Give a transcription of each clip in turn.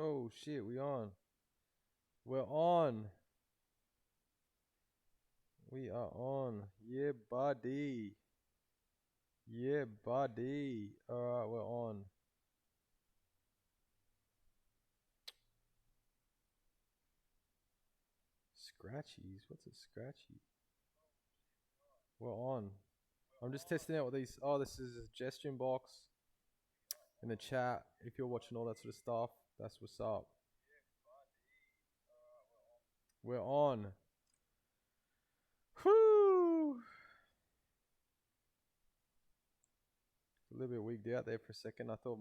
Oh shit, we on. We're on. We are on. Yeah, buddy. Yeah, buddy. Alright, we're on. Scratchies? What's a scratchy? We're on. I'm just testing out what these. Oh, this is a suggestion box in the chat. If you're watching all that sort of stuff, that's what's up. We're on. Whoo! A little bit wigged out there for a second. I thought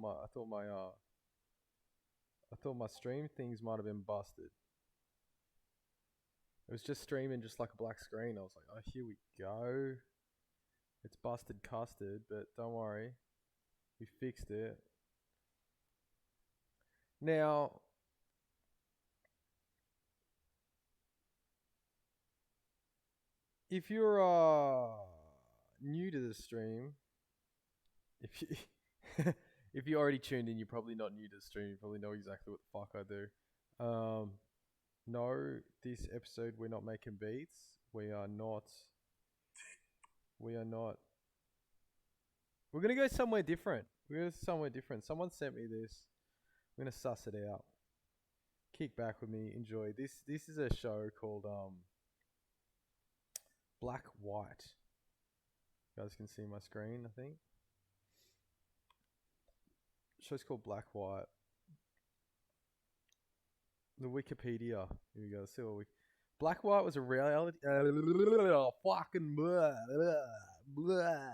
my stream things might have been busted. It was just streaming just like a black screen. I was like, oh, here we go. It's busted custard, but don't worry. We fixed it. Now, if you're new to the stream, if you if you already tuned in, you're probably not new to the stream. You probably know exactly what the fuck I do. No, this episode we're not making beats. We are not. We're gonna go somewhere different. Someone sent me this. I'm gonna suss it out. Kick back with me. Enjoy. This is a show called Black White. You guys can see my screen, I think. The show's called Black White. The Wikipedia. Here we go. Let's see what we. Black White was a reality. Fucking blah, blah, blah.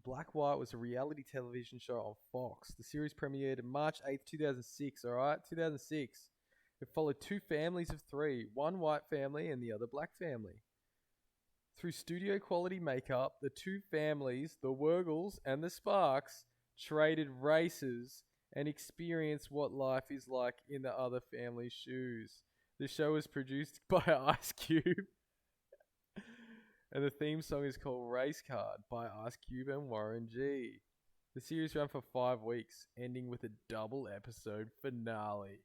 Black White was a reality television show on Fox. The series premiered in March 8th, 2006. Alright, 2006. It followed two families of three, one white family and the other black family. Through studio quality makeup, the two families, the Wurgles and the Sparks, traded races and experienced what life is like in the other family's shoes. The show was produced by Ice Cube. And the theme song is called Race Card by Ice Cube and Warren G. The series ran for 5 weeks, ending with a double episode finale.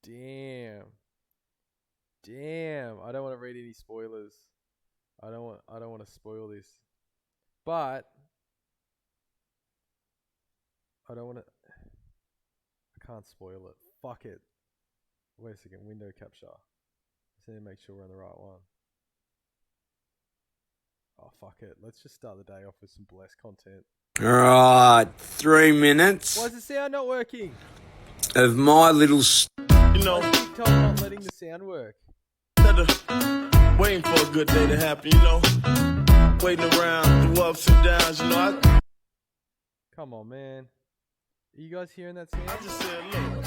Damn. I don't want to read any spoilers. I don't want to spoil this. But I can't spoil it. Fuck it. Wait a second, window capture. Just need to make sure we're on the right one. Oh, fuck it. Let's just start the day off with some blessed content. Alright, 3 minutes. Why is the sound not working? Of my little... You know, TikTok not letting the sound work. Waiting for a good day to happen, you know. Waiting around through ups and downs, you know. Come on, man. Are you guys hearing that sound? I just said, look.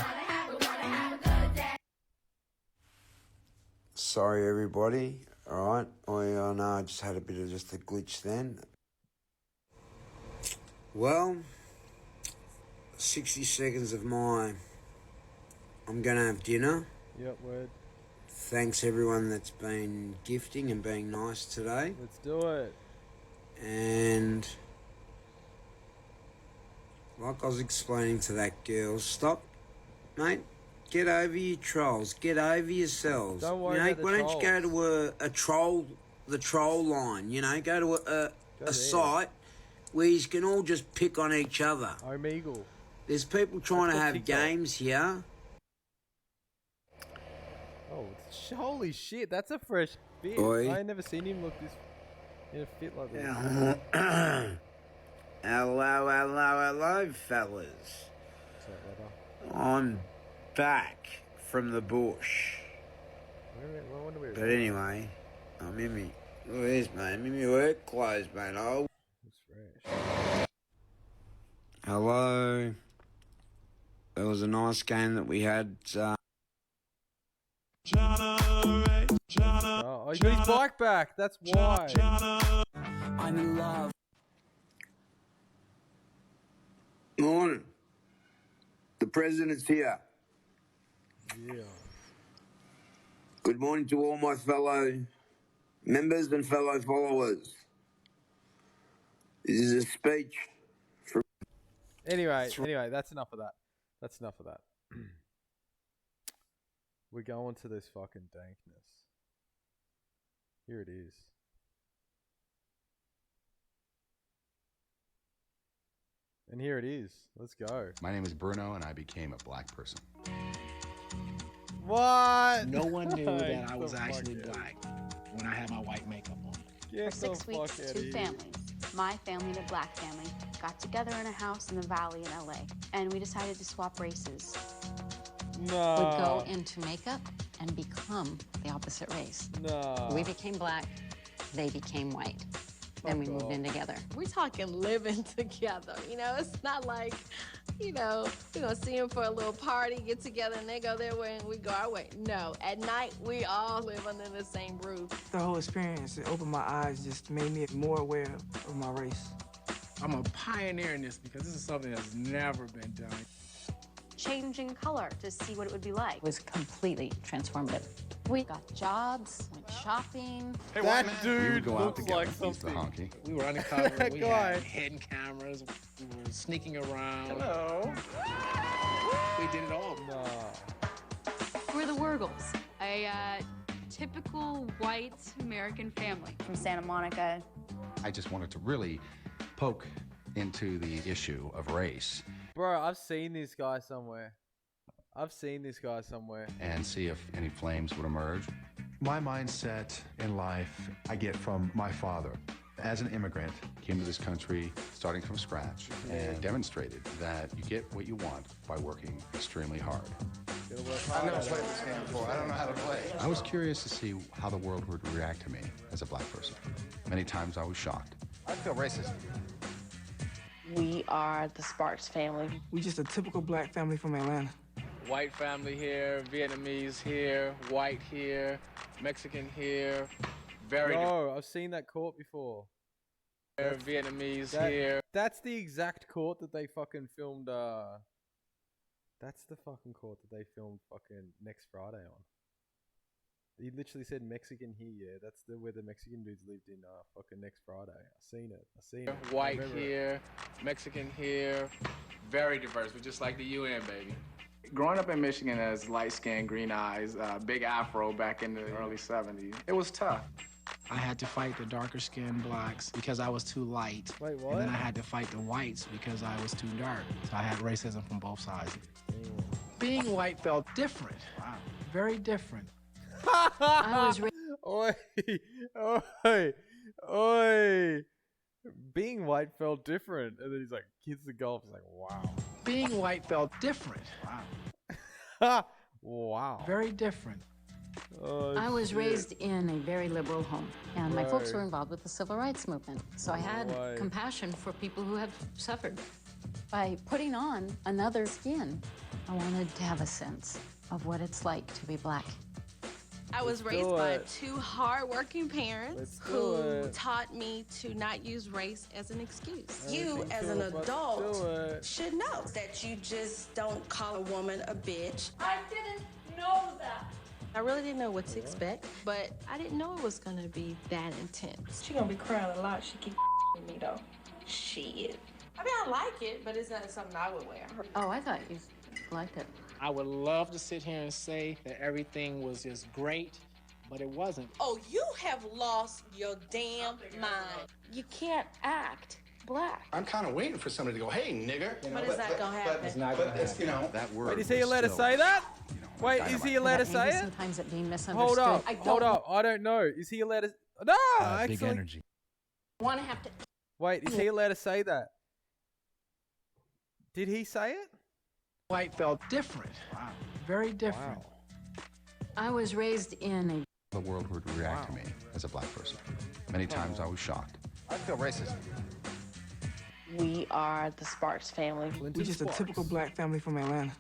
Sorry, everybody. Alright, I know I just had a bit of just a glitch then. Well, 60 seconds of I'm gonna have dinner. Yep, word. Thanks everyone that's been gifting and being nice today. Let's do it. And like I was explaining to that girl, stop, mate. Get over your trolls. Get over yourselves. Don't worry about the why don't you go to a troll, the troll line? You know, go to a site where you can all just pick on each other. Omegle. There's people trying to have TikTok games here. Oh, holy shit! That's a fresh fit. Oi. I ain't never seen him look this in a fit like this. Hello, fellas. What's up, brother? I'm back from the bush. But anyway, I'm in me. Look at this, mate. I'm in my work clothes, mate. Oh. Looks fresh. Hello. It was a nice game that we had. Oh, he got his bike back. That's why. I'm in love. Morning. The president's here. Yeah. Good morning to all my fellow members and fellow followers. This is a speech from... Anyway, that's enough of that. That's enough of that. We're going to this fucking dankness. Here it is. And here it is. Let's go. My name is Bruno, and I became a black person. What? No one knew that I was actually black when I had my white makeup on. For 6 weeks, two families, my family and a black family, got together in a house in the valley in LA, and we decided to swap races. No. Would go into makeup and become the opposite race. No. We became black, they became white. Then we moved in together. We're talking living together, you know? It's not like, you know, we're gonna see them for a little party, get together, and they go their way and we go our way. No, at night, we all live under the same roof. The whole experience, it opened my eyes, just made me more aware of my race. I'm a pioneer in this because this is something that's never been done. Changing color to see what it would be like. It was completely transformative. We got jobs, went shopping. Hey, That we dude would go out looks together. like He's the something. honky. We were undercover, That we guy. had hidden cameras, we were sneaking around. Hello. We did it all. No. We're the Wurgles, a typical white American family from Santa Monica. I just wanted to really poke into the issue of race Bro, I've seen this guy somewhere. and see if any flames would emerge. My mindset in life I get from my father. As an immigrant, Came to this country starting from scratch and demonstrated that you get what you want by working extremely hard. I've never played this game before. I don't know how to play. I was curious to see how the world would react to me as a black person. Many times I was shocked. I feel racist. We are the Sparks family. We just a typical black family from Atlanta. White family here, Vietnamese here, white here, Mexican here, very No, I've seen that court before. Vietnamese That- here. That's the exact court that they fucking filmed. That's the fucking court that they filmed fucking Next Friday on. He literally said Mexican here. Yeah, that's where the Mexican dudes lived in. Fucking Next Friday. I seen it. I White remember it. here, Mexican here, very diverse. We're just like the UN, baby. Growing up in Michigan as light skin, green eyes, big afro back in the early 70s, it was tough. I had to fight the darker skinned blacks because I was too light. Wait, what? And then I had to fight the whites because I was too dark. So I had racism from both sides. Being white felt different. Wow. Very different. I was Oi, oi, oi. Being white felt different, and then he's like, "Kids the golf." He's like, "Wow, Being white felt different. ha, wow." Very different. Oh, I was shit. raised in a very liberal home, and my folks Right. were involved with the civil rights movement. So I had Right. compassion for people who have suffered. By putting on another skin, I wanted to have a sense of what it's like to be black. I was Let's raised do by it. two hardworking parents Let's do who it. taught me to not use race as an excuse. You, as an adult, should know that you just don't call a woman a bitch. I didn't know that. I really didn't know what to expect, but I didn't know it was gonna be that intense. She gonna be crying a lot. She keep me though. Shit. I mean, I like it, but it's not something I would wear. Oh, I thought you liked it. I would love to sit here and say that everything was just great, but it wasn't. Oh, you have lost your damn mind. You can't act black. I'm kind of waiting for somebody to go, "Hey, nigger." You know, But it's not gonna happen. It's not gonna happen. You know, That word. Wait, is he was allowed to still, say that? you know, Wait, dynamite. is he allowed to Maybe say it? sometimes it being Hold misunderstood. up, I hold up. I don't know. Is he allowed to? No, Big actually. energy. want to have to. Wait, is he allowed to say that? Did he say it? White felt different. Very different. Wow. I was raised in a The world would react to me as a black person. Many times I was shocked. I feel racist. We are the Sparks family. We just a typical black family from Atlanta.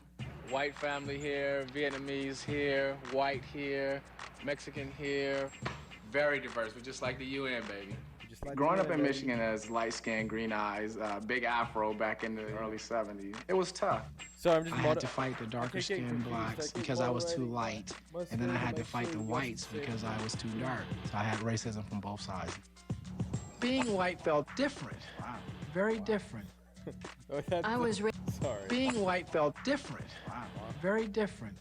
White family here, Vietnamese here, white here, Mexican here, very diverse. We're just like the UN, baby. Just like Growing the up in baby. Michigan as light skin, green eyes, big afro back in the early 70s, it was tough. So I'm just I had to fight the darker keep getting skinned confused. I blacks keep because I was too moderating. light. Must And then I really had to make fight sure the you whites guys are because safe. I was too dark. So I had racism from both sides. Being white felt different. Very different. Oh, I was sorry. being white felt different. Wow. Very different.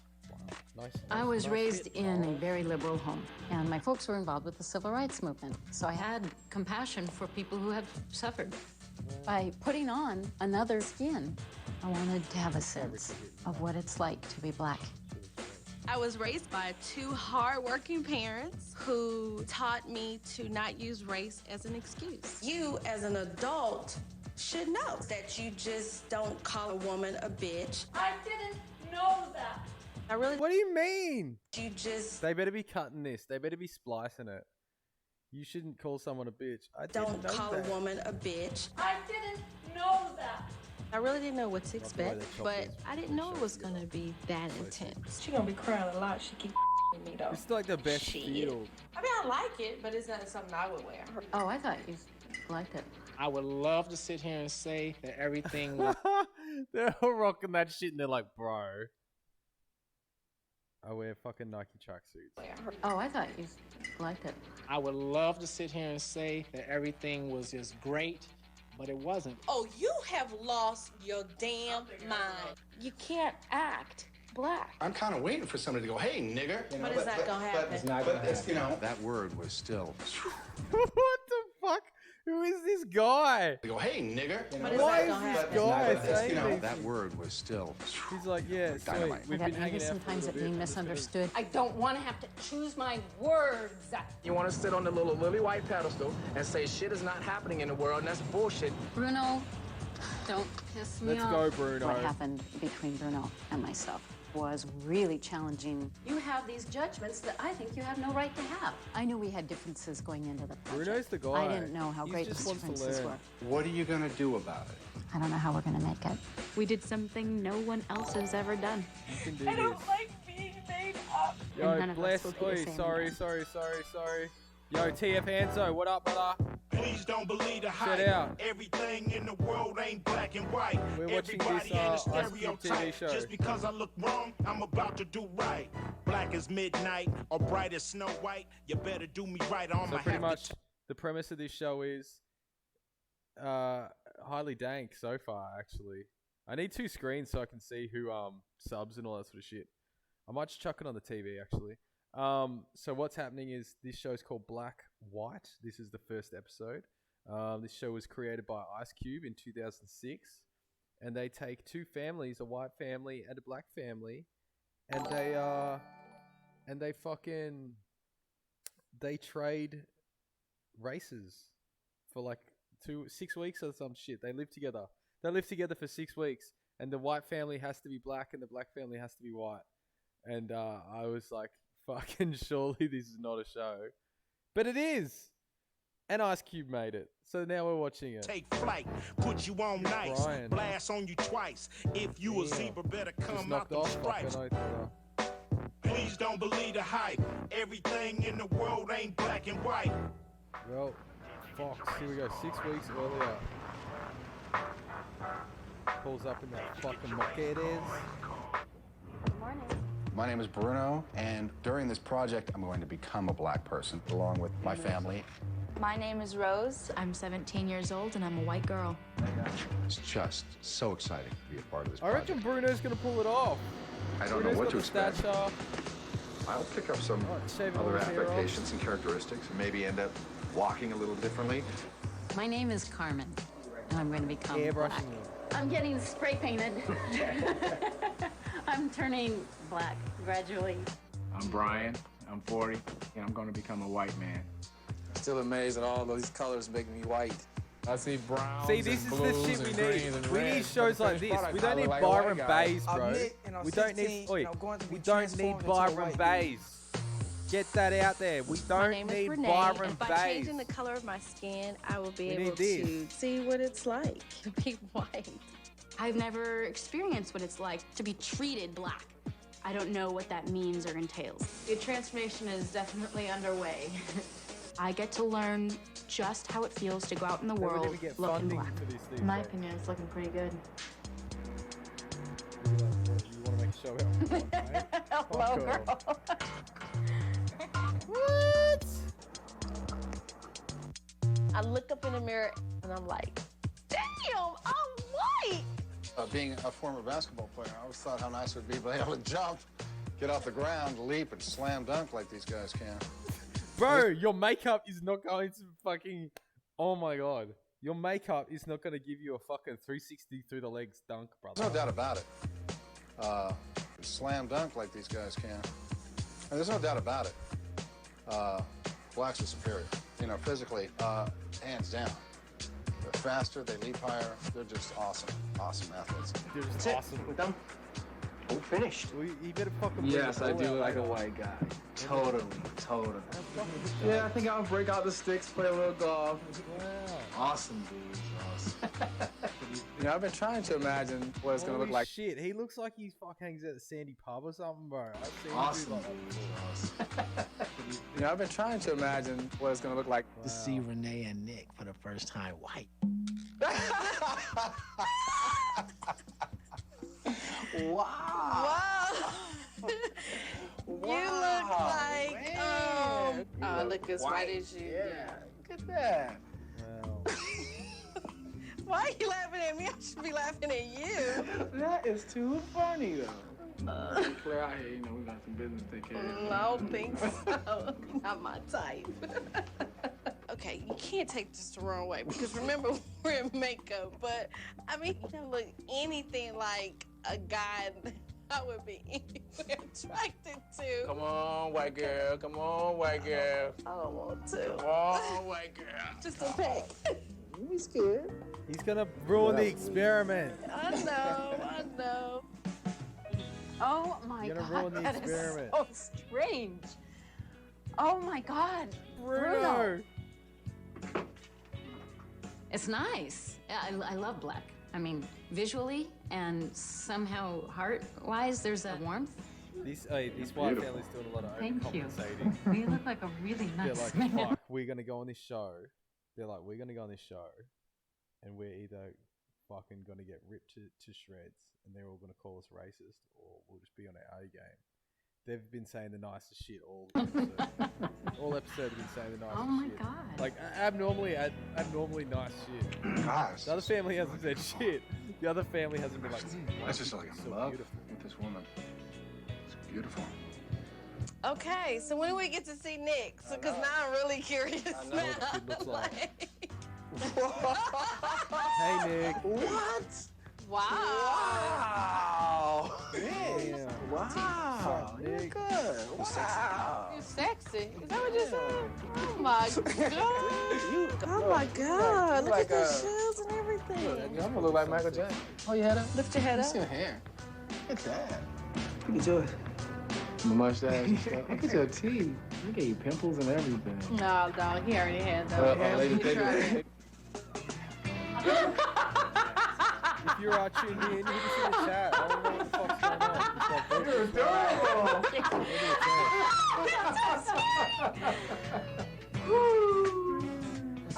Nice. I was nice raised hit. in a very liberal home, and my folks were involved with the civil rights movement. So I had compassion for people who had suffered. By putting on another skin, I wanted to have a sense of what it's like to be black. I was raised by two hardworking parents who taught me to not use race as an excuse. You, as an adult, should know that you just don't call a woman a bitch. I didn't know that. I really. What do you mean? You just They better be cutting this. They better be splicing it. You shouldn't call someone a bitch. I don't didn't know call that. a woman a bitch. I didn't know that. I really didn't know what to expect, they chop but this I didn't know it was gonna be that intense. She gonna be crying a lot. She keep me though. It's like the best field. I mean, I like it, but it's not something I would wear. Oh, I thought you liked it. I would love to sit here and say that everything was They're all rocking that shit and they're like, bro. I wear fucking Nike tracksuits. Oh, I thought you liked it. I would love to sit here and say that everything was just great, but it wasn't. Oh, you have lost your damn mind. You can't act black. I'm kind of waiting for somebody to go, hey, nigger. You know, But it's not gonna happen. It's not gonna happen. You know, That word was still. What the fuck? Who is this guy? they go, hey, nigger. You know, But it's Why not is gonna this happen. guy saying this? That word was still. He's like, yeah, sweet. Dynamite. We've I been got hanging nervous out for a sometimes little at bit. being I'm just gonna- misunderstood. I don't want to have to choose my words. You want to sit on the little lily white pedestal and say shit is not happening in the world, and that's bullshit. Bruno, don't piss me Let's off. go, Bruno. What happened between Bruno and myself was really challenging. You have these judgments that I think you have no right to have. I knew we had differences going into the project. Bruno's the guy. I didn't know how He great just these wants to differences learn. were. what are you going to do about it? I don't know how we're going to make it. We did something no one else has ever done. You can do I don't this. like being made up. Yo, And none of us bless. will be the Oi, same sorry. Yo, TF Hanzo, what up, brother? Please don't believe the hype. Shout out. Everything in the world ain't black and white. We're watching Everybody this, ain't a Ice Cube TV stereotype. show. Just because I look wrong, I'm about to do right. Black as midnight or bright as Snow White. You better do me right on So my pretty much, the premise of this show is highly dank so far. Actually, I need 2 screens so I can see who subs and all that sort of shit. I might just chuck it on the TV actually. So what's happening is this show is called Black White. This is the first episode. This show was created by Ice Cube in 2006, and they take 2 families, a white family and a black family, and they trade races for like 6 weeks or some shit. They live together. They live together for 6 weeks, and the white family has to be black and the black family has to be white. And I was like, fucking surely this is not a show. But it is! And Ice Cube made it. So now we're watching it. take flight, put you on nice, Brian. blast on you twice. If you a Damn. zebra, better Just come out knocked the off. stripes. Fucking oath, brother. Please don't believe the hype. Everything in the world ain't black and white. Well, Fox, here we go. 6 weeks earlier. Pulls up in that fucking Mercedes. My name is Bruno, and during this project, I'm going to become a black person along with my family. My name is Rose. I'm 17 years old and I'm a white girl. It's just so exciting to be a part of this I project. reckon Bruno's gonna pull it off. I don't Bruno's know what got to the expect. stature. I'll pick up some shaving all other his hair off. affectations and characteristics and maybe end up walking a little differently. My name is Carmen, and I'm going to become black. Airbrushing. I'm getting spray painted. I'm turning black gradually. I'm Brian. I'm 40, and I'm going to become a white man. Still amazed that all these colors make me white. I see browns. See, this is the shit we need. We need shows like this. We don't need Byron Bays, bro. We don't need. Oi, we don't need Byron Bays. Get that out there. We My don't name is need Renee, Byron and by Bays. changing the color of my skin, I will be We able need this. to see what it's like to be white. I've never experienced what it's like to be treated black. I don't know what that means or entails. The transformation is definitely underway. I get to learn just how it feels to go out in the They would world even get looking funding black. for this thing. In my opinion, it's looking pretty good. You want to make a show out of what, mate? Hello, Fuck girl. What? I look up in the mirror and I'm like, damn, I'm Being a former basketball player, I always thought how nice it would be to be able to jump, get off the ground, leap, and slam dunk like these guys can. Bro, your makeup is not going to fucking... Oh my god. Your makeup is not going to give you a fucking 360 through the legs dunk, brother. There's no doubt about it. Slam dunk like these guys can. And there's no doubt about it. Blacks are superior. You know, physically, hands down. They're faster, they leap higher. They're just awesome. Awesome athletes. They're just awesome. We're done. We're finished. Well, you better fucking... Yes, I do like a white guy. Totally. Yeah, I think I'll break out the sticks, play a little golf. Wow. Awesome, dude. Awesome. You know, I've been trying to imagine what it's going to look like. Shit, he looks like he fucking hangs out at Sandy Pub or something, bro. I've seen Awesome, him do dude. Awesome. You know, I've been trying to imagine what it's going to look like. To see Renee and Nick for the first time white. Wow. You look like, I look as white as you. Yeah, look at that. Wow. Why are you laughing at me? I should be laughing at you. That is too funny, though. Clear out here, you know, we got some business to take care of. I don't think so. Not my type. Okay, you can't take this the wrong way because remember, we're in makeup, but I mean, you don't look anything like a guy I would be anywhere attracted to. Come on, white girl. Come on, white girl. I don't want to. Come on, white girl. Just a peck. He's good. He's gonna ruin the experiment. I know. Oh my You're gonna god, ruin the that is experiment. so strange. Oh my god, Bruno. It's nice. I love black. I mean, visually and somehow heart-wise, there's a warmth. This white family's doing a lot of Thank you. overcompensating. You look like a really They're nice like, man. fuck, we're gonna go on this show. They're like, we're gonna go on this show, and we're either fucking gonna get ripped to shreds, and they're all gonna call us racist, or we'll just be on our A game. They've been saying the nicest shit all episode. All episode have been saying the nicest shit. Oh my god. Like abnormally nice shit. Gosh. The other family hasn't said shit. The other family hasn't been like, I just like so love beautiful. with this woman. It's beautiful. Okay, so when do we get to see Nick? Because now I'm really curious. I know what the kid looks like. Like... Hey Nick. What? Wow. Damn. Wow. Nick. You're good. Wow. You're sexy. Is that what you said? Oh my god. Oh my god. Look like at the shoes and everything. I'm gonna look like Michael Jackson. Oh, your head up? Lift your head What's up. your hair? Look at that. Look at yours. My mustache and stuff. Look at your teeth. Look at your pimples and everything. No, dog. He already had that. Lady, He take tried it. it. If you're tuned in, you can see the chat. I don't know what the fuck's going on. You're adorable.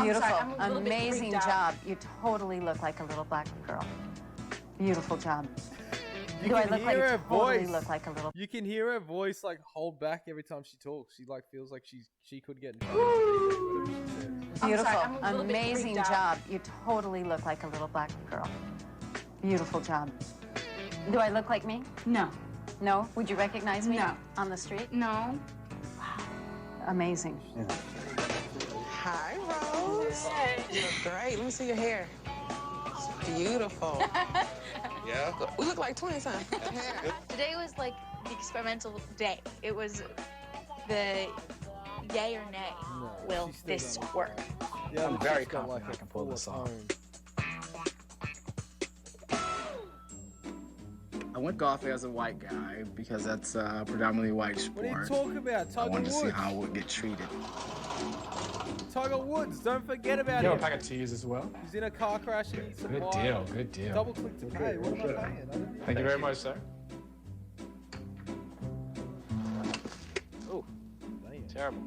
Beautiful. sorry, I'm a little bit Amazing freaked out. job. You totally look like a little black girl. Beautiful job. You Do I can look like hear her totally voice. look like a little? You can hear her voice like hold back every time she talks. She like feels like she could get in trouble. Whatever she says. Beautiful. sorry, I'm a little bit Amazing freaked out. job. You totally look like a little black girl. Beautiful job. Do I look like me? No. No? Would you recognize me? No. On the street? No. Amazing. Hi, Rose. You look great. Let me see your hair. It's beautiful. Yeah? We look like twins, huh? Today was like the experimental day. It was the yay or nay. No, Will she still this don't work? Yeah, I'm but very she's got, confident I a can pull this full off. home. I went golfing as a white guy because that's a predominantly white What are you sport. talking about? I Tiger wanted to see Woods. how I would get treated. Tiger Woods. Don't forget about You have him. a pack of teas as well? He's in a car crash and needs some Good wine. deal, good deal. Double click to pay. What am I paying? I don't need Thank you very much, sir. Oh, Damn. terrible.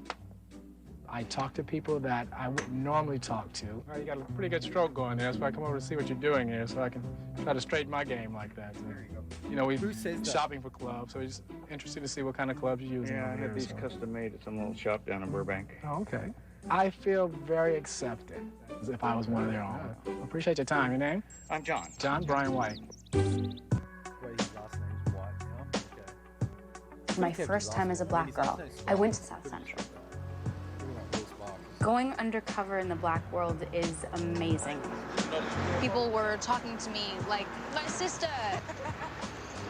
I talk to people that I wouldn't normally talk to. All right, you got a pretty good stroke going there, so I come over to see what you're doing here, so I can try to straighten my game like that. You know, we Who says that? shopping for clubs, so we're just interested to see what kind of clubs you're using. Yeah, I over had here, these so. custom made at some little shop down in Burbank. Oh, okay. I feel very accepted. as if I was one of their own. Appreciate your time. Your name? I'm John. John Brian White. Wait, his last name's White now? Okay. My first time as a black girl, I went to South Central. Going undercover in the black world is amazing. People were talking to me like, my sister.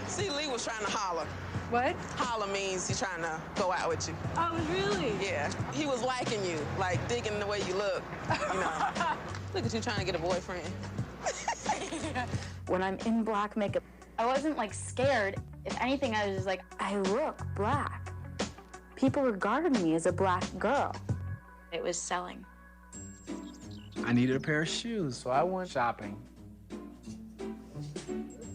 See, Lee was trying to holler. What? Holler means he's trying to go out with you. Oh, really? Yeah. He was liking you, like digging the way you look. You know. Look at you trying to get a boyfriend. When I'm in black makeup, I wasn't like scared. If anything, I was just like, I look black. People regarded me as a black girl. It was selling. I needed a pair of shoes, so I went shopping.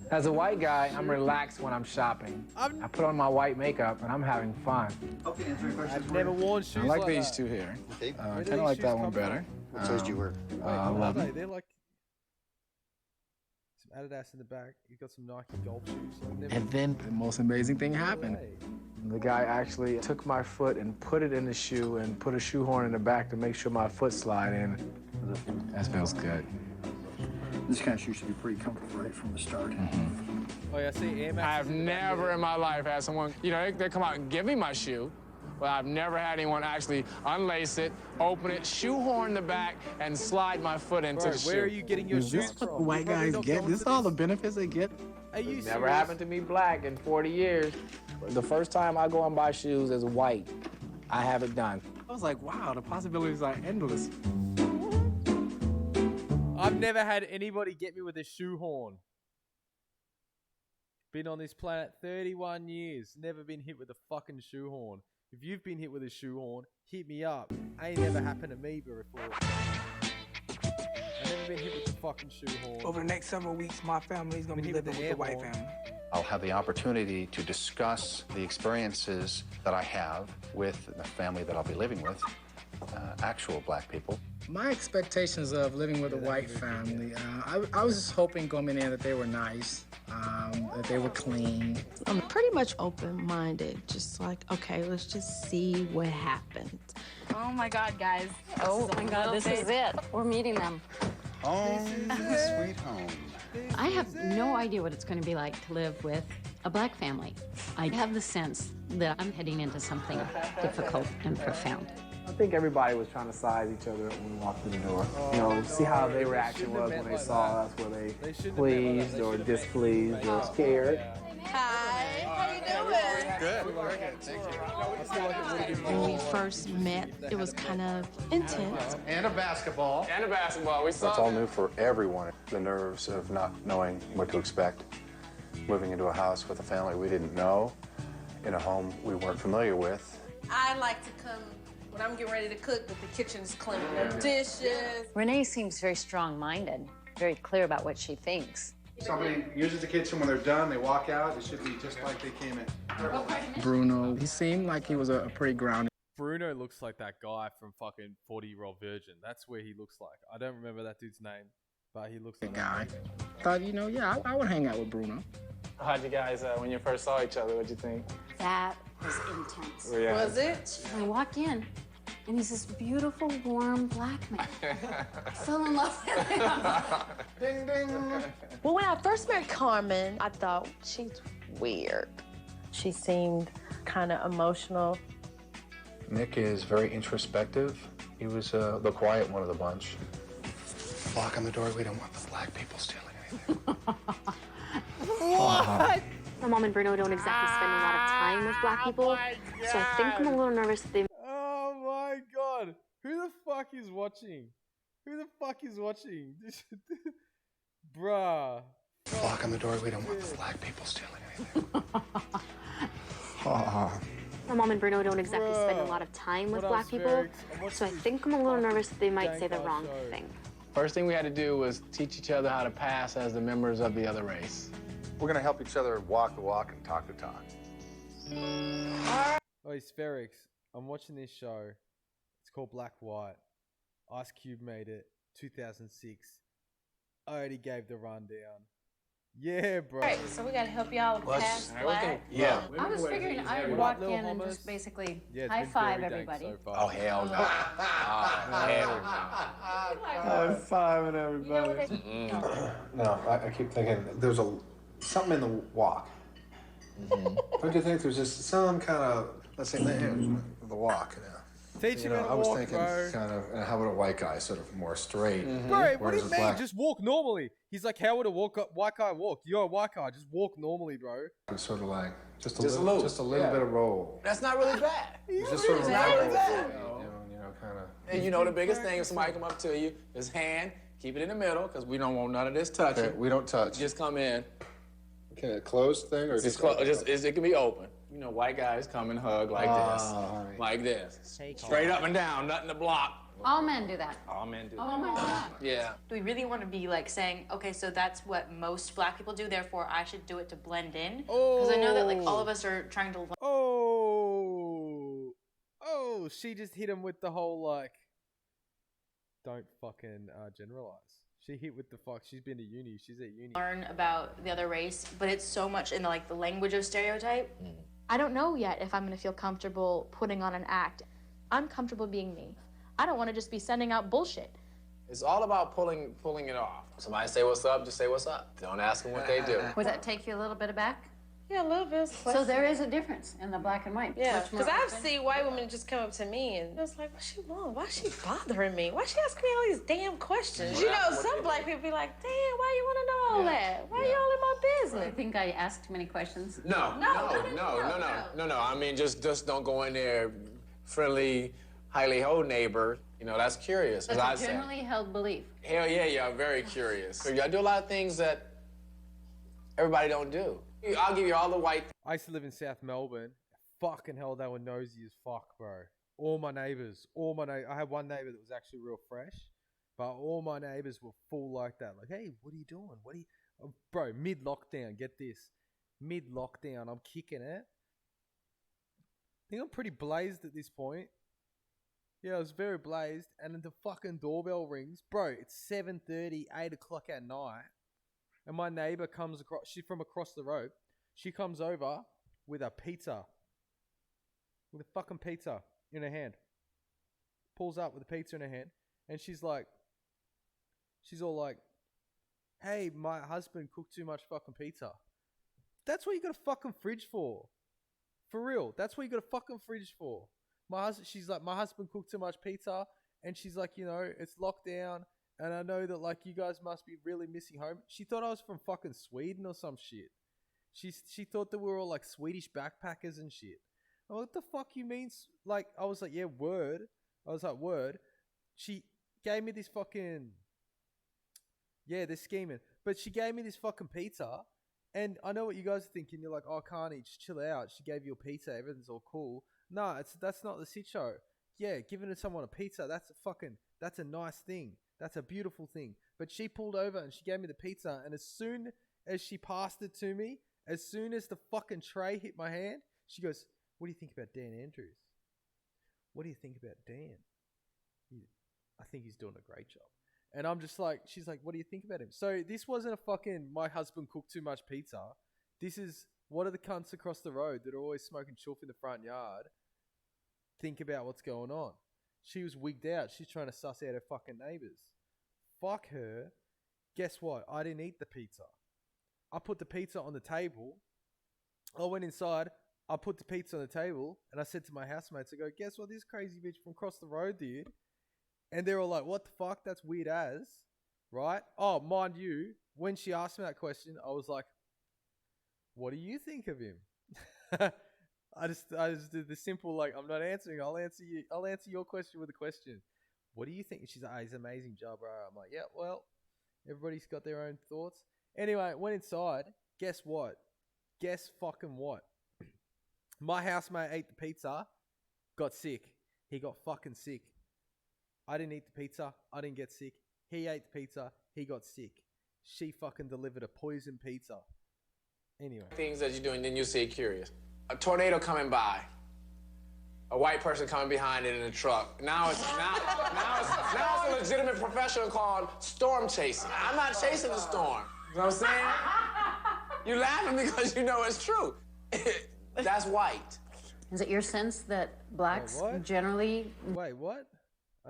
As a white guy, I'm relaxed when I'm shopping. I put on my white makeup and I'm having fun. Okay, answer your questions. I've never worn shoes I like like these that. two here. Okay. I kind of like that one better. What size do you wear? Wait, what are 11. they? They're like some Adidas in the back. You've got some Nike golf shoes. I've never- And then the most amazing thing happened. The guy actually took my foot and put it in the shoe and put a shoehorn in the back to make sure my foot slide in. That feels good. This kind of shoe should be pretty comfortable right from the start. Oh yeah, I see Air Max. I've never in my life had someone, you know, they come out and give me my shoe, but I've never had anyone actually unlace it, open it, shoehorn the back, and slide my foot into Bro, the shoe. where are you getting your Is this shoes what from? white You're probably guys not get? going This to all the benefits they get? Are you Never serious? happened to me black in 40 years. The first time I go and buy shoes as white, I have it done. I was like, wow, the possibilities are endless. I've never had anybody get me with a shoehorn. Been on this planet 31 years, never been hit with a fucking shoehorn. If you've been hit with a shoehorn, hit me up. Ain't never happened to me before. I've never been hit with a fucking shoehorn. Over the next several weeks, my family's gonna be living with the white family. I'll have the opportunity to discuss the experiences that I have with the family that I'll be living with, actual black people. My expectations of living with a white family, I was just hoping coming in that they were nice, that they were clean. I'm pretty much open-minded, just like, okay, let's just see what happens. Oh my God, guys. Oh my God, this is it. We're meeting them. Home, sweet home. I have no idea what it's going to be like to live with a black family. I have the sense that I'm heading into something difficult and profound. I think everybody was trying to size each other when we walked through the door. You know, see how their reaction was when they saw us. Were they pleased or displeased or scared? Hi, how you doing? Good. Very good. Thank you. When we first met, it was kind of intense. And a basketball. And a basketball. We saw That's all new for everyone. The nerves of not knowing what to expect. Moving into a house with a family we didn't know, in a home we weren't familiar with. I like to come when I'm getting ready to cook, that the kitchen's clean. No dishes. Renee seems very strong-minded, very clear about what she thinks. Somebody uses the kitchen when they're done, they walk out, it should be just like they came in. Bruno, he seemed like he was a pretty grounded. Bruno looks like that guy from fucking 40-Year-Old Virgin. That's where he looks like. I don't remember that dude's name, but he looks like guy. Thought, you know, yeah, I would hang out with Bruno. How'd you guys, when you first saw each other, what'd you think? That was intense. Yeah. Was it? I walk in, and he's this beautiful, warm black man. I fell in love with him. Ding, ding. Well, when I first met Carmen, I thought she's weird. She seemed kind of emotional. Nick is very introspective. He was the quiet one of the bunch. Lock on the door, we don't want the black people stealing anything. What? My mom and Bruno don't exactly spend a lot of time with black people, so I think I'm a little nervous that they... Oh my God. Who the fuck is watching? Who the fuck is watching? Bruh. Lock on the door, we don't want the black people stealing anything. My mom and Bruno don't exactly spend a lot of time with black people, so I think I'm a little nervous that they might say the wrong thing. First thing we had to do was teach each other how to pass as the members of the other race. We're gonna help each other walk the walk and talk the talk. Oh, Spherix. I'm watching this show. It's called Black White. Ice Cube made it. 2006. I already gave the rundown. Yeah, bro. Right, so we gotta help y'all pass black. Yeah. I was figuring I'd walk in and just basically high five everybody. Oh, hell no. High fiving everybody. No, I keep thinking there's something in the walk. Don't you think there's just some kind of, let's say, the walk, Teach him how to I was walk, thinking bro. kind of, how would a white guy sort of more straight? Bro, what do whereas you a mean? black Just walk normally. He's like, how would a white guy walk? You're a white guy. Just walk normally, bro. is sort of like just a Just a little, little. just a little Yeah. bit of roll. That's not really bad. It's just sort of not really bad. kind of. And you know the biggest thing if somebody come up to you is hand, keep it in the middle, because we don't want none of this touching. Okay, we don't touch. Just come in. Can it close thing or It can be open. You know, white guys come and hug like this. Like this. Straight up and down, nothing to block. All men do that. All men do Oh my God. Yeah. Do we really want to be like saying, okay, so that's what most black people do, therefore I should do it to blend in? Because I know that like all of us are trying to. Oh, she just hit him with the whole like, don't fucking generalize. She hit with the fuck. She's been to uni. She's at uni. Learn about the other race, but it's so much in the language of stereotype. I don't know yet if I'm gonna feel comfortable putting on an act. I'm comfortable being me. I don't want to just be sending out bullshit. It's all about pulling it off. Somebody say what's up, just say what's up. Don't ask them what they do. Would that take you a little bit aback? Yeah, a little bit. So there is a difference in the black and white. Yeah, Much more because I've open. seen white women just come up to me and it's like, what she want? Why she bothering me? Why she asking me all these damn questions? You know, some black people be like, damn, why you want to know all that? Why you all in my business? I think I asked too many questions. No. I mean, just don't go in there friendly, highly ho neighbor. You know, that's curious. As I That's a said. generally held belief. Hell yeah, I'm very curious. I do a lot of things that everybody don't do. I'll give you all the white. I used to live in South Melbourne. Fucking hell, they were nosy as fuck, bro. All my neighbors. I had one neighbor that was actually real fresh, but all my neighbors were full like that. Like, hey, what are you doing? Bro, mid-lockdown, get this. Mid-lockdown, I'm kicking it. I think I'm pretty blazed at this point. Yeah, I was very blazed, and then the fucking doorbell rings. Bro, it's 7:30, 8 o'clock at night. And my neighbor comes across, she's from across the road. She comes over with a pizza. With a fucking pizza in her hand. Pulls up with a pizza in her hand. And she's all like, hey, my husband cooked too much fucking pizza. That's what you got a fucking fridge for. For real. That's what you got a fucking fridge for. She's like, my husband cooked too much pizza. And she's like, you know, it's locked down. And I know that, like, you guys must be really missing home. She thought I was from fucking Sweden or some shit. She thought that we were all, like, Swedish backpackers and shit. I'm like, what the fuck you mean? Like, I was like, yeah, word. I was like, word. She gave me this fucking... Yeah, they're scheming. But she gave me this fucking pizza. And I know what you guys are thinking. You're like, oh, Carney, just chill out. She gave you a pizza. Everything's all cool. No, that's not the shit show. Yeah, giving someone a pizza, that's a nice thing. That's a beautiful thing. But she pulled over and she gave me the pizza. And as soon as she passed it to me, as soon as the fucking tray hit my hand, she goes, what do you think about Dan Andrews? What do you think about Dan? I think he's doing a great job. And I'm just like, she's like, what do you think about him? So this wasn't a fucking, my husband cooked too much pizza. This is, what are the cunts across the road that are always smoking chuff in the front yard? Think about what's going on. She was wigged out. She's trying to suss out her fucking neighbors. Fuck her. Guess what? I didn't eat the pizza. I put the pizza on the table. I went inside. I put the pizza on the table. And I said to my housemates, I go, guess what this crazy bitch from across the road did? And they're all like, what the fuck? That's weird as. Right? Oh, mind you, when she asked me that question, I was like, what do you think of him? I just did the simple, like, I'm not answering. I'll answer your question with a question. What do you think? She's like, he's an amazing job, bro. I'm like, yeah, well, everybody's got their own thoughts. Anyway, went inside. Guess what? Guess fucking what? My housemate ate the pizza, got sick. He got fucking sick. I didn't eat the pizza. I didn't get sick. He ate the pizza. He got sick. She fucking delivered a poison pizza. Anyway. Things that you're doing, then you say curious. A tornado coming by. A white person coming behind it in a truck. Now it's a legitimate profession called storm chasing. I'm not chasing the storm. You know what I'm saying? You're laughing because you know it's true. That's white. Is it your sense that blacks generally... Wait, what?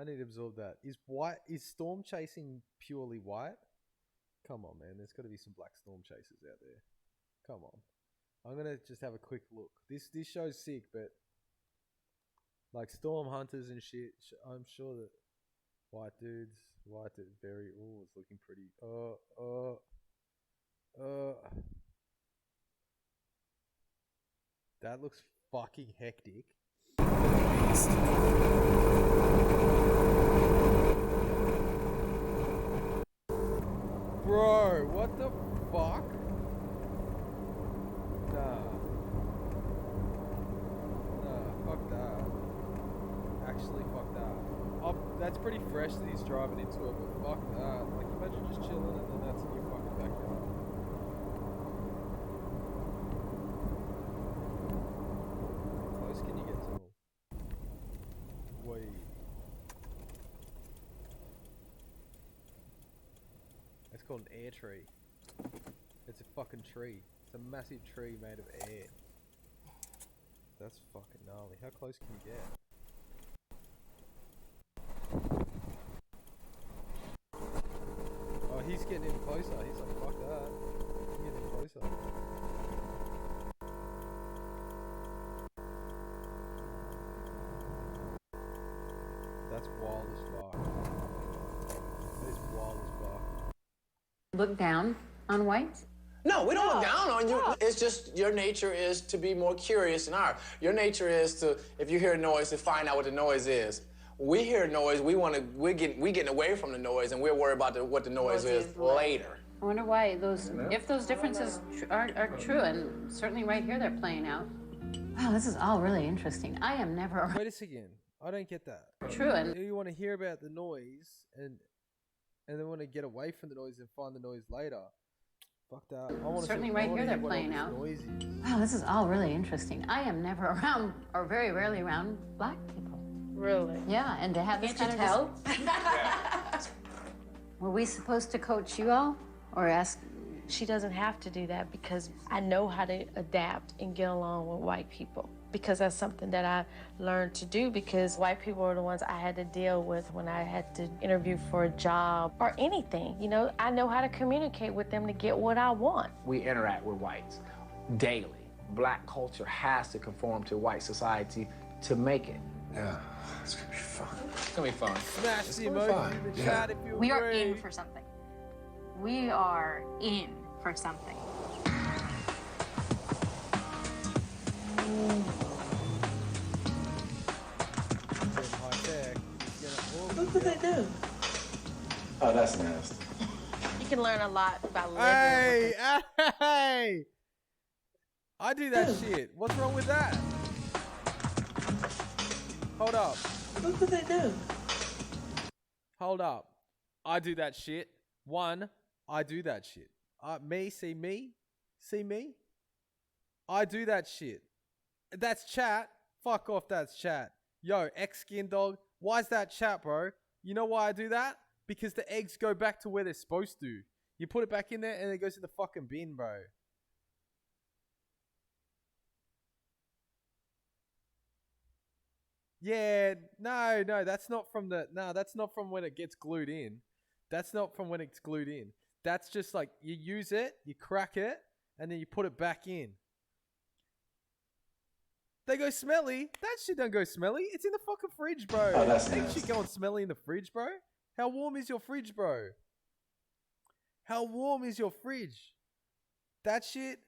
I need to absorb that. Is storm chasing purely white? Come on, man. There's got to be some black storm chasers out there. Come on. I'm gonna just have a quick look. This show's sick, but like storm hunters and shit. I'm sure that white dudes, very. Oh, it's looking pretty. That looks fucking hectic. Bro, what the fuck? Nah, fuck that. Actually, fuck that. That's pretty fresh that he's driving into it, but fuck that. Like, imagine just chilling and then that's in your fucking backyard. How close can you get to him? Wait. It's called an air tree. It's a fucking tree. It's a massive tree made of air. That's fucking gnarly. How close can you get? Oh, he's getting in closer. He's like, fuck that. I'm getting in closer. That's wild as fuck. That is wild as fuck. Look down on whites? No, we don't look down on you. It's just your nature is to be more curious than ours. Your nature is to, if you hear a noise, to find out what the noise is. We hear noise, we're getting away from the noise, and we're worried about what the noise is later. I wonder why if those differences are true, and certainly right here they're playing out. Wow, this is all really interesting. I am never... Wait a second. I don't get that. True, and... You want to hear about the noise, and then want to get away from the noise and find the noise later. Fuck that. Certainly right here they're playing out. Wow, this is all really interesting. I am never around, or very rarely around, black people. Really? Yeah, and to have this kind of... tell? Were we supposed to coach you all? Or ask... She doesn't have to do that because I know how to adapt and get along with white people. Because that's something that I learned to do because white people are the ones I had to deal with when I had to interview for a job or anything. You know, I know how to communicate with them to get what I want. We interact with whites daily. Black culture has to conform to white society to make it. Yeah, it's gonna be fun. It's gonna be fun. Smash the emoji in the chat if you We are agree. in for something. We are in for something. Look what they do. Oh, that's nasty. You can learn a lot about living. Hey! I do that shit. What's wrong with that? Hold up. Look what they do. Hold up. I do that shit. I do that shit. See me? I do that shit. That's chat. Fuck off, that's chat. Yo, X-Skin Dog. Why is that chat, bro? You know why I do that? Because the eggs go back to where they're supposed to. You put it back in there and it goes in the fucking bin, bro. Yeah, no, that's not from that's not from when it gets glued in. That's not from when it's glued in. That's just like, you use it, you crack it, and then you put it back in. They go smelly. That shit don't go smelly. It's in the fucking fridge, bro. Oh, that's Ain't nasty. shit going smelly in the fridge, bro. How warm is your fridge, bro? How warm is your fridge? That shit,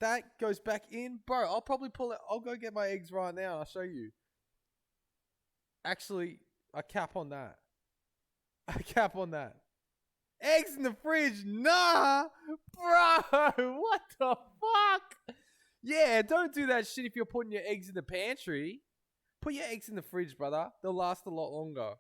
that goes back in. Bro, I'll probably pull it. I'll go get my eggs right now. I'll show you. Actually, a cap on that. A cap on that. Eggs in the fridge? Nah, bro. What the fuck? Yeah, don't do that shit if you're putting your eggs in the pantry. Put your eggs in the fridge, brother. They'll last a lot longer.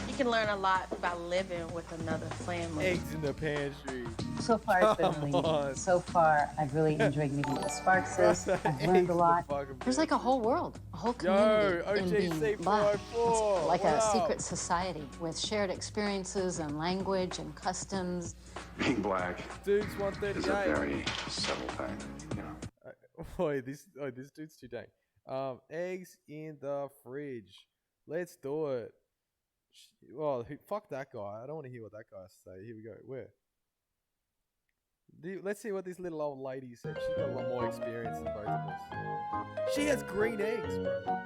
You can learn a lot about living with another family. Eggs in the pantry. So far, it's been really neat. So far, I've really enjoyed meeting the Sparkses. I've learned a lot. There's like a whole world, a whole community in being black. It's like a secret society with shared experiences and language and customs. Being black Dude's is 138. a very subtle thing, you know. Boy, this dude's too dang. Eggs in the fridge. Let's do it. Well, fuck that guy. I don't want to hear what that guy has to say. Here we go. Where? Let's see what this little old lady said. She's got a lot more experience than both of us. She has green eggs, bro.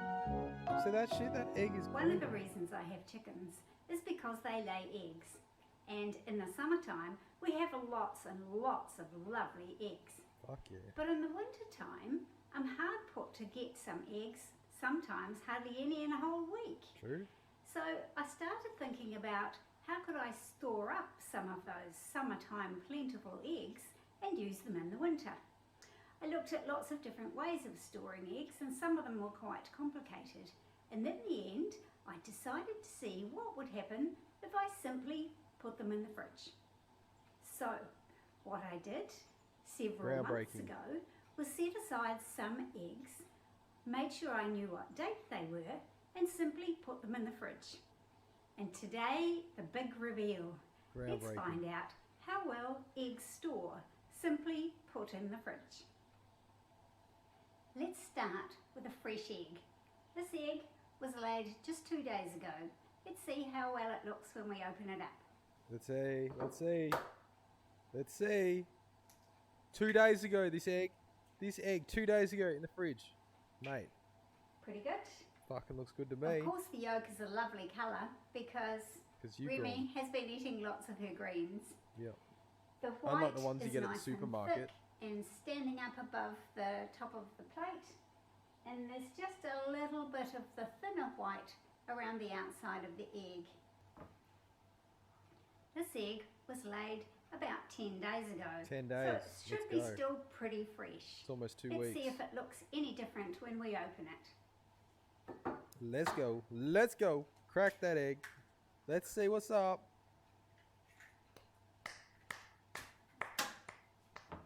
So that shit, that egg is green. One of the reasons I have chickens is because they lay eggs. And in the summertime, we have lots and lots of lovely eggs. Fuck yeah. But in the wintertime, I'm hard put to get some eggs, sometimes hardly any in a whole week. True. So I started thinking about how could I store up some of those summertime plentiful eggs and use them in the winter. I looked at lots of different ways of storing eggs and some of them were quite complicated. And in the end, I decided to see what would happen if I simply put them in the fridge. So what I did several months ago was set aside some eggs, made sure I knew what date they were, and simply put them in the fridge. And today, the big reveal. Let's find out how well eggs store, simply put in the fridge. Let's start with a fresh egg. This egg was laid just 2 days ago. Let's see how well it looks when we open it up. Let's see. 2 days ago, this egg 2 days ago in the fridge. Mate. Pretty good. Fucking looks good to me. Of course the yolk is a lovely colour because Remy has been eating lots of her greens. Yeah. The white Unlike the ones you is get at the nice supermarket. and standing up above the top of the plate. And there's just a little bit of the thinner white around the outside of the egg. This egg was laid about 10 days ago. 10 days. So it should be still pretty fresh. It's almost 2 Let's weeks. see if it looks any different when we open it. Let's go. Let's go. Crack that egg. Let's see what's up.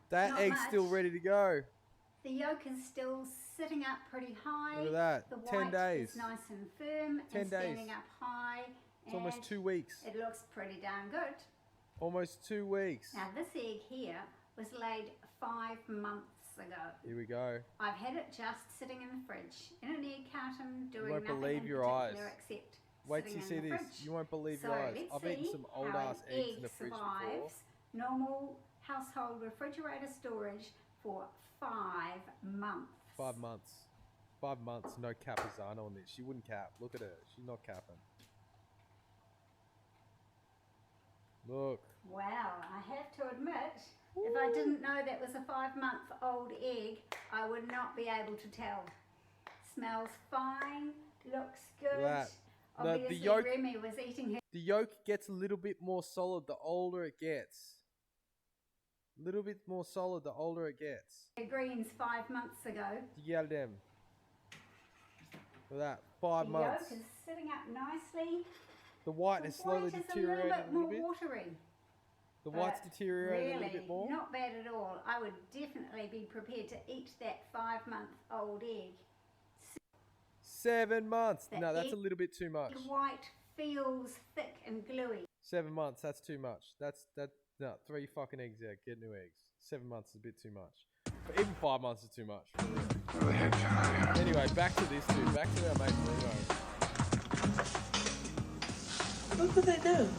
That Not egg's much. still ready to go. The yolk is still sitting up pretty high. Look at that. The 10 white days. is nice and firm 10 and standing days. up high. It's almost and 2 weeks. It looks pretty darn good. Almost 2 weeks. Now this egg here was laid 5 months ago. Here we go. I've had it just sitting in the fridge in an egg carton doing won't nothing believe in your eyes. particular except Wait till you see sitting in the this. fridge. You won't believe So your eyes. let's I've eaten see some old how ass an eggs in egg the fridge before. survives normal household refrigerator storage for 5 months. 5 months. 5 months. No capizano on this. She wouldn't cap. Look at her. She's not capping. Look. Wow, I have to admit, if I didn't know that was a 5-month-old egg, I would not be able to tell. Smells fine, looks good. That. Obviously, the yolk, Remy was eating her the yolk gets a little bit more solid the older it gets. A little bit more solid the older it gets. greens 5 months ago. Yeah, them. Look at that. 5 months. The yolk is sitting up nicely. The white has slowly white is deteriorated a little bit more watery. The white's But deteriorated really, a little bit more. Not bad at all. I would definitely be prepared to eat that 5-month-old egg. 7 months. The No, that's a egg little bit too much. White feels thick and gluey. 7 months. That's too much. No, 3 fucking eggs out. Get new eggs. 7 months is a bit too much. But even 5 months is too much. Anyway, back to this dude. Back to our mate Bruno. What did they do?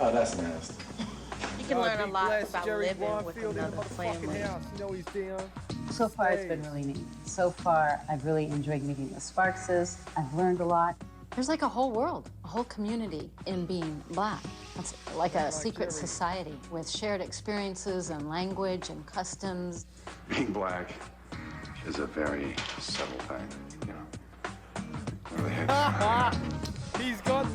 Oh, that's nasty. You can learn a big lot bless about Jerry living with Weinfield in the another motherfucking family. house. You know he's down. So far, it's been really neat. So far, I've really enjoyed meeting the Sparkses. I've learned a lot. There's like a whole world, a whole community in being black. It's like a secret society with shared experiences and language and customs. Being black is a very subtle thing, you know. Really He's got.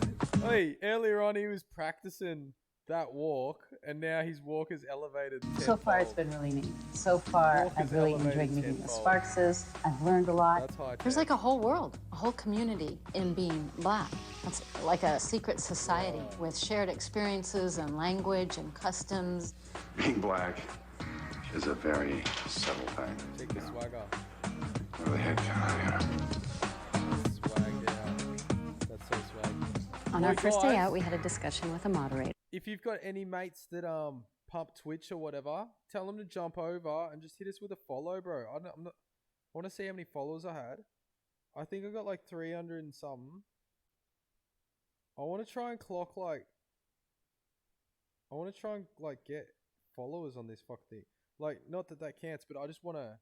Hey, earlier on he was practicing that walk, and now his walk is elevated tenfold. So far, it's been really neat. So far, Walk I've is really elevated enjoyed meeting the tenfold. Sparkses. I've learned a lot. That's high There's tech. like a whole world, a whole community in being black. It's like a secret society with shared experiences and language and customs. Being black is a very subtle thing. Check the swagger. Where the heck can I Swagged out. That's so swag. On our first day out, we had a discussion with a moderator. If you've got any mates that pump Twitch or whatever, tell them to jump over and just hit us with a follow, bro. I want to see how many followers I had. I think I got like 300 and something. I want to try and clock like. I want to try and like get followers on this fuck thing. Like, not that that counts, but I just want to.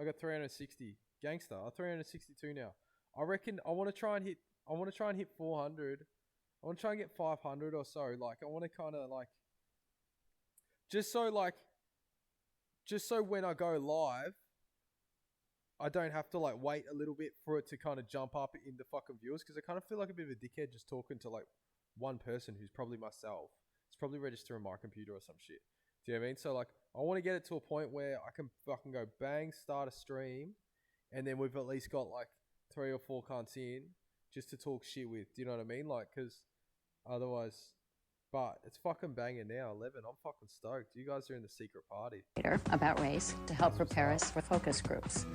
I got 360 gangster. I'm 362 now. I reckon I want to try and hit. I want to try and hit 400. I want to try and get 500 or so. Like, I want to kind of like. Just so when I go live, I don't have to like wait a little bit for it to kind of jump up in the fucking viewers, because I kind of feel like a bit of a dickhead just talking to like one person who's probably myself. It's probably registered on my computer or some shit. Do you know what I mean? So like, I want to get it to a point where I can fucking go bang, start a stream, and then we've at least got like 3 or 4 cunts in just to talk shit with. Do you know what I mean? Like, because otherwise, but it's fucking banging now, 11. I'm fucking stoked. You guys are in the secret party. About race to help prepare us for focus groups.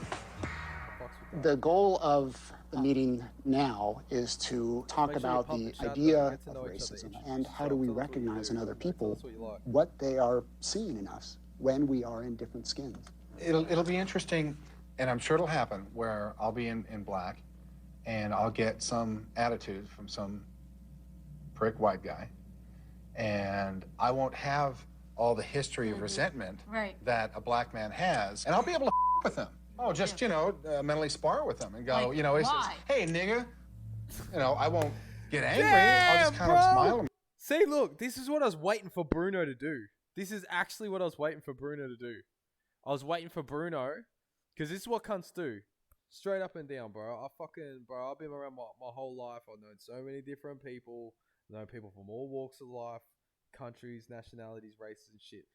The goal of the meeting now is to talk about the idea of racism and how do we recognize in other people what they are seeing in us when we are in different skins. It'll be interesting, and I'm sure it'll happen, where I'll be in black, and I'll get some attitude from some prick white guy, and I won't have all the history of resentment that a black man has, and I'll be able to with him. Oh, just, mentally spar with them and go, Like, it's why? hey, nigga. I won't get angry. I'll just kind of smile. See, look, this is what I was waiting for Bruno to do. This is actually what I was waiting for Bruno to do. I was waiting for Bruno, because this is what cunts do. Straight up and down, bro. I've been around my whole life. I've known so many different people. I've known people from all walks of life, countries, nationalities, races, and shit.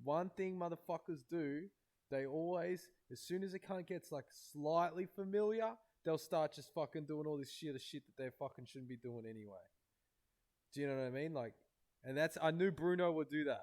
One thing motherfuckers do, they always, as soon as a cunt gets like slightly familiar, they'll start just fucking doing all this shit that they fucking shouldn't be doing anyway. Do you know what I mean? Like, and I knew Bruno would do that.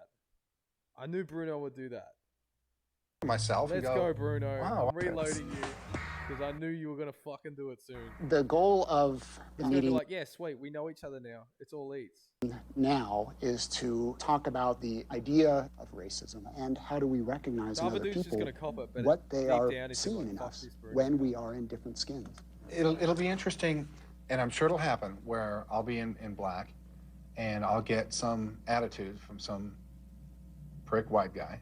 Myself. Let's and go, Bruno. Wow, I'm reloading you because I knew you were gonna fucking do it soon. The goal of the It's gonna be meeting like, yeah, sweet, we know each other now. It's all eats. now is to talk about the idea of racism and how do we recognize in other Dude's just people gonna cop it, but what they deep are down he's seeing like, in "Fuck us this, Bruno." when we are in different skins. It'll be interesting, and I'm sure it'll happen, where I'll be in black, and I'll get some attitude from some prick white guy,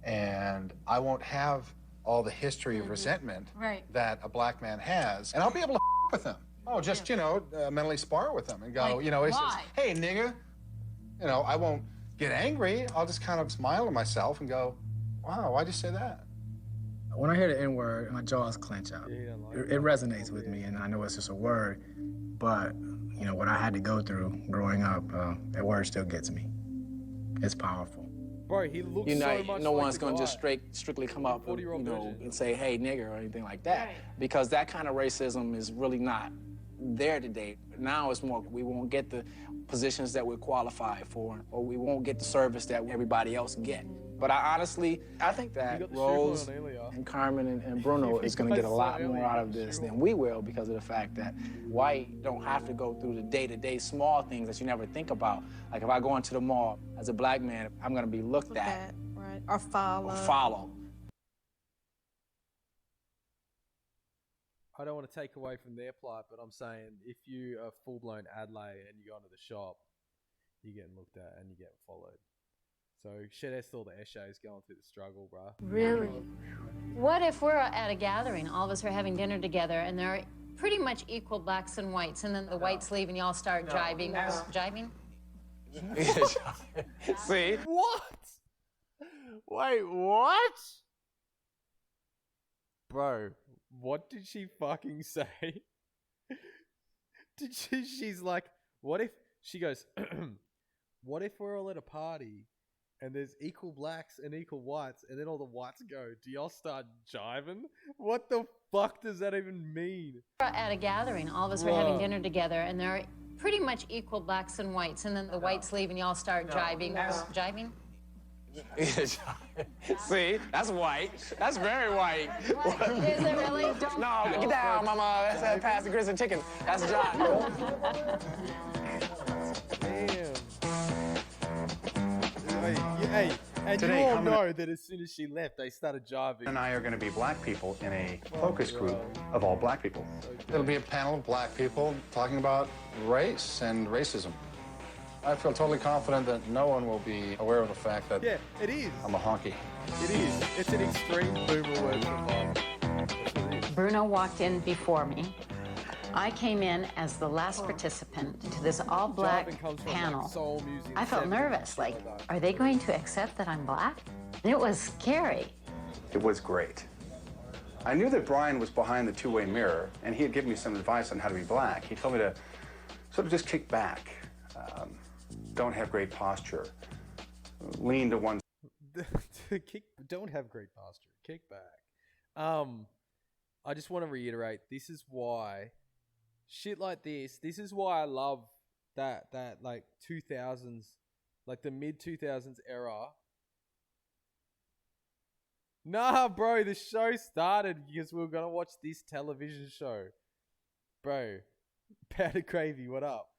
and I won't have all the history of resentment that a black man has, and I'll be able to with him. Oh, just, mentally spar with him and go, Like, it's just, why? hey, nigga. I won't get angry. I'll just kind of smile to myself and go, wow, why'd you say that? When I hear the N-word, my jaws clench out. It resonates with me, and I know it's just a word, but, what I had to go through growing up, that word still gets me. It's powerful. Bro, he looks You know, so much no like one's the gonna guy. just strictly come up, and, 40-year-old version. and say, "Hey, nigger" or anything like that, because that kind of racism is really not there today. Now it's more, we won't get the positions that we're qualified for, or we won't get the service that everybody else get. But I think that Rose and Carmen and Bruno is going to get a lot more out of this than we will, because of the fact that white don't have to go through the day-to-day small things that you never think about. Like if I go into the mall as a black man, I'm going to be looked at. Right. Or follow. I don't want to take away from their plight, but I'm saying if you are full-blown Adelaide and you go into the shop, you're getting looked at and you're getting followed. So shit, out to all the Eshays going through the struggle, bruh. Really? What if we're at a gathering, all of us are having dinner together, and there are pretty much equal blacks and whites, and then the whites leave and y'all start jiving? Jiving? See? What? Wait, what? Bro, what did she fucking say? She's like, what if, she goes, what if we're all at a party and there's equal blacks and equal whites, and then all the whites go, do y'all start jiving? What the fuck does that even mean? At a gathering, all of us are having dinner together, and there are pretty much equal blacks and whites, and then the whites leave and y'all start jiving. Jiving? See, that's white. That's very white. Is it really? Don't No, get down, mama. That's that past the grits and chicken. That's jive. Damn. Hey, and Today, you all know that as soon as she left, they started jiving. and I are going to be black people in a focus group of all black people. It'll be a panel of black people talking about race and racism. I feel totally confident that no one will be aware of the fact that Yeah, it is. I'm a honky. It is. It's an extreme boomer word for mom. Bruno walked in before me. I came in as the last participant to this all-black Jiving comes from, like, panel. soul music, I felt 70s, nervous, like, shit like that. are they going to accept that I'm black? It was scary. It was great. I knew that Brian was behind the two-way mirror, and he had given me some advice on how to be black. He told me to sort of just kick back, don't have great posture, lean to one. Don't have great posture. Kick back. I just want to reiterate, this is why shit like this is why I love that like 2000s, like the mid 2000s era. Nah, bro, the show started because we were gonna watch this television show. Bro, Powder Gravy, what up?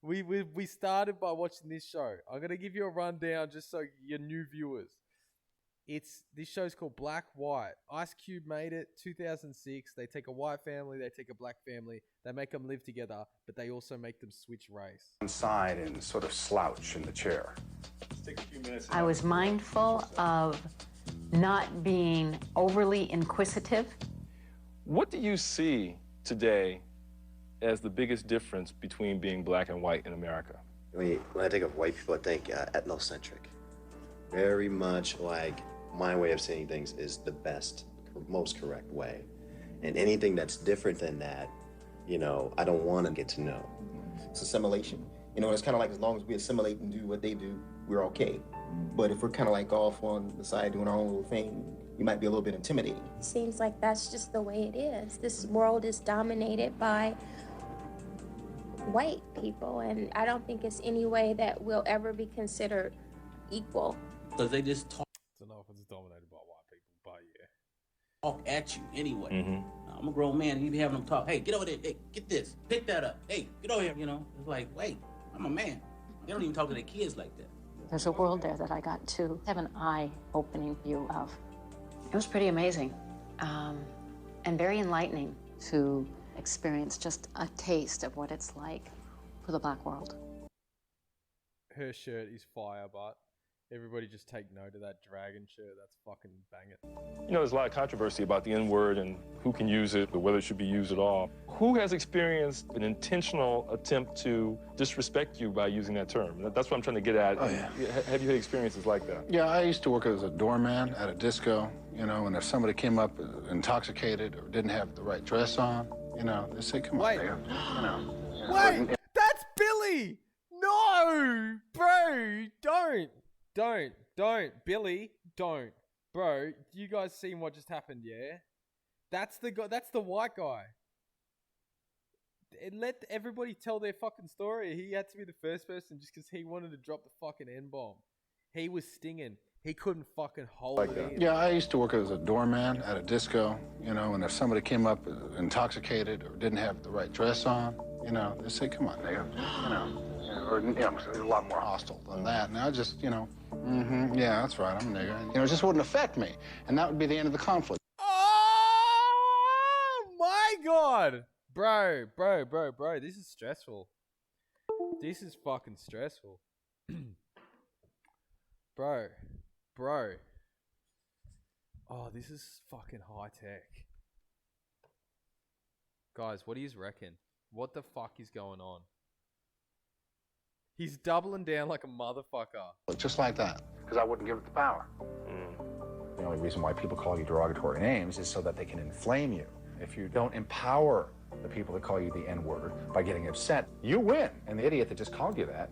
We started by watching this show. I'm gonna give you a rundown just so your new viewers. This show's called Black White. Ice Cube made it 2006. They take a white family, they take a black family, they make them live together, but they also make them switch race. One side and sort of slouch in the chair. Take a few minutes. I was mindful of not being overly inquisitive. What do you see today as the biggest difference between being black and white in America? When I think of white people, I think ethnocentric. Very much like my way of seeing things is the best, most correct way. And anything that's different than that, you know, I don't want to get to know. It's assimilation. You know, it's kind of like as long as we assimilate and do what they do, we're okay. But if we're kind of like off on the side doing our own little thing, you might be a little bit intimidating. Seems like that's just the way it is. This world is dominated by white people, and I don't think it's any way that we'll ever be considered equal. Because they just talk. I don't know if it's dominated by white people, but yeah. Talk at you anyway. I'm a grown man, and you be having them talk. Hey, get over there. Hey, get this. Pick that up. Hey, get over here. You know, it's like, wait, I'm a man. They don't even talk to their kids like that. There's a world there that I got to have an eye-opening view of. It was pretty amazing and very enlightening to experience just a taste of what it's like for the black world. Her shirt is fire, but everybody just take note of that dragon shirt. That's fucking banging. You know, there's a lot of controversy about the N-word and who can use it or whether it should be used at all. Who has experienced an intentional attempt to disrespect you by using that term? That's what I'm trying to get at. Oh, yeah. Have you had experiences like that? Yeah, I used to work as a doorman at a disco, you know, and if somebody came up intoxicated or didn't have the right dress on, you know, they say, come on, nigga, you know. Wait, that's Billy! No! Bro, don't. Billy, don't. Bro, you guys seen what just happened, yeah? That's the guy, that's the white guy. Let everybody tell their fucking story. He had to be the first person just because he wanted to drop the fucking N-bomb. He was stinging. He couldn't fucking hold it in. Yeah, I used to work as a doorman at a disco, you know, and if somebody came up intoxicated or didn't have the right dress on, you know, they say, come on, nigga, you know. Or, you know, a lot more hostile than that. And I just, you know, yeah, that's right, I'm a nigga. You know, it just wouldn't affect me. And that would be the end of the conflict. Oh my God! Bro, this is stressful. This is fucking stressful. Bro. Oh, this is fucking high tech. Guys, what do you reckon? What the fuck is going on? He's doubling down like a motherfucker. Just like that, because I wouldn't give it the power. The only reason why people call you derogatory names is so that they can inflame you. If you don't empower the people that call you the N-word by getting upset, you win. And the idiot that just called you that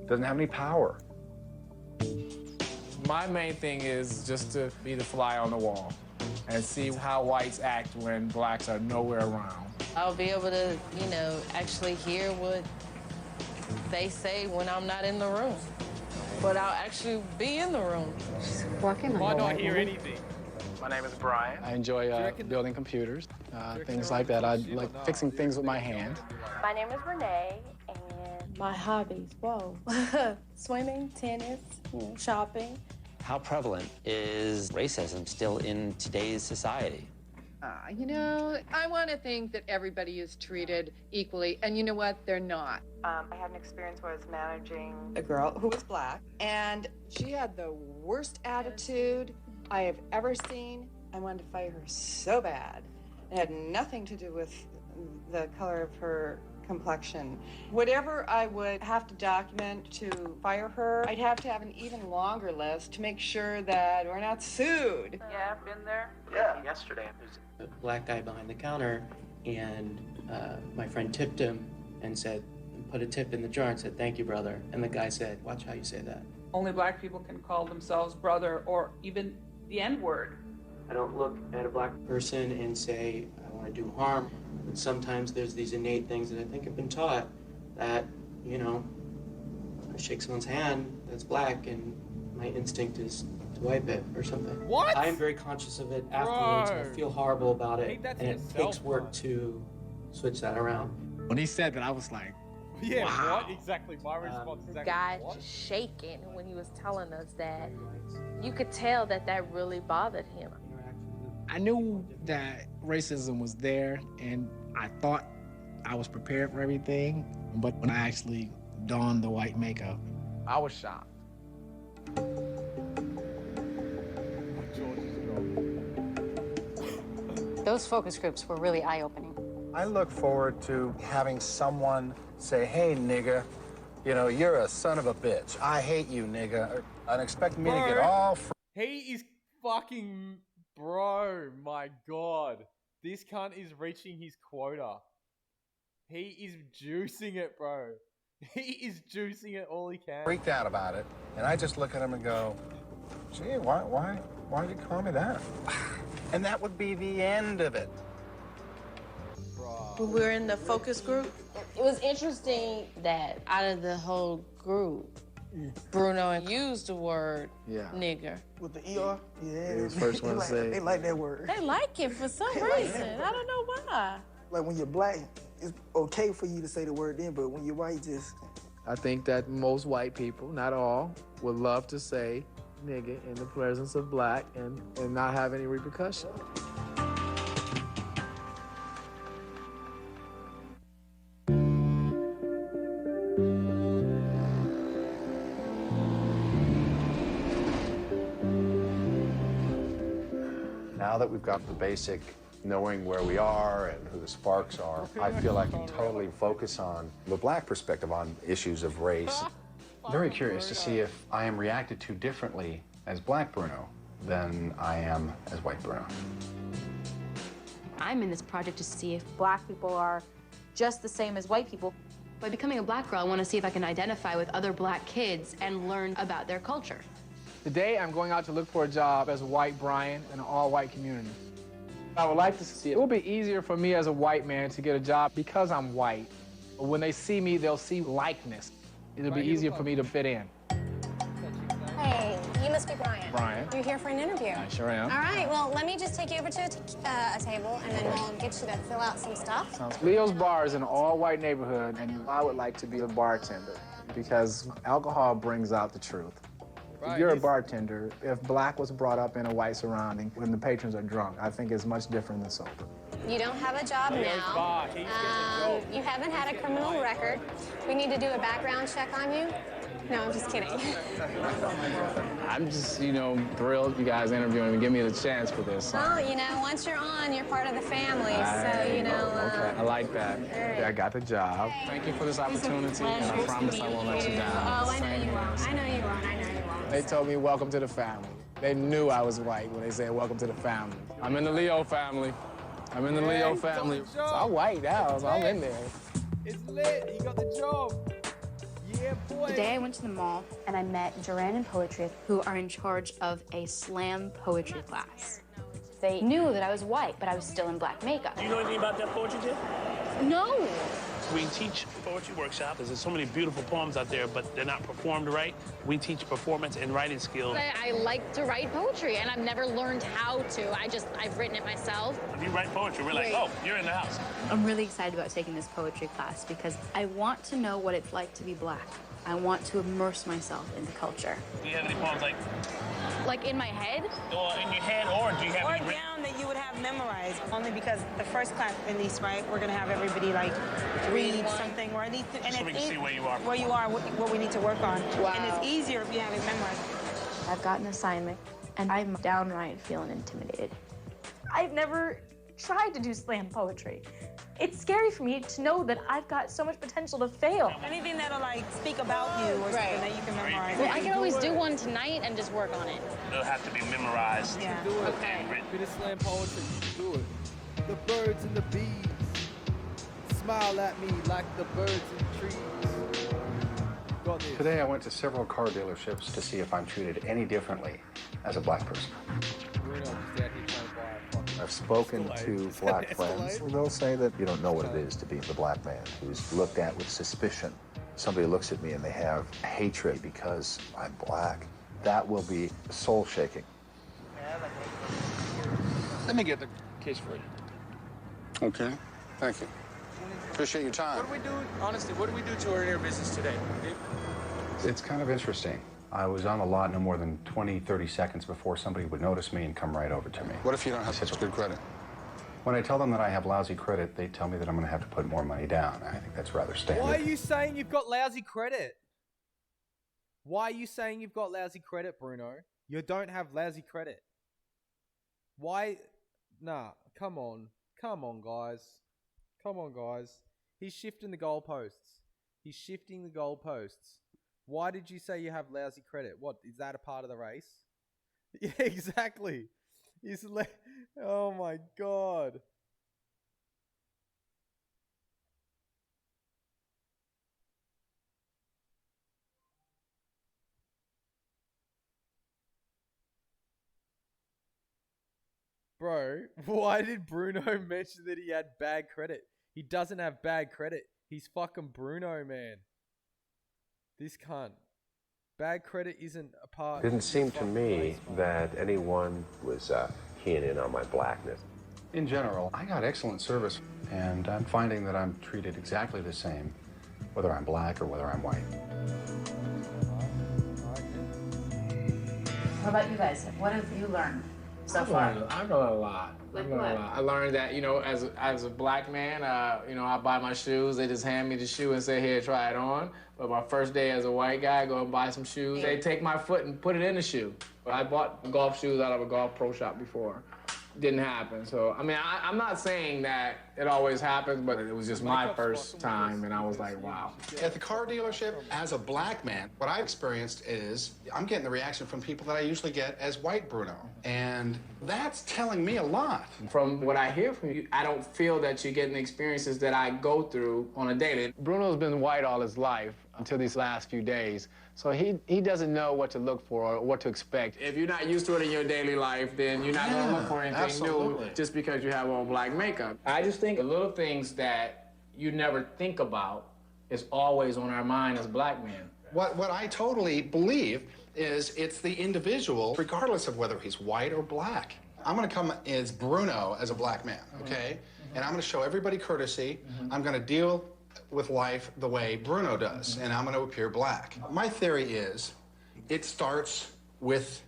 doesn't have any power. My main thing is just to be the fly on the wall and see how whites act when blacks are nowhere around. I'll be able to, actually hear what they say when I'm not in the room. But I'll actually be in the room. Walking Might not hear anything. My name is Brian. I enjoy building computers, things like that. I like fixing things with my hand. My name is Renee, and My hobbies, whoa. Swimming, tennis, shopping. How prevalent is racism still in today's society? I want to think that everybody is treated equally, and you know what? They're not. I had an experience where I was managing a girl who was black, and she had the worst attitude I have ever seen. I wanted to fire her so bad. It had nothing to do with the color of her complexion. Whatever I would have to document to fire her, I'd have to have an even longer list to make sure that we're not sued. Yeah, I've been there. Yeah, yesterday. There's a black guy behind the counter, and my friend tipped him and put a tip in the jar and said, "Thank you, brother." And the guy said, "Watch how you say that." Only black people can call themselves brother or even the N-word. I don't look at a black person and say, "I want to do harm." But sometimes there's these innate things that I think have been taught that, I shake someone's hand that's black and my instinct is to wipe it or something. What? I'm very conscious of it afterwards. And I feel horrible about it. that's And in it itself, takes work to switch that around. When he said that, I was like, Yeah, wow. what? Exactly. My response is The exactly guy what? just shaking when he was telling us that. You could tell that really bothered him. I knew that racism was there, and I thought I was prepared for everything, but when I actually donned the white makeup, I was shocked. Those focus groups were really eye-opening. I look forward to having someone say, "Hey, nigga, you're a son of a bitch. I hate you, nigga." And expect me to get all He is fucking... Bro, my God. This cunt is reaching his quota. He is juicing it, bro. He is juicing it all he can. freaked out about it. And I just look at him and go, "Gee, why did you call me that?" And that would be the end of it. When we were in the focus group, it was interesting that out of the whole group, Bruno used the word nigger. With the ER? Yeah. He was the first one to say it. They like that word. They like it for some reason. I don't know why. Like when you're black, it's okay for you to say the word then, but when you're white, I think that most white people, not all, would love to say nigga in the presence of black and not have any repercussion. Now that we've got the basic knowing where we are and who the sparks are, I feel I can totally focus on the black perspective on issues of race. Very curious to see if I am reacted to differently as black Bruno than I am as white Bruno. I'm in this project to see if black people are just the same as white people. By becoming a black girl, I want to see if I can identify with other black kids and learn about their culture. Today, I'm going out to look for a job as a white Brian in an all-white community. I would like to see it will be easier for me as a white man to get a job because I'm white. When they see me, they'll see likeness. It'll be easier for me to fit in. Hey, you must be Brian. Brian. You're here for an interview. I sure am. All right, well, let me just take you over to a table, and then we'll get you to fill out some stuff. Leo's Bar is an all-white neighborhood, and I would like to be a bartender because alcohol brings out the truth. If you're a bartender, if black was brought up in a white surrounding when the patrons are drunk, I think it's much different than sober. You don't have a job now. You haven't had a criminal record. We need to do a background check on you. No, I'm just kidding. I'm just, thrilled you guys interviewing me, give me the chance for this. Well, once you're on, you're part of the family, so, Okay, I like that. right. I got the job. Thank you for this opportunity, and I promise I won't let you down. Oh, I know you won't. I know you won't. I know you won't. They told me, welcome to the family. They knew I was white when they said, welcome to the family. I'm in the Leo family. I'm in the Leo family. So I'm white now, so I'm in there. It's lit. You got the job. Yeah, boy. Today I went to the mall and I met Duran and Poetry, who are in charge of a slam poetry class. They knew that I was white, but I was still in black makeup. Do you know anything about that poetry, Jim? No. We teach poetry workshop. There's so many beautiful poems out there, but they're not performed right. We teach performance and writing skills. I like to write poetry, and I've never learned how to. I've written it myself. If you write poetry, we're like, oh, you're in the house. I'm really excited about taking this poetry class because I want to know what it's like to be black. I want to immerse myself in the culture. Do you have any poems Like in my head? Or in your head, or do you have Or any down that you would have memorized, only because the first class, at least, right, we're gonna have everybody like read something, or at least, and so we can see where you are. What we need to work on. Wow. And it's easier if you have it memorized. I've got an assignment, and I'm downright feeling intimidated. I've never tried to do slam poetry. It's scary for me to know that I've got so much potential to fail. Anything that'll like speak about you or something that you can memorize. Well, I can always do one tonight and just work on it. It'll have to be memorized. Yeah. Do it. Okay. Bit of slam poetry. Do it. The birds and the bees smile at me like the birds and trees. Got this. Today I went to several car dealerships to see if I'm treated any differently as a black person. We're not just out here trying to buy a fucking I've spoken to Escalade. black friends. They'll say that you don't know what it is to be the black man who's looked at with suspicion. Somebody looks at me and they have hatred because I'm black. That will be soul-shaking. Let me get the case for you. Okay, thank you. Appreciate your time. What do we do, honestly, what do we do to our inner business today? It's kind of interesting. I was on the lot no more than 20, 30 seconds before somebody would notice me and come right over to me. What if you don't have such good credit? When I tell them that I have lousy credit, they tell me that I'm going to have to put more money down. I think that's rather standard. Why are you saying you've got lousy credit? Why are you saying you've got lousy credit, Bruno? You don't have lousy credit. Why? Nah, come on. Come on, guys. Come on, guys. He's shifting the goalposts. He's shifting the goalposts. Why did you say you have lousy credit? What, is that a part of the race? Yeah, exactly. Oh my god. Bro, why did Bruno mention that he had bad credit? He doesn't have bad credit. He's fucking Bruno, man. This cunt. Bad credit isn't a part. Didn't seem to me that anyone was keying in on my blackness. In general, I got excellent service, and I'm finding that I'm treated exactly the same, whether I'm black or whether I'm white. What about you guys? What have you learned so far? I've learned a lot. Like I've learned what? a lot. I learned that, as a black man, I buy my shoes. They just hand me the shoe and say, here, try it on. But my first day as a white guy, go and buy some shoes. They take my foot and put it in the shoe. I bought golf shoes out of a golf pro shop before. Didn't happen. So, I'm not saying that it always happens, but it was just my first time, and I was like, wow. At the car dealership, as a black man, what I experienced is I'm getting the reaction from people that I usually get as white Bruno. And that's telling me a lot. From what I hear from you, I don't feel that you're getting the experiences that I go through on a daily. Bruno's been white all his life until these last few days. So he doesn't know what to look for or what to expect. If you're not used to it in your daily life, then you're not gonna look for anything new just because you have all black makeup. I just think the little things that you never think about is always on our mind as black men. What I totally believe is it's the individual, regardless of whether he's white or black. I'm gonna come as Bruno as a black man, okay? And I'm gonna show everybody courtesy. I'm gonna deal with life the way Bruno does, and I'm gonna appear black. My theory is it starts with,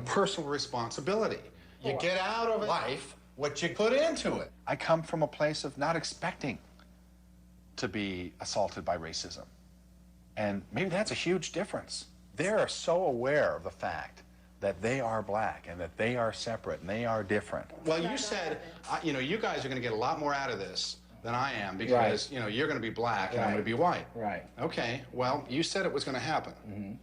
personal responsibility. You get out of life what you put into it. I come from a place of not expecting to be assaulted by racism. And maybe that's a huge difference. They're so aware of the fact that they are black and that they are separate and they are different. Well, you said, you guys are going to get a lot more out of this than I am because, you're going to be black and I'm going to be white. Right. Okay, well, you said it was going to happen.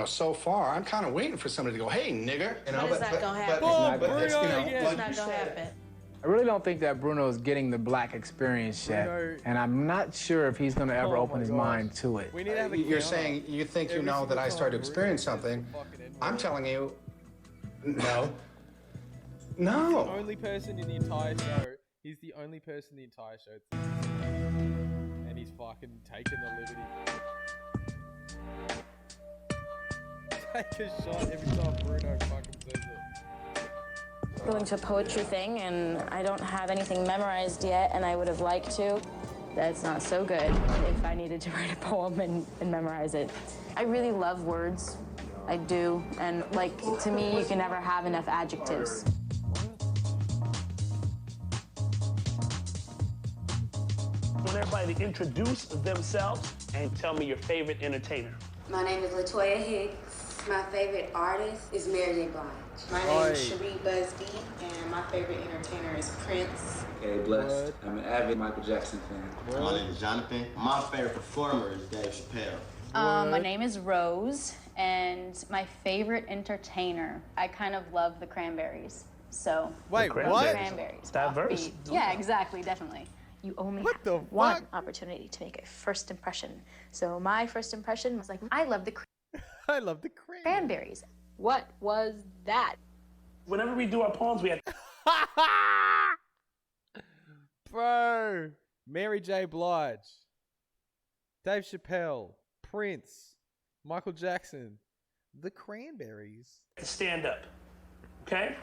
So far, I'm kind of waiting for somebody to go, hey, nigger. But it's not going to happen. But It's not going to happen. I really don't think that Bruno's getting the black experience yet, and I'm not sure if he's going to ever open his mind to it. We need to have a You're saying you think you know that I started to experience something. I'm telling you, no. No. He's the only person in the entire show. He's the only person in the entire show. And he's fucking taking the liberty. Take a shot every time Bruno fucking says it. Going to a poetry thing, and I don't have anything memorized yet, and I would have liked to. That's not so good if I needed to write a poem and memorize it. I really love words. I do. And, like, to me, you can never have enough adjectives. I want everybody to introduce themselves and tell me your favorite entertainer. My name is LaToya Hicks. My favorite artist is Mary J. Blige. My name is Cherie Busby, and my favorite entertainer is Prince. Okay, blessed. I'm an avid Michael Jackson fan. My name is Jonathan. My favorite performer is Dave Chappelle. My name is Rose, and my favorite entertainer, I kind of love the Cranberries. So, wait, what? Cranberries. Diverse. Offbeat. Yeah, exactly, definitely. You only have one opportunity to make a first impression. So my first impression was like, I love the I love the Cranberries. What was that? Whenever we do our poems, we have... Bro, Mary J. Blige, Dave Chappelle, Prince, Michael Jackson, the Cranberries. Stand up, okay?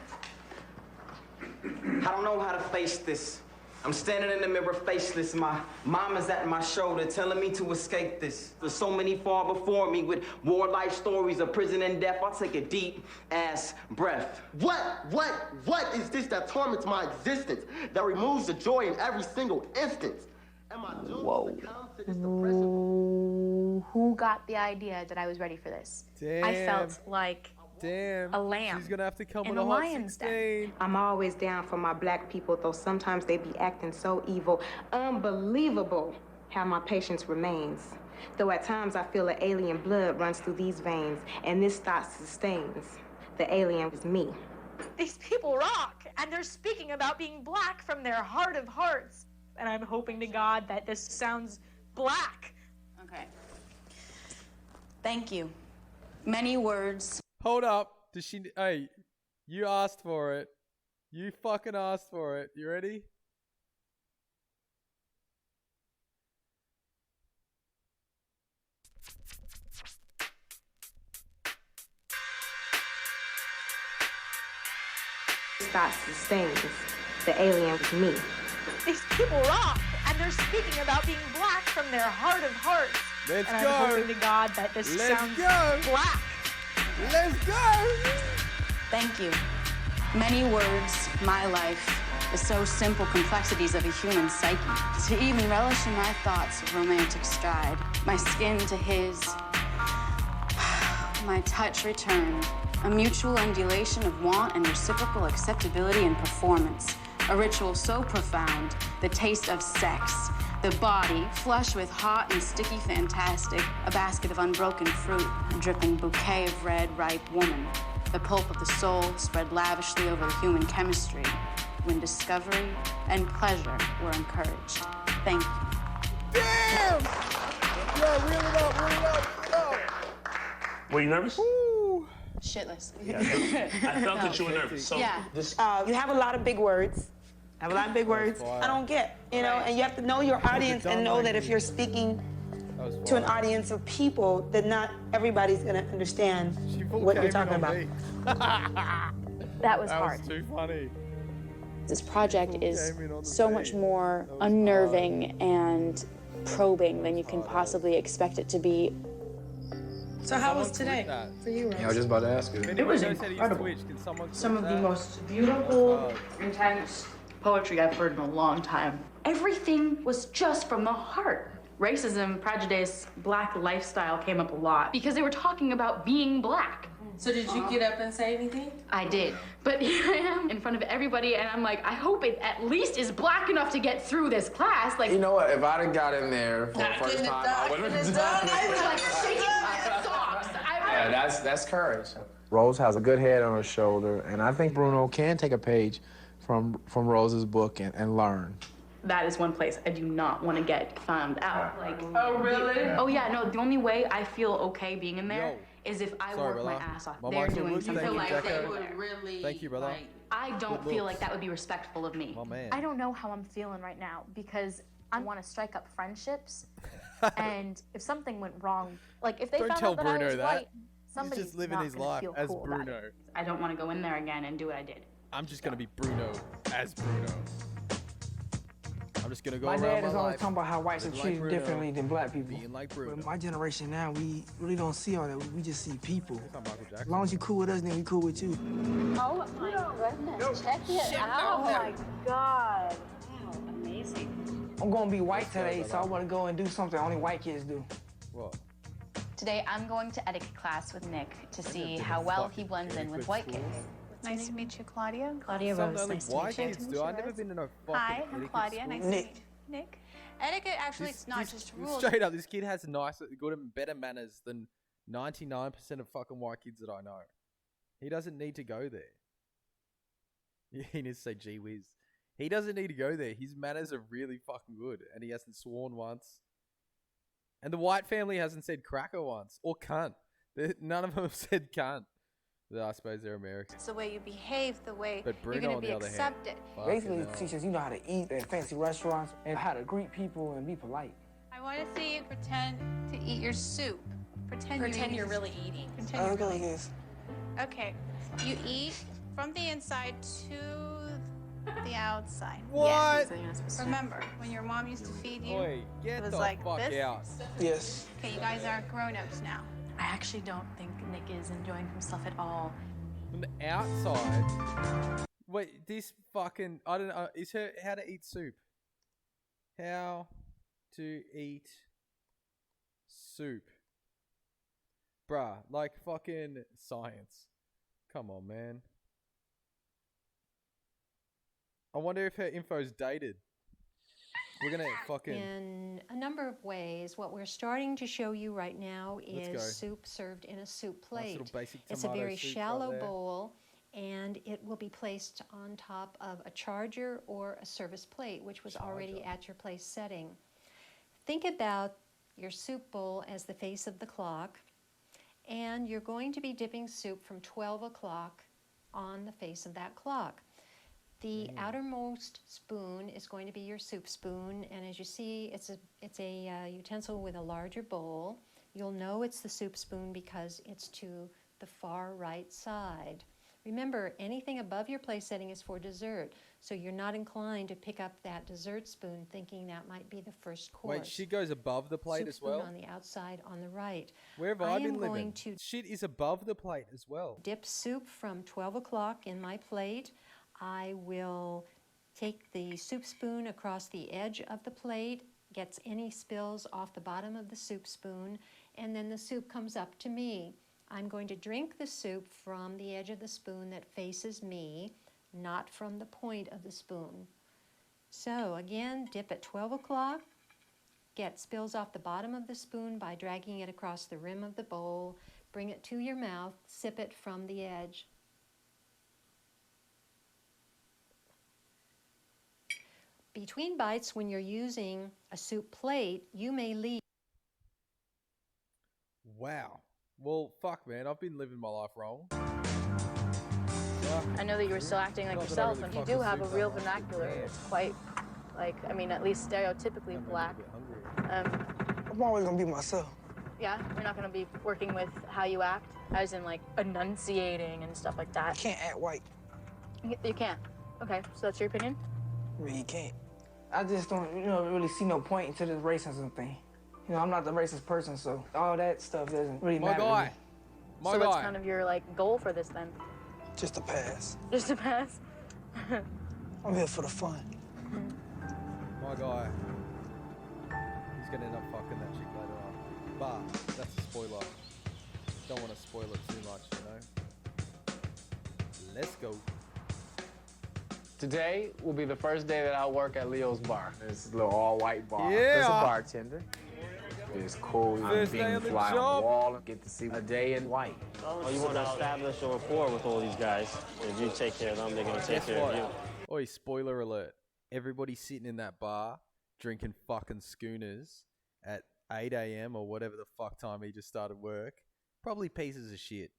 I don't know how to face this. I'm standing in the mirror faceless. My mom is at my shoulder telling me to escape this. There's so many far before me with war life stories of prison and death. I'll take a deep ass breath. What is this that torments my existence, that removes the joy in every single instance? Am I doomed to succumb to this depression? Who got the idea that I was ready for this? Damn. I felt like a lamb. She's gonna have to come in with a hot lion's 16. I'm always down for my black people, though sometimes they be acting so evil. Unbelievable how my patience remains. Though at times I feel an alien blood runs through these veins, and this thought sustains. The alien is me. These people rock, and they're speaking about being black from their heart of hearts. And I'm hoping to God that this sounds black. Okay. Thank you. Many words. Hold up. Does she? Hey, you asked for it. You fucking asked for it. You ready? Thought sustains. The alien is me. These people rock, and they're speaking about being black from their heart of hearts. Let's and go. I'm hoping to God that this sounds black. Let's go. Thank you. Many words, my life, the so simple complexities of a human psyche. To even relish in my thoughts of romantic stride, my skin to his, my touch returned, a mutual undulation of want and reciprocal acceptability and performance, a ritual so profound, the taste of sex, the body, flush with hot and sticky fantastic, a basket of unbroken fruit, a dripping bouquet of red, ripe woman, the pulp of the soul spread lavishly over the human chemistry, when discovery and pleasure were encouraged. Thank you. Damn! Yo, reel it up. Were you nervous? Woo! Shitless. Yeah, I felt that you were nervous. So yeah. You have a lot of big words. I don't get, you know, and you have to know your audience and know that if you're speaking to an audience of people, that not everybody's gonna understand what you're talking about. That was hard. That was too funny. This project is so much more unnerving and probing than you can possibly expect it to be. So how was today for you, Rose? Yeah, I was just about to ask you. It was incredible. Some of the most beautiful, intense poetry I've heard in a long time. Everything was just from the heart. Racism, prejudice, black lifestyle came up a lot because they were talking about being black. So did you get up and say anything? I did. But here I am in front of everybody, and I'm like, I hope it at least is black enough to get through this class. Like, you know what? If I'd have got in there for the first time, I would have done I was like shaking my socks. Yeah, that's courage. Rose has a good head on her shoulder, and I think Bruno can take a page from Rose's book and learn. That is one place I do not want to get found out. Like, oh really? Oh yeah, no. The only way I feel okay being in there is if I work my ass off. They're doing something like they would really. Thank you, brother. I don't feel like that would be respectful of me. My man. I don't know how I'm feeling right now because I want to strike up friendships, and if something went wrong, like if they Don't found tell out that Bruno I was that. white, He's somebody's just living not his gonna life feel as cool about Bruno. it. I don't want to go in there again and do what I did. I'm just gonna be Bruno as Bruno. I'm just gonna go My around dad my is always life talking about how whites are living treated like Bruno, differently than black people. being like Bruno. But my generation now, we really don't see all that. We just see people. It's not Michael Jackson. As long as you cool with us, then we cool with you. Oh my goodness! Check it out! Oh my God! Wow, amazing. I'm gonna be white today, so I want to go and do something only white kids do. What? Today I'm going to etiquette class with Nick to see how well he blends in with white kids. Nice to meet you, Claudia. Claudia Some Rose, only nice to white meet you. kids do. I've never been in a fucking Hi, I'm etiquette Claudia. school. Nice to meet you. Nick. Etiquette, actually, it's not just rules. Straight up, this kid has nicer, good and better manners than 99% of fucking white kids that I know. He doesn't need to go there. He needs to say gee whiz. He doesn't need to go there. His manners are really fucking good, and he hasn't sworn once. And the white family hasn't said cracker once or cunt. None of them have said cunt. I suppose they're American. It's the way you behave, the way But you're Bruno, going on to the be other hand, accepted. Basically, it teaches you know how to eat at fancy restaurants and how to greet people and be polite. I want to see you pretend to eat your soup. Pretend you're really eating. Pretend you're really eating. Okay. You eat from the inside to the outside. What? Yes. Remember, when your mom used to feed you, Boy, get it was the like fuck this? out. Yes. Okay, you guys are grown-ups now. I actually don't think Nick is enjoying himself at all. From the outside. Wait, this fucking I don't know. Is her how to eat soup? How to eat soup, bruh? Like fucking science. Come on, man. I wonder if her info's dated. We're gonna fucking. In a number of ways, what we're starting to show you right now Let's is go. soup served in a soup plate. little basic It's a tomato very soup right shallow there. bowl, and it will be placed on top of a charger or a service plate, which was already at your place setting. Think about your soup bowl as the face of the clock, and you're going to be dipping soup from 12 o'clock on the face of that clock. The outermost spoon is going to be your soup spoon, and as you see, it's a utensil with a larger bowl. You'll know it's the soup spoon because it's to the far right side. Remember, anything above your place setting is for dessert, so you're not inclined to pick up that dessert spoon thinking that might be the first course. Wait, shit goes above the plate soup as spoon well? on the outside on the right. Where have I been am living? going to Shit is above the plate as well. dip soup from 12 o'clock in my plate. I will take the soup spoon across the edge of the plate, gets any spills off the bottom of the soup spoon, and then the soup comes up to me. I'm going to drink the soup from the edge of the spoon that faces me, not from the point of the spoon. So again, dip at 12 o'clock, get spills off the bottom of the spoon by dragging it across the rim of the bowl, bring it to your mouth, sip it from the edge. Between bites, when you're using a soup plate, you may leave. Wow. Well, fuck, man. I've been living my life wrong. I know that you were still acting like Not that I yourself, really and you fucking do have a soup real that much. vernacular. It's quite, like, I mean, at least stereotypically black. I'm always gonna be myself. Yeah, you're not going to be working with how you act, as in, like, enunciating and stuff like that. I can't act white. You can't. Okay, so that's your opinion? Really can't. I just don't, really see no point into this racism thing. I'm not the racist person, so all that stuff doesn't really matter to me. So what's kind of your, like, goal for this, then? Just a pass. Just a pass? I'm here for the fun. My guy. He's gonna end up fucking that chick later on. But that's a spoiler. Don't want to spoil it too much, Let's go. Today will be the first day that I'll work at Leo's bar. It's a little all-white bar. Yeah. There's a bartender. It's cool. First being day on the fly on job. the wall and get to see a day in white. Oh, you want to establish a rapport with all these guys. If you take care of them, they're going to take care of you. Oi, spoiler alert. Everybody's sitting in that bar drinking fucking schooners at 8 a.m. or whatever the fuck time he just started work. Probably pieces of shit.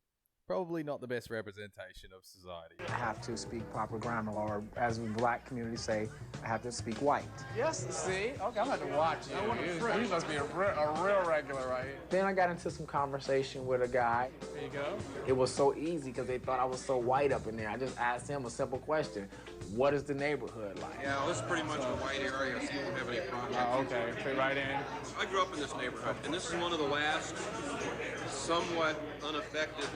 Probably not the best representation of society. I have to speak proper grammar, or as we black community say, I have to speak white. Yes, see? Okay, I'm about to watch you. You must be a real regular, right? Then I got into some conversation with a guy. There you go. It was so easy because they thought I was so white up in there. I just asked him a simple question. What is the neighborhood like? Yeah, well, this is pretty much a white area, so you won't have any problems. Oh, okay. Fit right in. I grew up in this neighborhood, and this is one of the last somewhat unaffected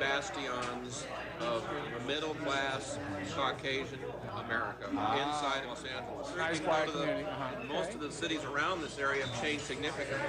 bastions of middle-class Caucasian America inside Los Angeles. Nice quiet community. Most of the cities around this area have changed significantly.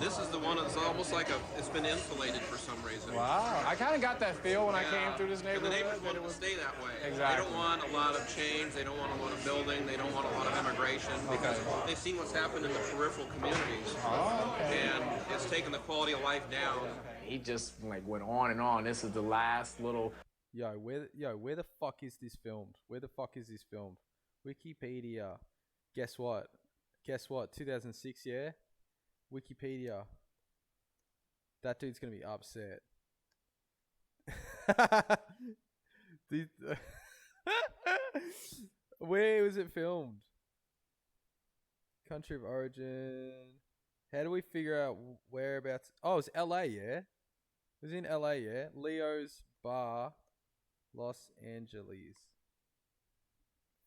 This is the one that's almost like it's been insulated for some reason. Wow. I kind of got that feel when I came through this neighborhood. And the neighbors want it to stay that way. Exactly. They don't want a lot of change. They don't want a lot of building. They don't want a lot of immigration because they've seen what's happened in the peripheral communities. Oh, okay. And it's taken the quality of life down. He just like went on and on. This is the last little. Where the fuck is this filmed? Where the fuck is this filmed? Wikipedia. Guess what? 2006, yeah? Wikipedia. That dude's gonna be upset. Where was it filmed? Country of origin. How do we figure out whereabouts? Oh, it's LA, yeah? It was in LA, yeah? Leo's Bar, Los Angeles.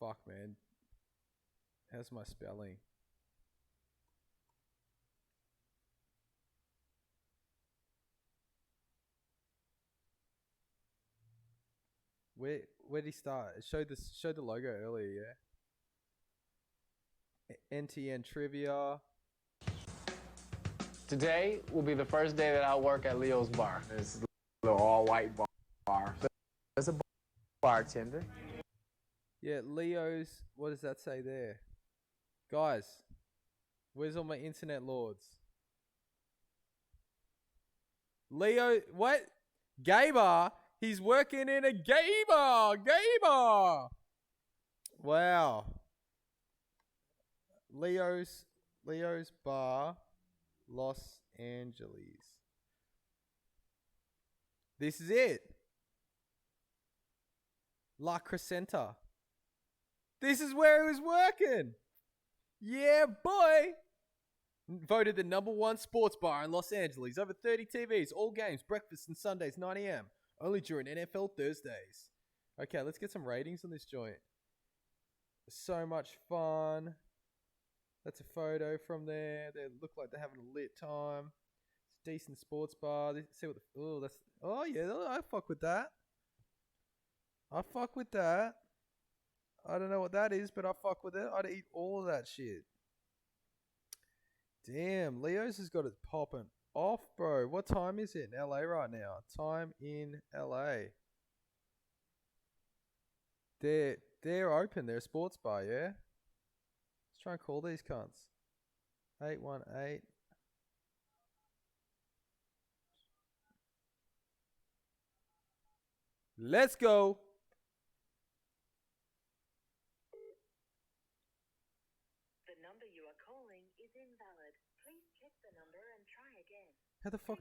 Fuck, man. How's my spelling? Where did he start? It showed the logo earlier, yeah? NTN Trivia. Today will be the first day that I'll work at Leo's Bar. It's a little all-white bar. There's a bartender. Yeah, Leo's. What does that say there? Guys, where's all my internet lords? Leo, what? Gay bar? He's working in a gay bar. Gay bar. Wow. Leo's Bar, Los Angeles. This is it. La Crescenta. This is where he was working. Yeah, boy. Voted the #1 sports bar in Los Angeles. Over 30 TVs, all games, breakfast and Sundays, 9 a.m. Only during NFL Thursdays. Okay, let's get some ratings on this joint. So much fun. That's a photo from there. They look like they're having a lit time. It's a decent sports bar. See what the... Oh, yeah, I fuck with that. I fuck with that. I don't know what that is, but I fuck with it. I'd eat all of that shit. Damn, Leo's has got it popping off, bro. What time is it in LA right now? Time in LA. They're open. They're a sports bar, yeah? Let's try and call these cunts. 818. Let's go. The number you are calling is invalid. Please check the number and try again. How the fuck?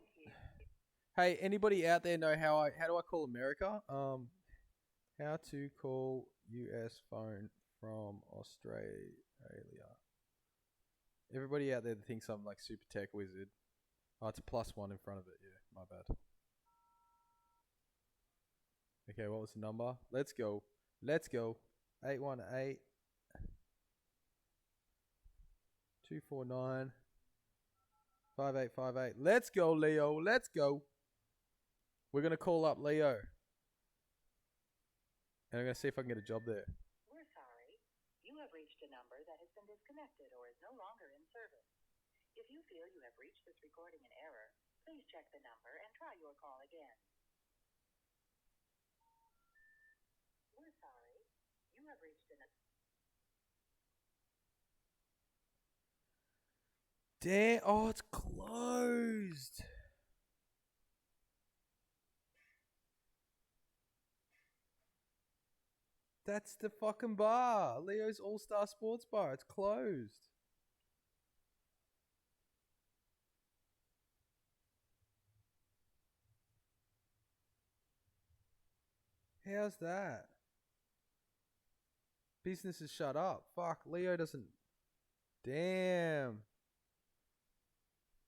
Hey, anybody out there know how do I call America? How to call US phone from Australia. Everybody out there that thinks I'm like super tech wizard. Oh, it's a +1 in front of it. Yeah, my bad. Okay, what was the number? Let's go. 818 249 5858. Let's go, Leo. Let's go. We're going to call up Leo. And I'm going to see if I can get a job there. We're sorry. You have reached a number that has been disconnected or is no longer in service. If you feel you have reached this recording in error, please check the number and try your call again. We're sorry. You have reached a number. Damn. Oh, it's closed. That's the fucking bar. Leo's All-Star Sports Bar. It's closed. How's that? Business is shut up. Fuck, Leo doesn't... Damn.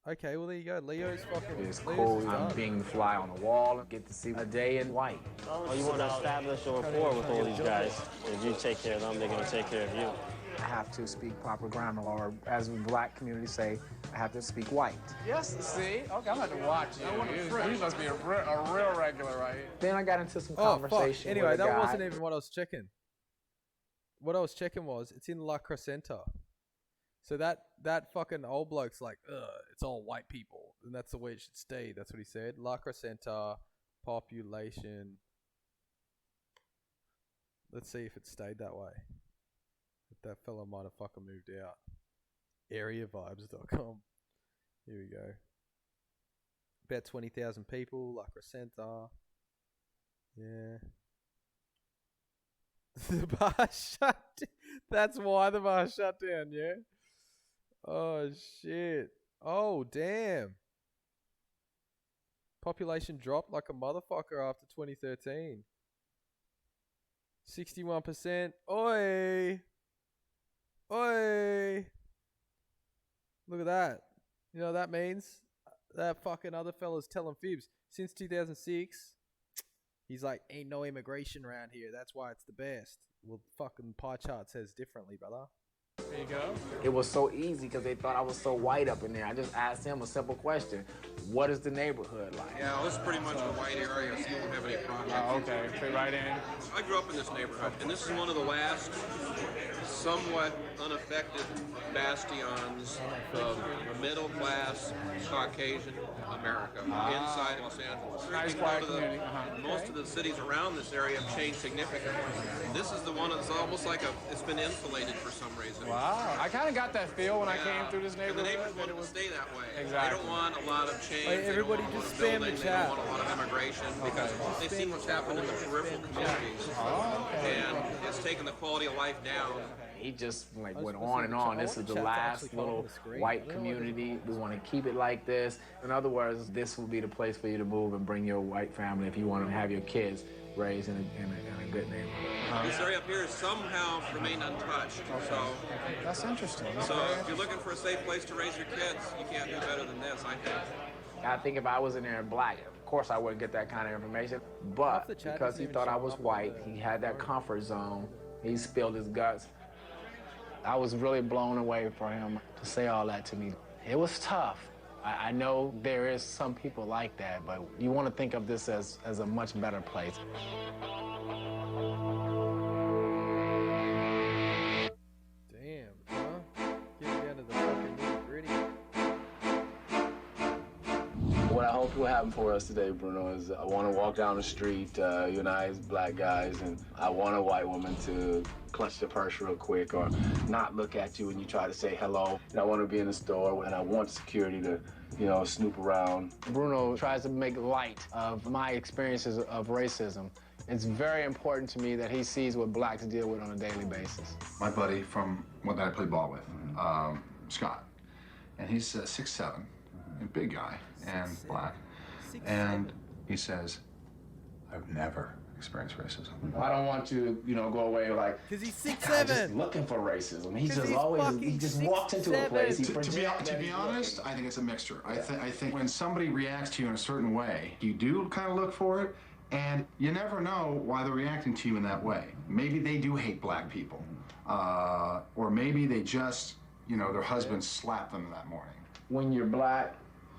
Okay, well there you go. Leo's fucking... It's cool. I'm being the fly on the wall. Get to see a day in white. Oh, you want to establish a rapport with all these guys. If you take care of them, they're going to take care of you. I have to speak proper grammar, or as the black community say, I have to speak white. Yes, see? Okay, I'm going to watch you. You must be a real regular, right? Then I got into some conversation. Anyway, with a that guy. wasn't even what I was checking. What I was checking was, it's in La Crescenta. So that fucking old bloke's like, it's all white people. And that's the way it should stay. That's what he said. La Crescenta, population. Let's see if it stayed that way. That fella might have fucking moved out. Areavibes.com. Here we go. About 20,000 people. La Crescenta. Yeah. The bar shut down. That's why the bar shut down, yeah? Oh, shit. Oh, damn. Population dropped like a motherfucker after 2013. 61%. Oi! Oi! Look at that. You know what that means? That fucking other fella's telling fibs. Since 2006, he's like, ain't no immigration around here. That's why it's the best. Well, fucking pie chart says differently, brother. There you go. It was so easy because they thought I was so white up in there. I just asked him a simple question. What is the neighborhood like? Yeah, well, this is pretty much a white area, so you won't have any problems. Oh, okay. Fit right in. I grew up in this neighborhood, and this is one of the last somewhat unaffected bastions of middle-class Caucasian America inside Los Angeles. Nice quiet community. Most of the cities around this area have changed significantly. This is the one that's almost like it's been insulated for some reason. Wow. I kind of got that feel when I came through this neighborhood. And the neighbors want it to stay that way. Exactly. They don't want a lot of change. Hey, everybody they don't want just a lot of spam the building. They chat. don't want a lot of immigration because they've seen what's happened in the peripheral communities. And it's taken the quality of life down. He just like went on and on. This is the last little white community. We want to keep it like this. In other words, this will be the place for you to move and bring your white family if you want to have your kids raised in a good neighborhood. This area up here has somehow remained untouched. So that's interesting. So if you're looking for a safe place to raise your kids, you can't do better than this, I think. I think if I was in there in black, of course I wouldn't get that kind of information. But because he thought I was white, he had that comfort zone. He spilled his guts. I was really blown away for him to say all that to me. It was tough. I know there is some people like that, but you want to think of this as a much better place. Damn, huh? Getting down to the fucking nitty-gritty. What I hope will happen for us today, Bruno, is I want to walk down the street, you and I as black guys, and I want a white woman to clutch the purse real quick or not look at you when you try to say hello. And I want to be in the store and I want security to, snoop around. Bruno tries to make light of my experiences of racism. It's very important to me that he sees what blacks deal with on a daily basis. My buddy from what I play ball with, Scott, and he's 6'7", a big guy and black, and he says, "I've never experienced racism." I don't want to, go away like, because he's 6'7", just looking for racism. He just walks into a place. To be honest, I think it's a mixture. I think when somebody reacts to you in a certain way, you do kind of look for it. And you never know why they're reacting to you in that way. Maybe they do hate black people. Or maybe they just, their husband slapped them that morning. When you're black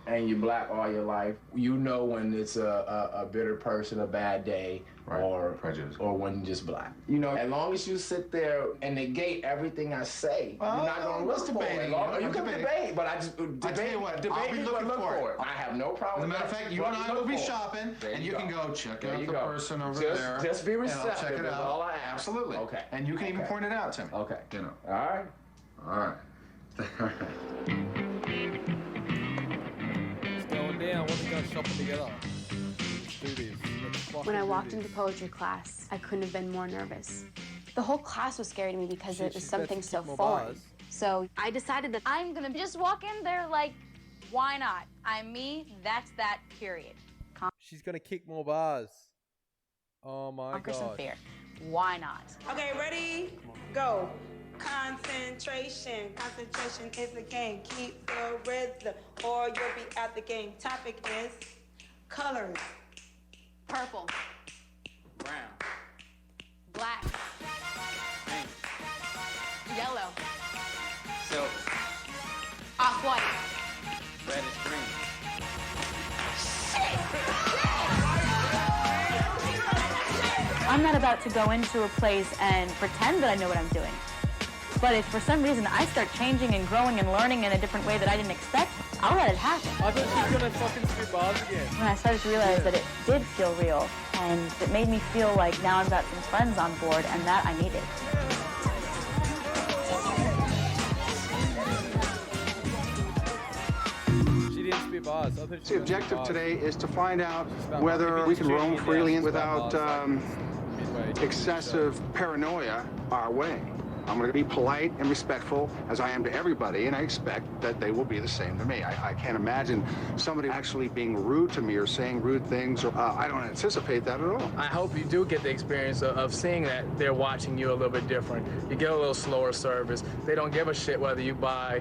and you're black all your life, you know when it's a bitter person, a bad day, right. or prejudice, or when you're just black. As long as you sit there and negate everything I say, you're not going to look for it. You can debate, but I tell you what, I'll be looking for it. I have no problem. As a matter of fact, you and I will be shopping, and you can go check out the person over there. Just be receptive. Check it out. All I ask. Absolutely. Okay. And you can even point it out to me. Okay. All right. All right. Down. What's we going shopping together? Let's do this. When I walked into poetry class, I couldn't have been more nervous. The whole class was scary to me because it was something so foreign. So I decided that I'm gonna just walk in there like, why not? I'm me, that's that, period. She's gonna kick more bars. Oh my Conquer some god. fear. Why not? Okay, ready? Go. Concentration. Concentration is the game. Keep the rhythm or you'll be out the game. Topic is colors. Purple. Brown. Black. Pink. Yellow. Silver. Off-white. Red is green. I'm not about to go into a place and pretend that I know what I'm doing. But if for some reason I start changing and growing and learning in a different way that I didn't expect, I'll let it happen. I thought she was gonna fucking spit bars again. When I started to realize that it did feel real, and it made me feel like now I've got some friends on board, and that I needed. She didn't spit bars. I thought she was The objective bars. today is to find out whether we can roam freely without excessive paranoia our way. I'm going to be polite and respectful as I am to everybody, and I expect that they will be the same to me. I can't imagine somebody actually being rude to me or saying rude things. Or I don't anticipate that at all. I hope you do get the experience of seeing that they're watching you a little bit different. You get a little slower service. They don't give a shit whether you buy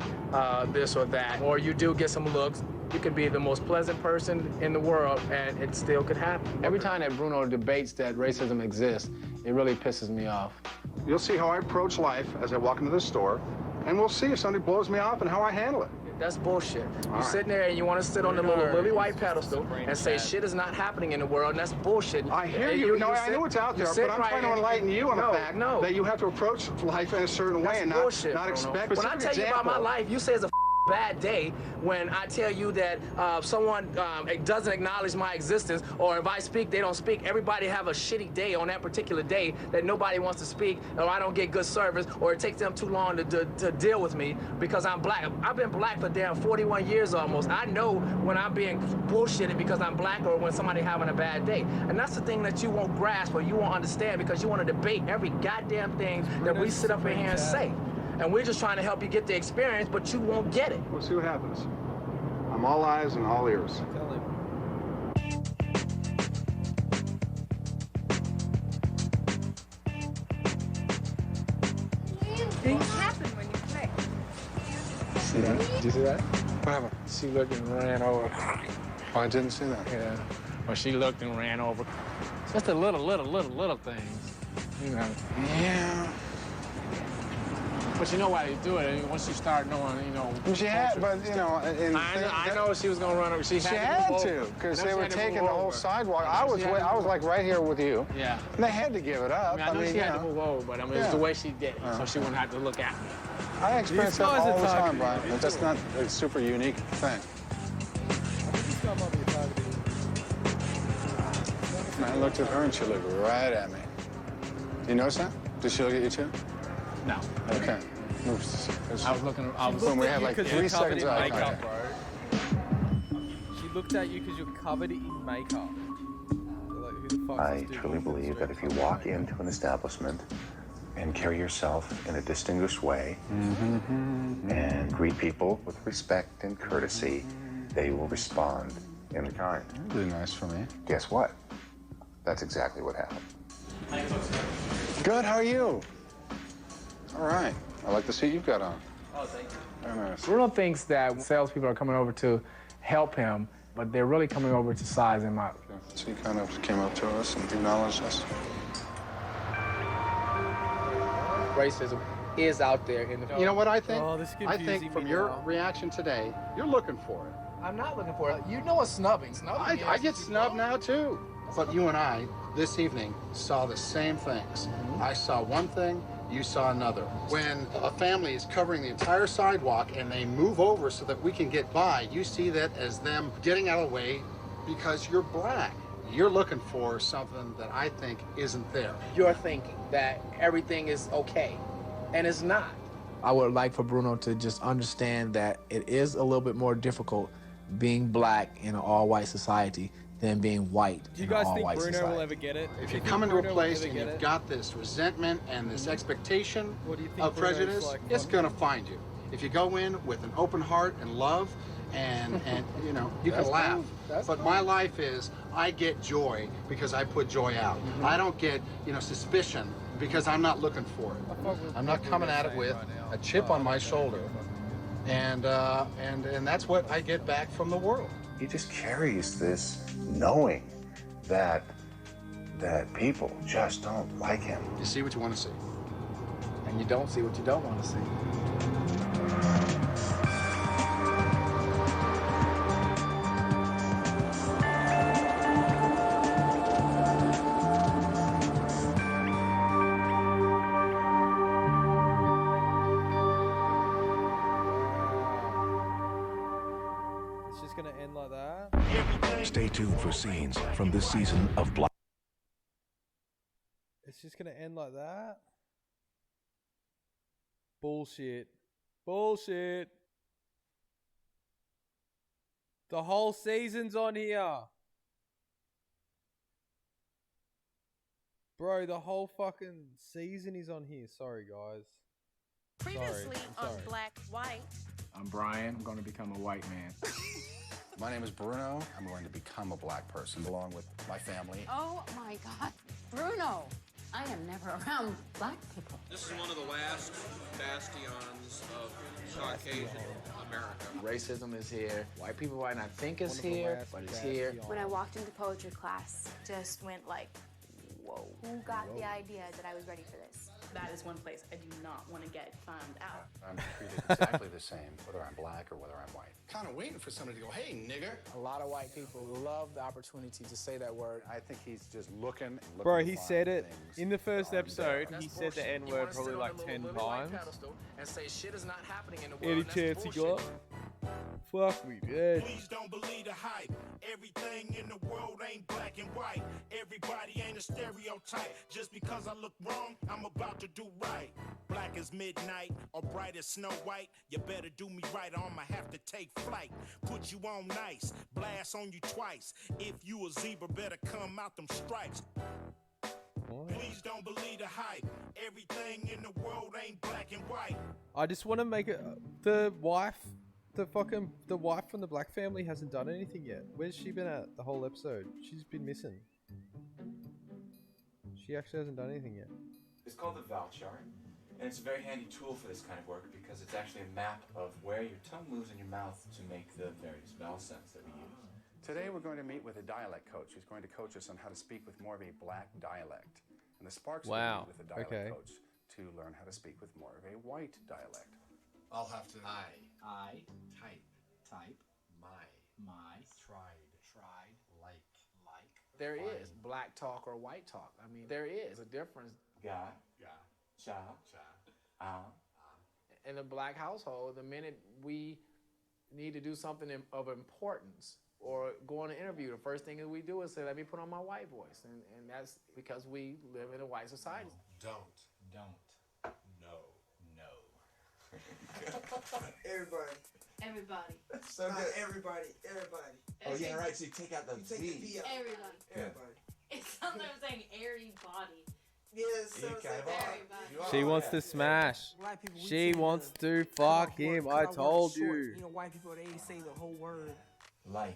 this or that, or you do get some looks. You could be the most pleasant person in the world, and it still could happen. Every time that Bruno debates that racism exists, it really pisses me off. You'll see how I approach life as I walk into the store, and we'll see if somebody blows me off and how I handle it. That's bullshit. You're right. sitting there and you want to sit on the little lily white pedestal and say shit is not happening in the world, and that's bullshit. I hear you. No, I know it's out there, but I'm trying to enlighten you on the fact that you have to approach life in a certain way and not expect. When I tell you about my life, you say it's a bad day when I tell you that someone doesn't acknowledge my existence, or if I speak, they don't speak. Everybody have a shitty day on that particular day that nobody wants to speak, or I don't get good service, or it takes them too long to deal with me because I'm black. I've been black for damn 41 years almost. I know when I'm being bullshitted because I'm black or when somebody having a bad day. And that's the thing that you won't grasp or you won't understand because you want to debate every goddamn thing that we sit up in here and say. And we're just trying to help you get the experience, but you won't get it. We'll see what happens. I'm all eyes and all ears. Things happen when you play. See that? Did you see that? What happened? She looked and ran over. Oh, I didn't see that. Yeah. Well, she looked and ran over. Just the little things, you know. Yeah. But you know why they do it. I mean, once you start knowing, you know. She had, but you know, I know she was gonna run over. She had to, because they were taking the whole sidewalk. I was like right here with you. Yeah. And they had to give it up. I mean, she had to move over, but I mean, it's the way she did it, so she wouldn't have to look at me. I experience that all the time, Brian. But that's not a super unique thing. I looked at her and she looked right at me. Do you notice that? Did she look at you too? No. Okay. I was looking. When we had like 3 seconds of eye contact. She looked at you because you're covered in makeup. Like, who the fuck I truly believe that if you walk into an establishment and carry yourself in a distinguished way and greet people with respect and courtesy, they will respond in kind. Really nice for me. Guess what? That's exactly what happened. Good, how are you? All right. I like the suit you've got on. Oh, thank you. Very nice. Bruno thinks that salespeople are coming over to help him, but they're really coming over to size him up. So he kind of came up to us and acknowledged us. Racism is out there in the. You know what I think? Oh, this is I think from your reaction today, you're looking for it. I'm not looking for it. You know what's snubbing. I get snubbed now too. But you and I, this evening, saw the same things. I saw one thing, you saw another. When a family is covering the entire sidewalk and they move over so that we can get by, you see that as them getting out of the way because you're black. You're looking for something that I think isn't there. You're thinking that everything is okay, and it's not. I would like for Bruno to just understand that it is a little bit more difficult being black in an all-white society than being white. Do you guys think Bruno will ever get it? If you come into a place and you've got this resentment and this expectation of prejudice, it's going to find you. If you go in with an open heart and love, and you know, you can laugh. But my life is, I get joy because I put joy out. I don't get, you know, suspicion because I'm not looking for it. I'm not coming at it with a chip on my shoulder. And that's what I get back from the world. He just carries this knowing that people just don't like him. You see what you want to see. And you don't see what you don't want to see. Stay tuned for scenes from this season of Black. It's just gonna end like that? Bullshit. Bullshit. The whole season's on here. Bro, the whole fucking season is on here. Sorry, guys. Previously on Black White. I'm Brian. I'm going to become a white man. My name is Bruno. I'm going to become a black person along with my family. Oh my God, Bruno! I am never around black people. This is one of the last bastions of Caucasian America. Racism is here. White people might not think it's here, but it's here. When I walked into poetry class, just went like, whoa. Who got the idea that I was ready for this? That is one place I do not want to get found out. I'm treated exactly the same, whether I'm black or whether I'm white. Kind of waiting for somebody to go, hey, nigger. A lot of white people love the opportunity to say that word. I think he's just looking. Bro, he said it in the first episode. He said the N-word probably like 10 times. And say shit is not happening in the Any world. chance he got? Fuck me, dead. Please don't believe the hype. Everything in the world ain't black and white. Everybody ain't a stereotype. Just because I look wrong, I'm about to do right. Black as midnight or bright as Snow White. You better do me right or I'ma have to take flight. Put you on nice, blast on you twice. If you a zebra, better come out them stripes. Please don't believe the hype. Everything in the world ain't black and white. I just want to make it. The wife from the black family hasn't done anything yet. Where's she been at the whole episode? She's been missing. She actually hasn't done anything yet. It's called the vowel chart, and it's a very handy tool for this kind of work because it's actually a map of where your tongue moves in your mouth to make the various vowel sounds that we use. Today we're going to meet with a dialect coach who's going to coach us on how to speak with more of a black dialect. And the Sparks will meet with a dialect coach to learn how to speak with more of a white dialect. I'll have to. I type, my, tried, like. There is black talk or white talk. I mean, there is a difference. Ga, cha, In a black household, the minute we need to do something of importance or go on an interview, the first thing that we do is say, let me put on my white voice. And that's because we live in a white society. Don't. Everybody. So good. Everybody. Oh yeah, right. So you take out the V. Everybody. It's sometimes saying airy body. Yes, She wants to smash. She wants to fuck him. I told you. You know, white people, they say the whole word. Life.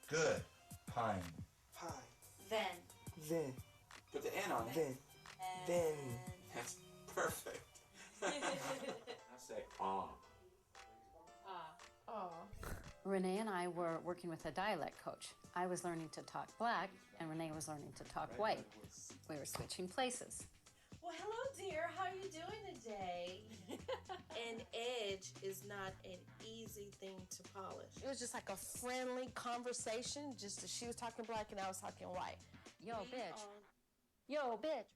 Good. Pine. Then. Put the N on it. Then. That's perfect. I say ah. Renee and I were working with a dialect coach. I was learning to talk black, and Renee was learning to talk white. We were switching places. Well, hello, dear. How are you doing today? An edge is not an easy thing to polish. It was just like a friendly conversation, just as she was talking black and I was talking white. Yo, bitch. Yo, bitch.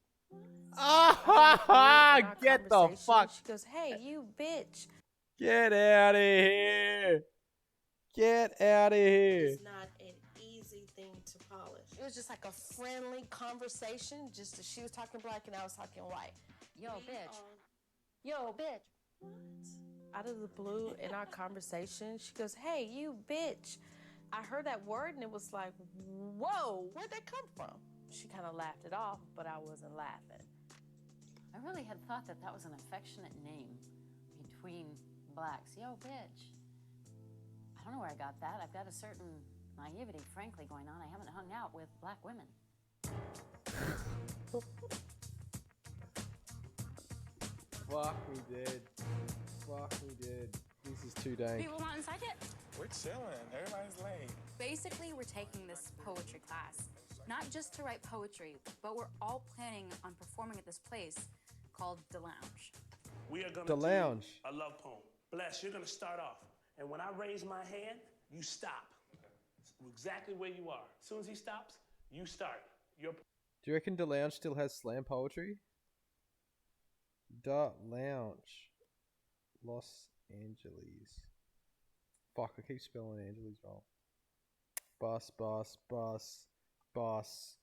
Get the fuck. She goes, hey, you bitch. Get out of here. Get out of here. It's not an easy thing to polish. It was just like a friendly conversation, just as she was talking black and I was talking white. Yo, bitch. Yo, bitch. What? Out of the blue in our conversation, she goes, hey, you bitch. I heard that word and it was like, whoa, where'd that come from? She kind of laughed it off, but I wasn't laughing. I really had thought that that was an affectionate name between blacks. Yo, bitch. I don't know where I got that. I've got a certain naivety, frankly, going on. I haven't hung out with black women. Fuck me dead. Fuck me dead. This is too dank. People not inside yet? We're chilling. Everybody's late. Basically, we're taking this poetry class, not just to write poetry, but we're all planning on performing at this place called The Lounge. We are going The to Lounge. do a love poem. Bless, you're going to start off. And when I raise my hand, you stop. Exactly where you are. As soon as he stops, you start. Your Do you reckon The Lounge still has slam poetry? The Lounge. Los Angeles. Fuck, I keep spelling Angeles wrong. Bus.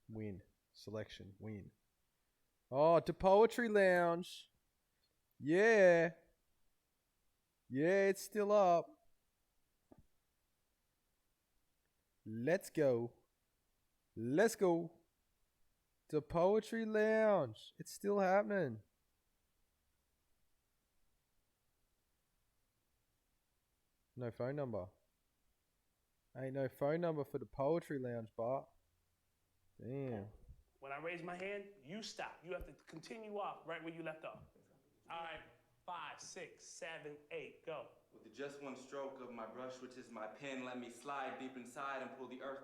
Win. Selection. Win. Oh, the Poetry Lounge. Yeah. Yeah, it's still up. Let's go. Let's go. The Poetry Lounge. It's still happening. No phone number. Ain't no phone number for the Poetry Lounge, Bart. Damn. When I raise my hand, you stop. You have to continue off right where you left off. All right, 5, 6, 7, 8, go. With just one stroke of my brush, which is my pen, let me slide deep inside and pull the earth.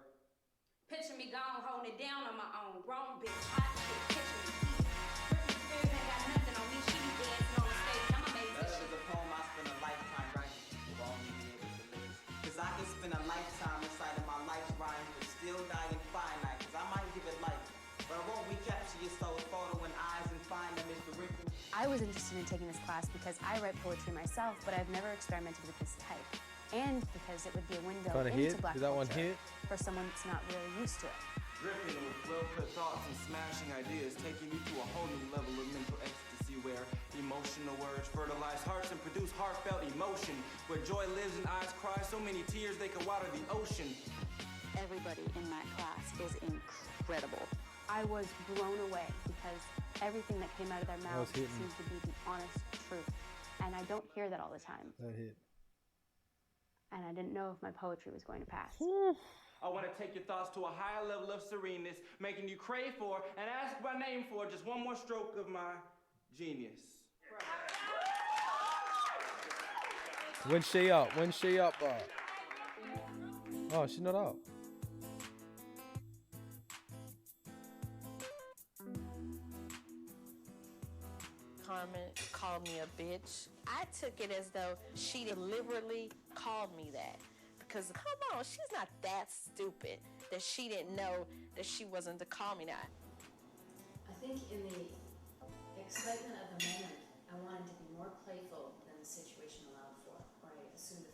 Picture me gone, holding it down on my own. Grown bitch, hot shit, picture me eat. Britney Spears ain't got nothing on me, she be dancing on the stage. I'm amazing. That is a poem I spend a lifetime writing. Will only be able to live. Cause I can spend a lifetime inside of my life's rhymes, but still dying finite. Cause I might give it life, but I won't recapture your soul's photo and eyes and find them Mr. Rickman. I was interested in taking this class because I write poetry myself, but I've never experimented with this type. And because it would be a window into black culture for someone that's not really used to it. Dripping with well-put thoughts and smashing ideas, taking you to a whole new level of mental ecstasy where emotional words fertilize hearts and produce heartfelt emotion, where joy lives and eyes cry so many tears they could water the ocean. Everybody in that class is incredible. I was blown away because everything that came out of their mouths seems to be the honest truth. And I don't hear that all the time. That hit. And I didn't know if my poetry was going to pass. I want to take your thoughts to a higher level of sereneness, making you crave for and ask my name for just one more stroke of my genius. When's she up? When's she up, Bart? Oh, she's not up. Carmen called me a bitch. I took it as though she deliberately called me that. Because, come on, she's not that stupid that she didn't know that she wasn't to call me that. I think in the excitement of the moment, I wanted to be more playful than the situation allowed for, or I assumed a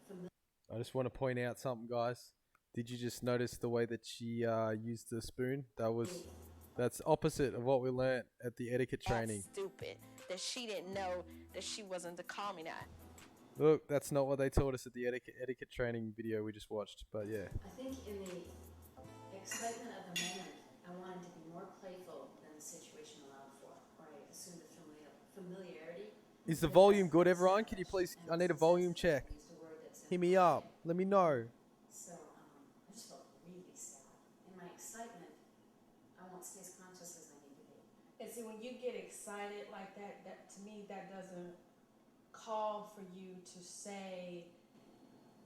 familiar. I just want to point out something, guys. Did you just notice the way that she used the spoon? That's opposite of what we learnt at the etiquette training. That's stupid that she didn't know that she wasn't to call me that. Look, that's not what they taught us at the etiquette training video we just watched, but yeah. I think in the excitement of the moment, I wanted to be more playful than the situation allowed for, or I assumed a familiarity. Is the volume good, everyone? Can you please, I need a volume check. Hit me up. Let me know. So, I just felt really sad. In my excitement, I won't stay as conscious as I need to be. And see, when you get excited like that to me, that doesn't call for you to say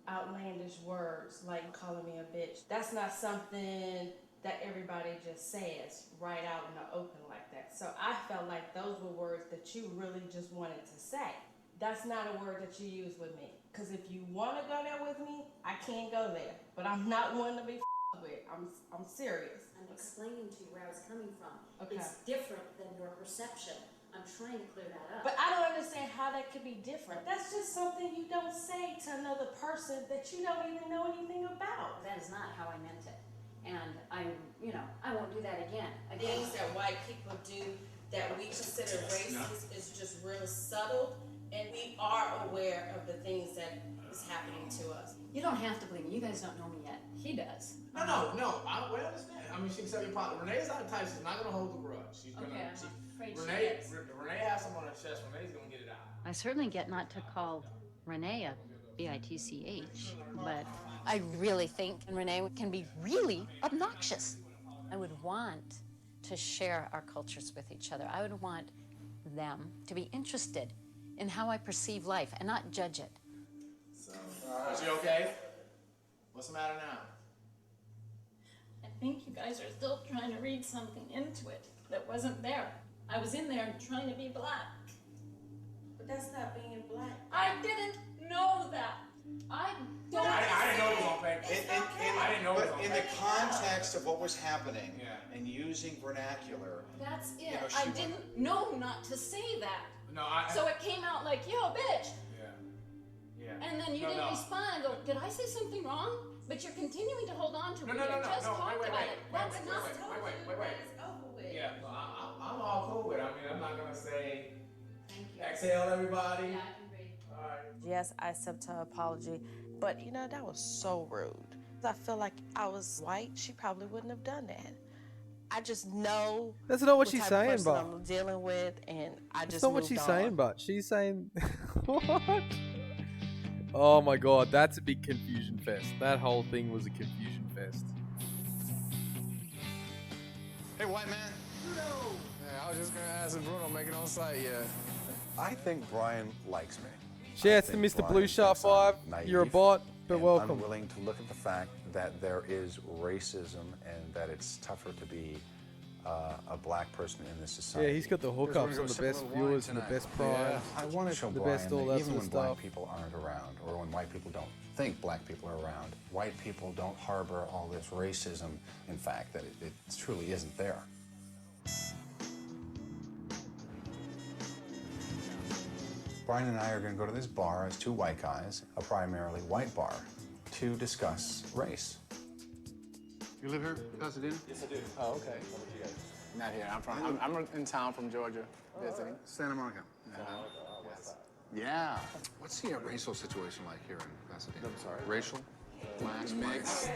outlandish words like calling me a bitch. That's not something that everybody just says right out in the open like that. So I felt like those were words that you really just wanted to say. That's not a word that you use with me. Because if you want to go there with me, I can't go there. But I'm not one to be with. I'm serious. I'm explaining to you where I was coming from. Okay. It's different than your perception. I'm trying to clear that up. But I don't understand how that could be different. That's just something you don't say to another person that you don't even know anything about. That is not how I meant it. And I won't do that again. Things that white people do that we consider racist is just real subtle, and we are aware of the things that is happening to us. You don't have to believe me. You guys don't know me yet. He does. No. We understand. I mean, she can sell your pot. Renee's not the type. She's not gonna hold the grudge. She's gonna. Okay, I'm afraid she Renee is. Renee has some on her chest. Renee's gonna get it out. I certainly get not to call Renee a bitch, but I really think Renee can be really obnoxious. I would want to share our cultures with each other. I would want them to be interested in how I perceive life and not judge it. So, is she okay? What's the matter now? I think you guys are still trying to read something into it that wasn't there. I was in there trying to be black. But that's not being black. I didn't know that. I don't. I didn't know it was on paper. I didn't know it was on But in paper. the context of what was happening and using vernacular, That's it. You know, I didn't know not to say that. No, So it came out like, yo, bitch. Yeah. And then you didn't respond and go, did I say something wrong? But you're continuing to hold on to it. No. Just talked Wait. about it. That's not. Wait. Over with. Yeah, I'm all cool with it. I mean, I'm not gonna say, exhale, everybody. Yeah, I can breathe. All right. Yes, I accept her apology, but you know, that was so rude. I feel like I was white, she probably wouldn't have done that. I just know That's not what the she's type of saying, person but I'm dealing with, and I that's just not what moved she's on. saying. But she's saying, what? Oh my god, that's a big confusion fest. That whole thing was a confusion fest. Hey, white man. Yeah, I was just gonna ask if Bruno make it on site yet. I think Brian likes me. Shouts to I think Mr. Brian Blue Shark thinks I'm 5. You're a naive bot, but and welcome. unwilling to look at the fact that there is racism and that it's tougher to be a black person in this society. Yeah, he's got the hookups and the best viewers and the best primes. I want to show the Brian best all that that even sort when of black stuff. people aren't around, or when white people don't think black people are around, white people don't harbor all this racism. In fact, that it truly isn't there. Brian and I are going to go to this bar as two white guys, a primarily white bar, to discuss race. You live here, Pasadena? Yes, I do. Oh, okay. How about you guys? Not here. I'm in town from Georgia visiting. Santa Monica. Yeah. What's the racial situation like here in Pasadena? I'm sorry? Racial? Blacks, Mix.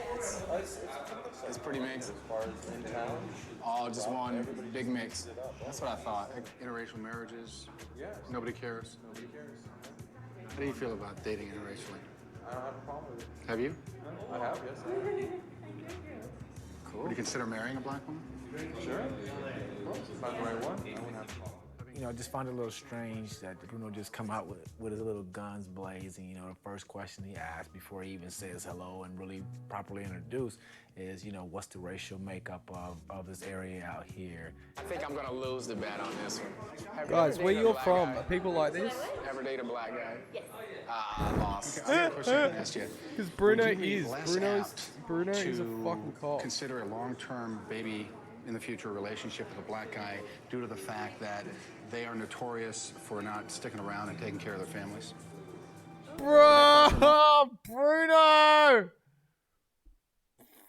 It's pretty mixed. As far as in town? All just one big mix. That's what I thought. Interracial marriages? Yes. Nobody cares? Nobody cares. How do you feel about dating interracially? I don't have a problem with it. Have you? I have, yes. Cool. Would you consider marrying a black woman? Sure. Of course. If I find the right one, I wouldn't have a problem. You know, I just find it a little strange that Bruno just come out with his little guns blazing. You know, the first question he asks before he even says hello and really properly introduced is, you know, what's the racial makeup of this area out here? I think I'm gonna lose the bet on this one. Guys, where you're from, are people like this? Ever date a black guy? Yes. I lost. Okay, I got a question I can ask you. Because Bruno Would you be is. less Bruno apt is a to fucking cop. consider a long-term, maybe in the future, relationship with a black guy due to the fact that they are notorious for not sticking around and taking care of their families? Bro, Bruno!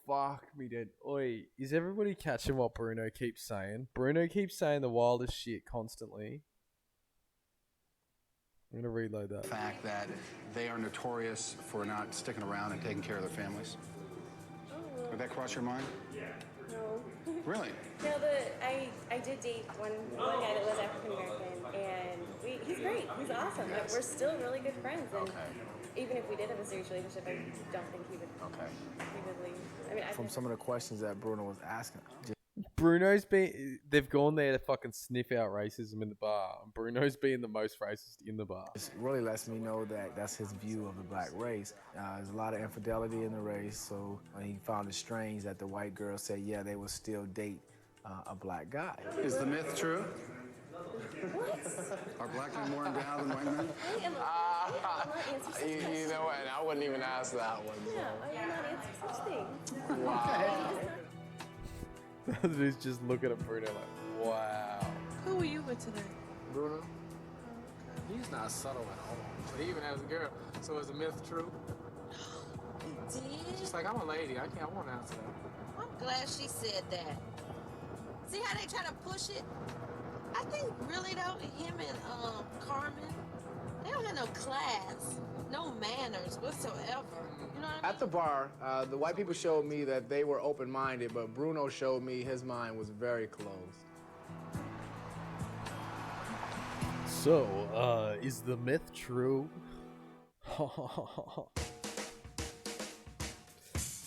Fuck me dead. Oi, is everybody catching what Bruno keeps saying? Bruno keeps saying the wildest shit constantly. I'm gonna reload that. The fact that they are notorious for not sticking around and taking care of their families? Would that cross your mind? No. Really? No, I did date one guy that was African American, and he's great. He's awesome. Like, we're still really good friends, and even if we did have a serious relationship, I don't think he would. He would leave. I mean, From some of the questions that Bruno was asking. They've gone there to fucking sniff out racism in the bar. Bruno's being the most racist in the bar. It really lets me know that that's his view of the black race. There's a lot of infidelity in the race, so he found it strange that the white girl said, yeah, they would still date a black guy. Is the myth true? What? Are black men more endowed than white men? You know what? I wouldn't even ask that one. No, I will not answer such things. Wow. Dude's just looking at Bruno like, wow. Who were you with today? Bruno? He's not subtle at all. But he even has a girl. So is the myth true? He did? She's like, I'm a lady. I won't answer that. I'm glad she said that. See how they try to push it? I think really though, him and Carmen, they don't have no class, no manners whatsoever. You know At the bar, the white people showed me that they were open-minded, but Bruno showed me his mind was very closed. So, is the myth true?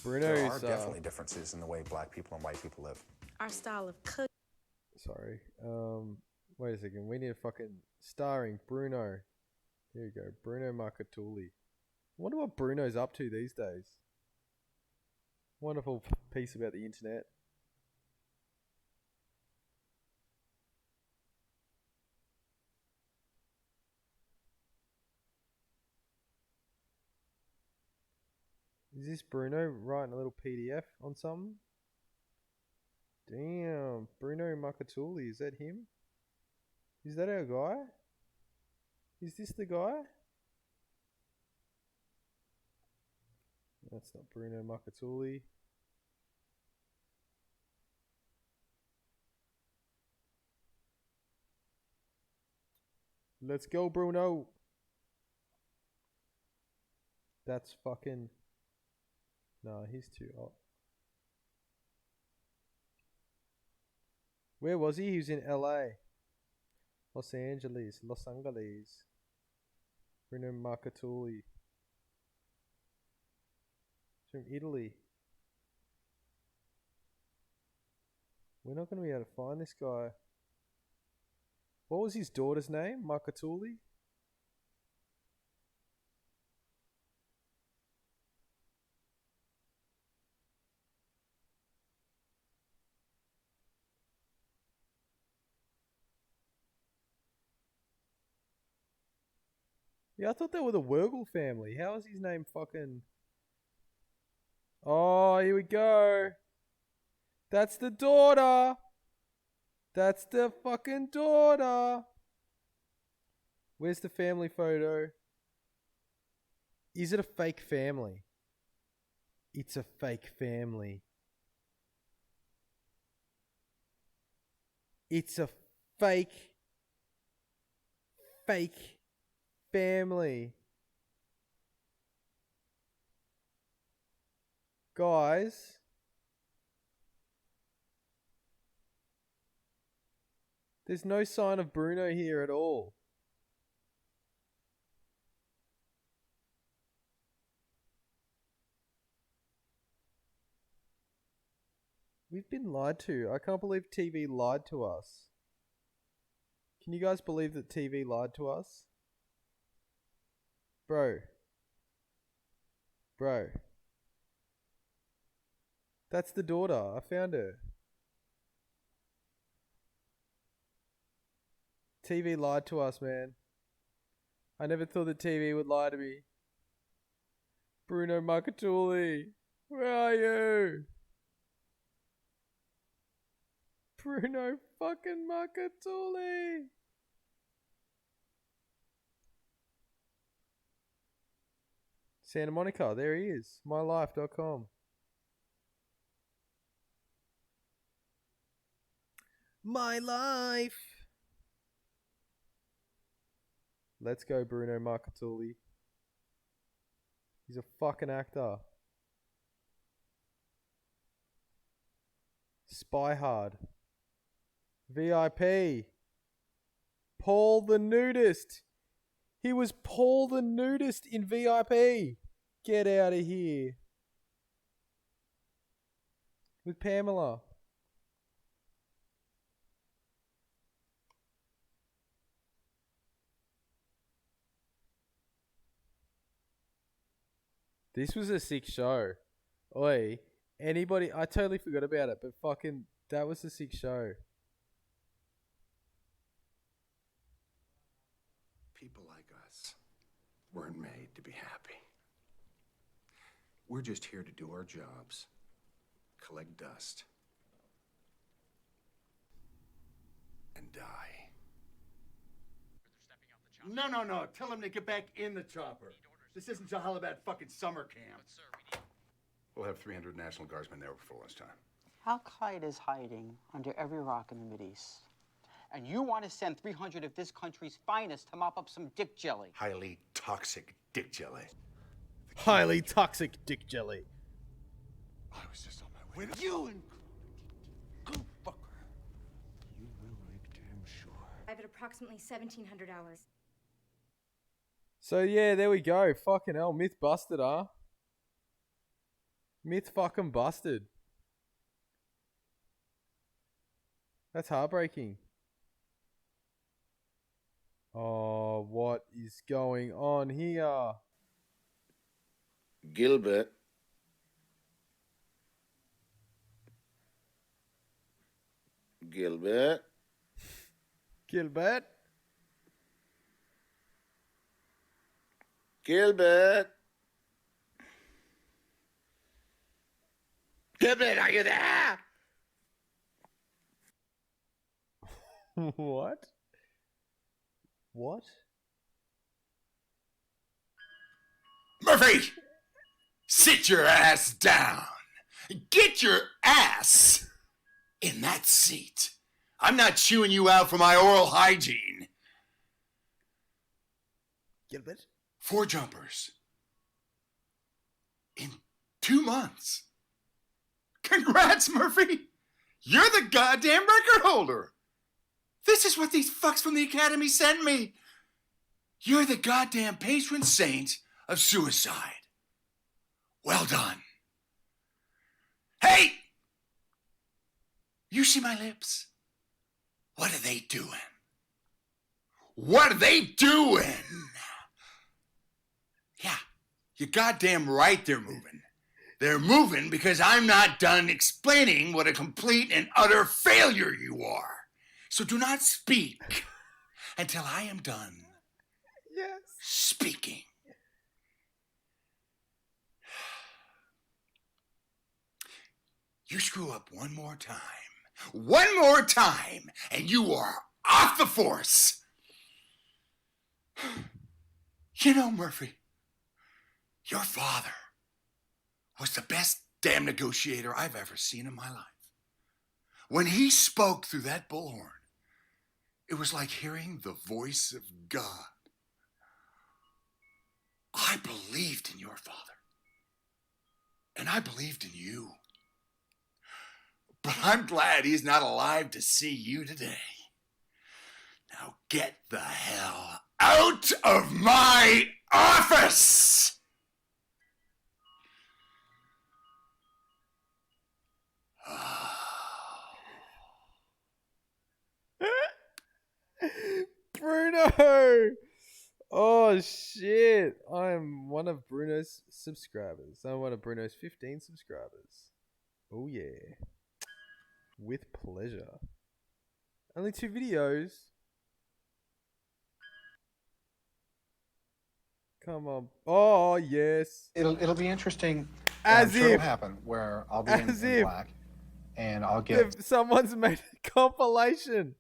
Bruno's, there are definitely differences in the way black people and white people live. Our style of cooking. Sorry. Wait a second. We need a fucking starring Bruno. Here you go. Bruno Marcattulli. I wonder what Bruno's up to these days. Wonderful piece about the internet. Is this Bruno writing a little PDF on something? Damn, Bruno Marcattulli, is that him? Is that our guy? Is this the guy? That's not Bruno Marcattulli. Let's go, Bruno. That's fucking... No, he's too old. Where was he? He was in LA. Los Angeles. Bruno Marcattulli. From Italy. We're not going to be able to find this guy. What was his daughter's name? Marcattulli? Yeah, I thought they were the Wergel family. How is his name fucking... Oh, here we go. That's the daughter. That's the fucking daughter. Where's the family photo? Is it a fake family? It's a fake family. It's a fake family. Guys. There's no sign of Bruno here at all. We've been lied to. I can't believe TV lied to us. Can you guys believe that TV lied to us? Bro. That's the daughter. I found her. TV lied to us, man. I never thought that TV would lie to me. Bruno Marcattulli. Where are you? Bruno fucking Marcattulli. Santa Monica, there he is. MyLife.com. My life. Let's go, Bruno Marcattulli. He's a fucking actor. Spy Hard. VIP. Paul the Nudist. He was Paul the Nudist in VIP. Get out of here. With Pamela. This was a sick show. Oi, anybody... I totally forgot about it, but fucking... That was a sick show. People like us weren't made to be happy. We're just here to do our jobs, collect dust, and die. No. Tell them to get back in the chopper. This isn't Jalalabad fucking summer camp. We'll have 300 National Guardsmen there before lunchtime. Al-Qaeda is hiding under every rock in the Mideast. And you want to send 300 of this country's finest to mop up some dick jelly. Highly toxic dick jelly. Highly toxic dick jelly. I was just on my way to you and go fucker. You will make damn sure. I have approximately 1,700 hours. So yeah, there we go. Fucking hell, myth busted, huh? Myth fucking busted. That's heartbreaking. Oh, what is going on here? Gilbert. Gilbert. Gilbert? Gilbert. Gilbert, are you there? What? What? Murphy! Sit your ass down. Get your ass in that seat. I'm not chewing you out for my oral hygiene. Gilbert? 4 jumpers. In 2 months. Congrats, Murphy. You're the goddamn record holder. This is what these fucks from the Academy sent me. You're the goddamn patron saint of suicide. Well done. Hey! You see my lips? What are they doing? What are they doing? Yeah, you're goddamn right they're moving. They're moving because I'm not done explaining what a complete and utter failure you are. So do not speak until I am done speaking. You screw up one more time, and you are off the force. You know, Murphy, your father was the best damn negotiator I've ever seen in my life. When he spoke through that bullhorn, it was like hearing the voice of God. I believed in your father, and I believed in you. But I'm glad he's not alive to see you today. Now get the hell out of my office! Bruno! Oh shit. I'm one of Bruno's subscribers. I'm one of Bruno's 15 subscribers. Oh yeah. With pleasure. Only 2 videos. Come on. Oh yes. It'll be interesting. As I'm sure it'll if. happen where I'll be in black, and I'll get. Someone's made a compilation.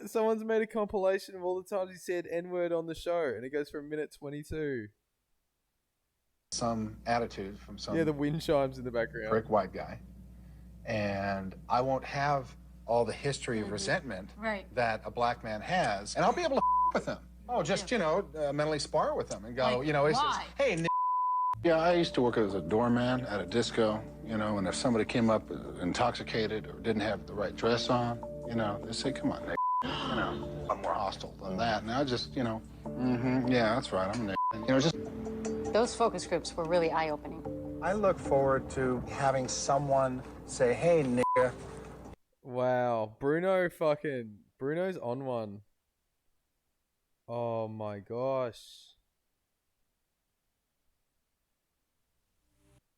Someone's made a compilation of all the times he said N-word on the show, and it goes for 1:22. Some attitude from some. Yeah, the wind chimes in the background. Prick white guy, and I won't have all the history of resentment that a black man has, and I'll be able to with him. Oh, just mentally spar with him and go, he says, hey. Yeah, I used to work as a doorman at a disco, and if somebody came up intoxicated or didn't have the right dress on, they say, come on, Nick. I'm more hostile than that. And I just, yeah, that's right, I'm Nick. Just. Those focus groups were really eye-opening. I look forward to having someone say, hey, nigga. Wow, Bruno's on one. Oh my gosh.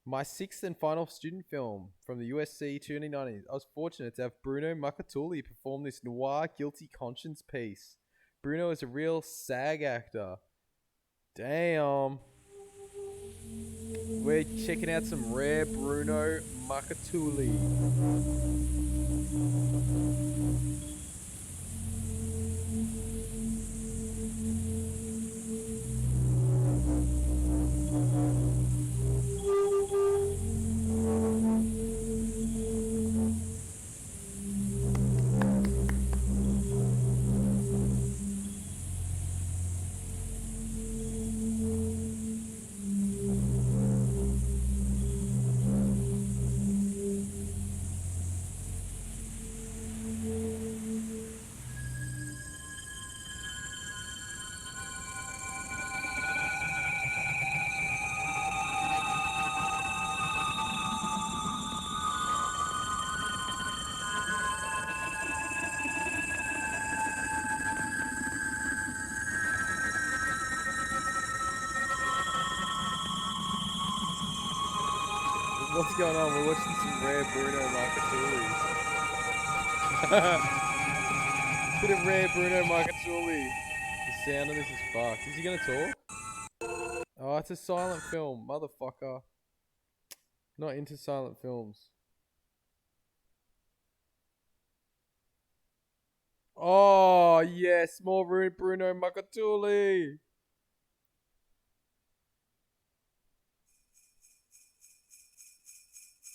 My 6th and final student film from the USC 2090s. I was fortunate to have Bruno Makatuli perform this noir guilty conscience piece. Bruno is a real SAG actor. Damn. We're checking out some rare Bruno Makatuli. What's going on? We're watching some rare Bruno Marcatulis. Bit of rare Bruno Marcatuli. The sound of this is fucked. Is he gonna talk? Oh, it's a silent film, motherfucker. Not into silent films. Oh, yes, more Bruno Marcatuli.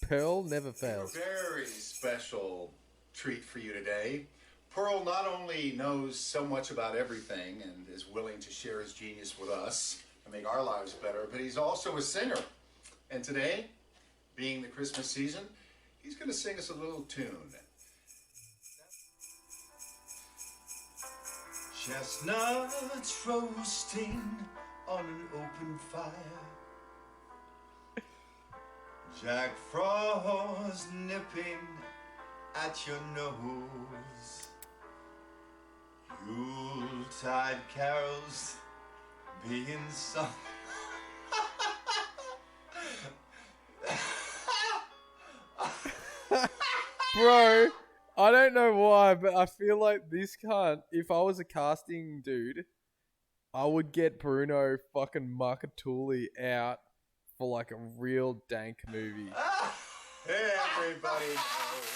Pearl never fails. A very special treat for you today. Pearl not only knows so much about everything and is willing to share his genius with us and make our lives better, but he's also a singer. And today, being the Christmas season, he's going to sing us a little tune. Chestnuts roasting on an open fire. Jack Frost nipping at your nose. Yuletide carols being sung. Bro, I don't know why, but I feel like this cunt, if I was a casting dude, I would get Bruno fucking Marcatuli out for like a real dank movie. Everybody knows.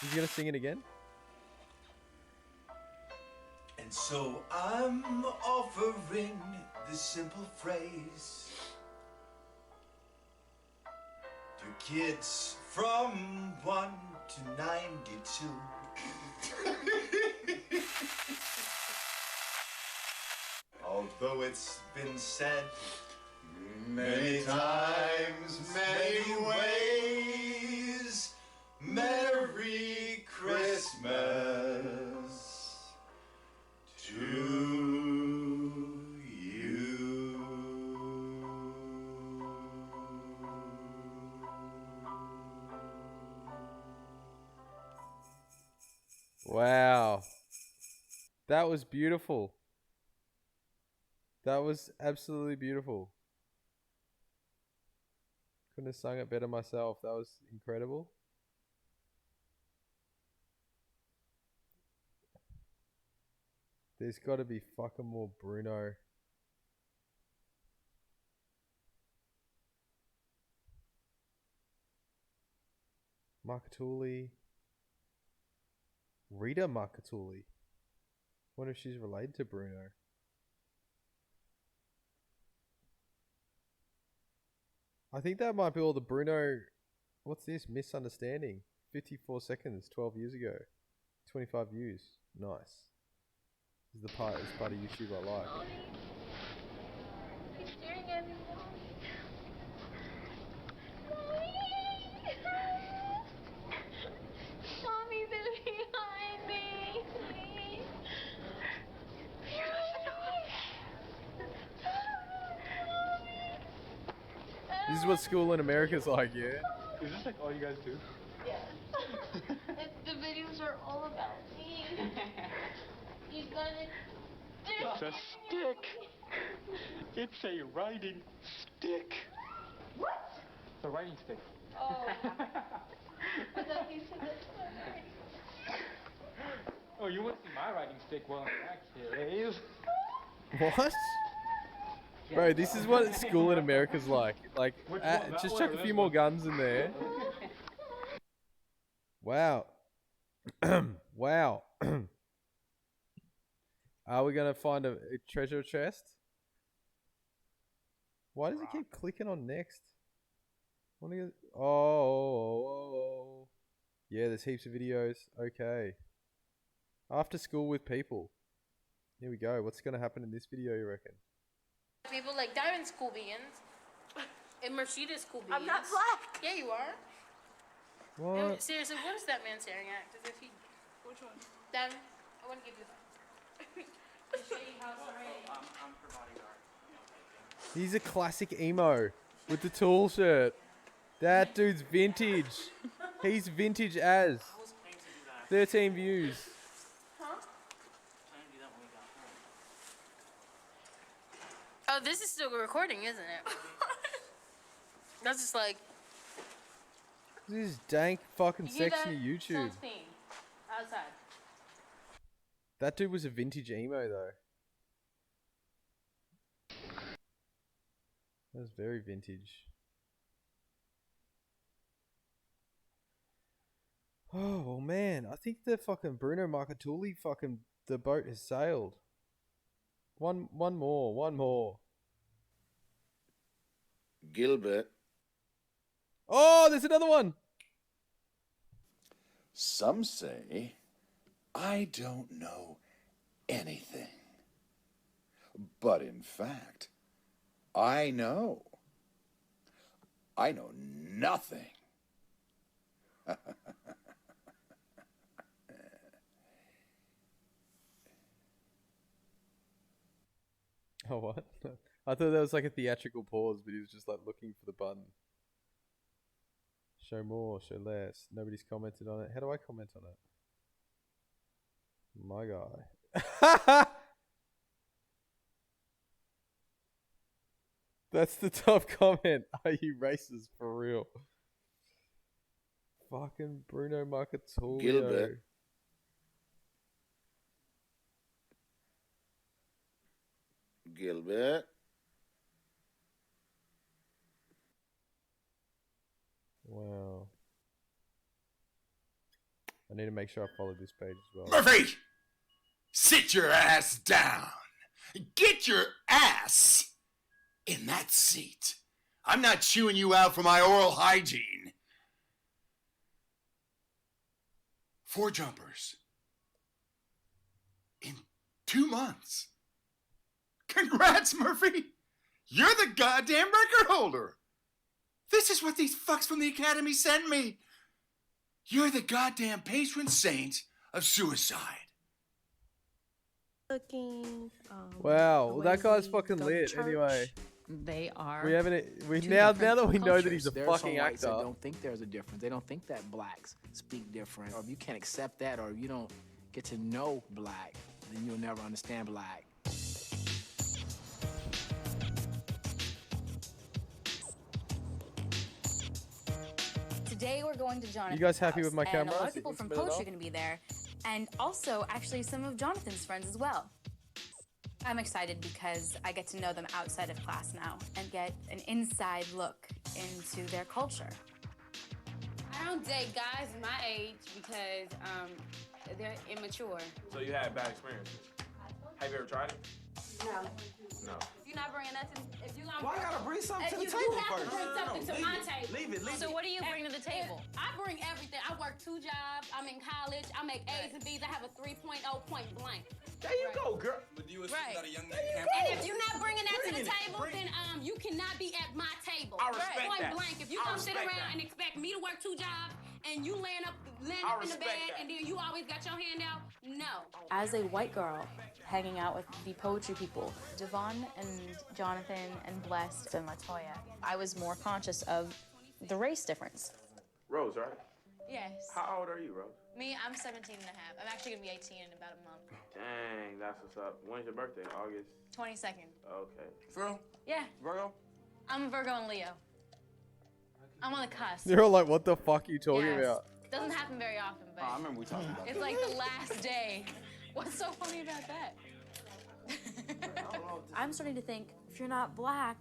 Is he gonna sing it again? And so I'm offering this simple phrase to kids from 1 to 92. Although it's been said many times, many ways, Merry Christmas to you. Wow. That was beautiful. That was absolutely beautiful. Couldn't have sung it better myself. That was incredible. There's got to be fucking more Bruno. Marcatuli. Rita Marcatuli. Wonder if she's related to Bruno. I think that might be all the Bruno. What's this? Misunderstanding. 54 seconds, 12 years ago. 25 views. Nice. This is the part, this part of YouTube I like. He's staring at me, Mommy's behind me. Please. This is what school in America's like, yeah? Is this like all you guys do? Yeah. The videos are all about me. You gotta do It's a stick. It's a writing stick. What? It's a writing stick. Oh. I thought you said that's my writing. Oh, you want to see my writing stick? Well, in fact, here it is. What? Bro, this is what school in America's like. Like, just chuck a few more guns in there. Wow. Wow. Are we gonna find a treasure chest? Why does it keep clicking on next? Oh. Yeah, there's heaps of videos. Okay. After school with people. Here we go. What's gonna happen in this video, you reckon? People like Diamond School Beans and Mercedes School Beans. I'm not black. Yeah, you are. What? Seriously, what is that man staring at? As if he. Which one? Diamond. I want to give you that. To show you how serene. I'm for bodyguard. He's a classic emo with the tool shirt. That dude's vintage. He's vintage as. 13 views. Huh? Oh, this is still recording, isn't it? That's just like. This is dank fucking You hear section that? of YouTube. Someone's peeing outside. That dude was a vintage emo though. That was very vintage. Oh well, man, I think the fucking Bruno Marcattulli fucking the boat has sailed. One more. Gilbert. Oh, there's another one. Some say I don't know anything. But in fact, I know. I know nothing. Oh, what? I thought that was like a theatrical pause, but he was just like looking for the button. Show more, show less. Nobody's commented on it. How do I comment on it? My guy. That's the top comment. Are you racist for real? Fucking Bruno Marcattulli. Gilbert. Gilbert. Wow. I need to make sure I follow this page as well. Murphy! Sit your ass down. Get your ass in that seat. I'm not chewing you out for my oral hygiene. 4 jumpers. In 2 months. Congrats, Murphy! You're the goddamn record holder! This is what these fucks from the Academy sent me! You're the goddamn patron saint of suicide. Looking. Wow, well, that guy's fucking lit. Anyway, They are. we haven't. We two now different that we know that cultures. he's a There are some fucking whites actor. that don't think there's a difference. They don't think that blacks speak different. Or if you can't accept that, or if you don't get to know black, then you'll never understand black. Today we're going to Jonathan's You guys happy house, with my and camera? a lot of So you people can from spin it Poach off? are going to be there, and also actually some of Jonathan's friends as well. I'm excited because I get to know them outside of class now and get an inside look into their culture. I don't date guys my age because they're immature. So you had bad experiences. Have you ever tried it? No. No. You're not bringing nothing. If you gonna Why I gotta bring something to the you table have first? to bring something to Leave my it. table. Leave it. So it. what do you bring to the table? I bring everything. I work 2 jobs. I'm in college. I make A's and B's. I have a 3.0 point blank. There you go, girl. But do you assume Right. that a young man can't? And if you're not bringing that to the Bring it. table, then you cannot be at my table. I respect Point that. blank. If you I gonna sit respect around that. and expect me to work 2 jobs and you laying up in the respect bed that. and then you always got your hand out, no. As a white girl hanging out with the poetry people, Devon and Jonathan and Blessed and Latoya, I was more conscious of the race difference. Rose, right? Yes. How old are you, Rose? Me, I'm 17 and a half. I'm actually gonna be 18 in about a month. Dang, that's what's up. When's your birthday? August? 22nd. Okay. For real? Yeah. Virgo? I'm a Virgo and Leo. I'm on the cusp. They're all like, "What the fuck are you talking Yes. about?" Doesn't happen very often, but I remember we talked about it's like the last day. What's so funny about that? I'm starting to think if you're not black,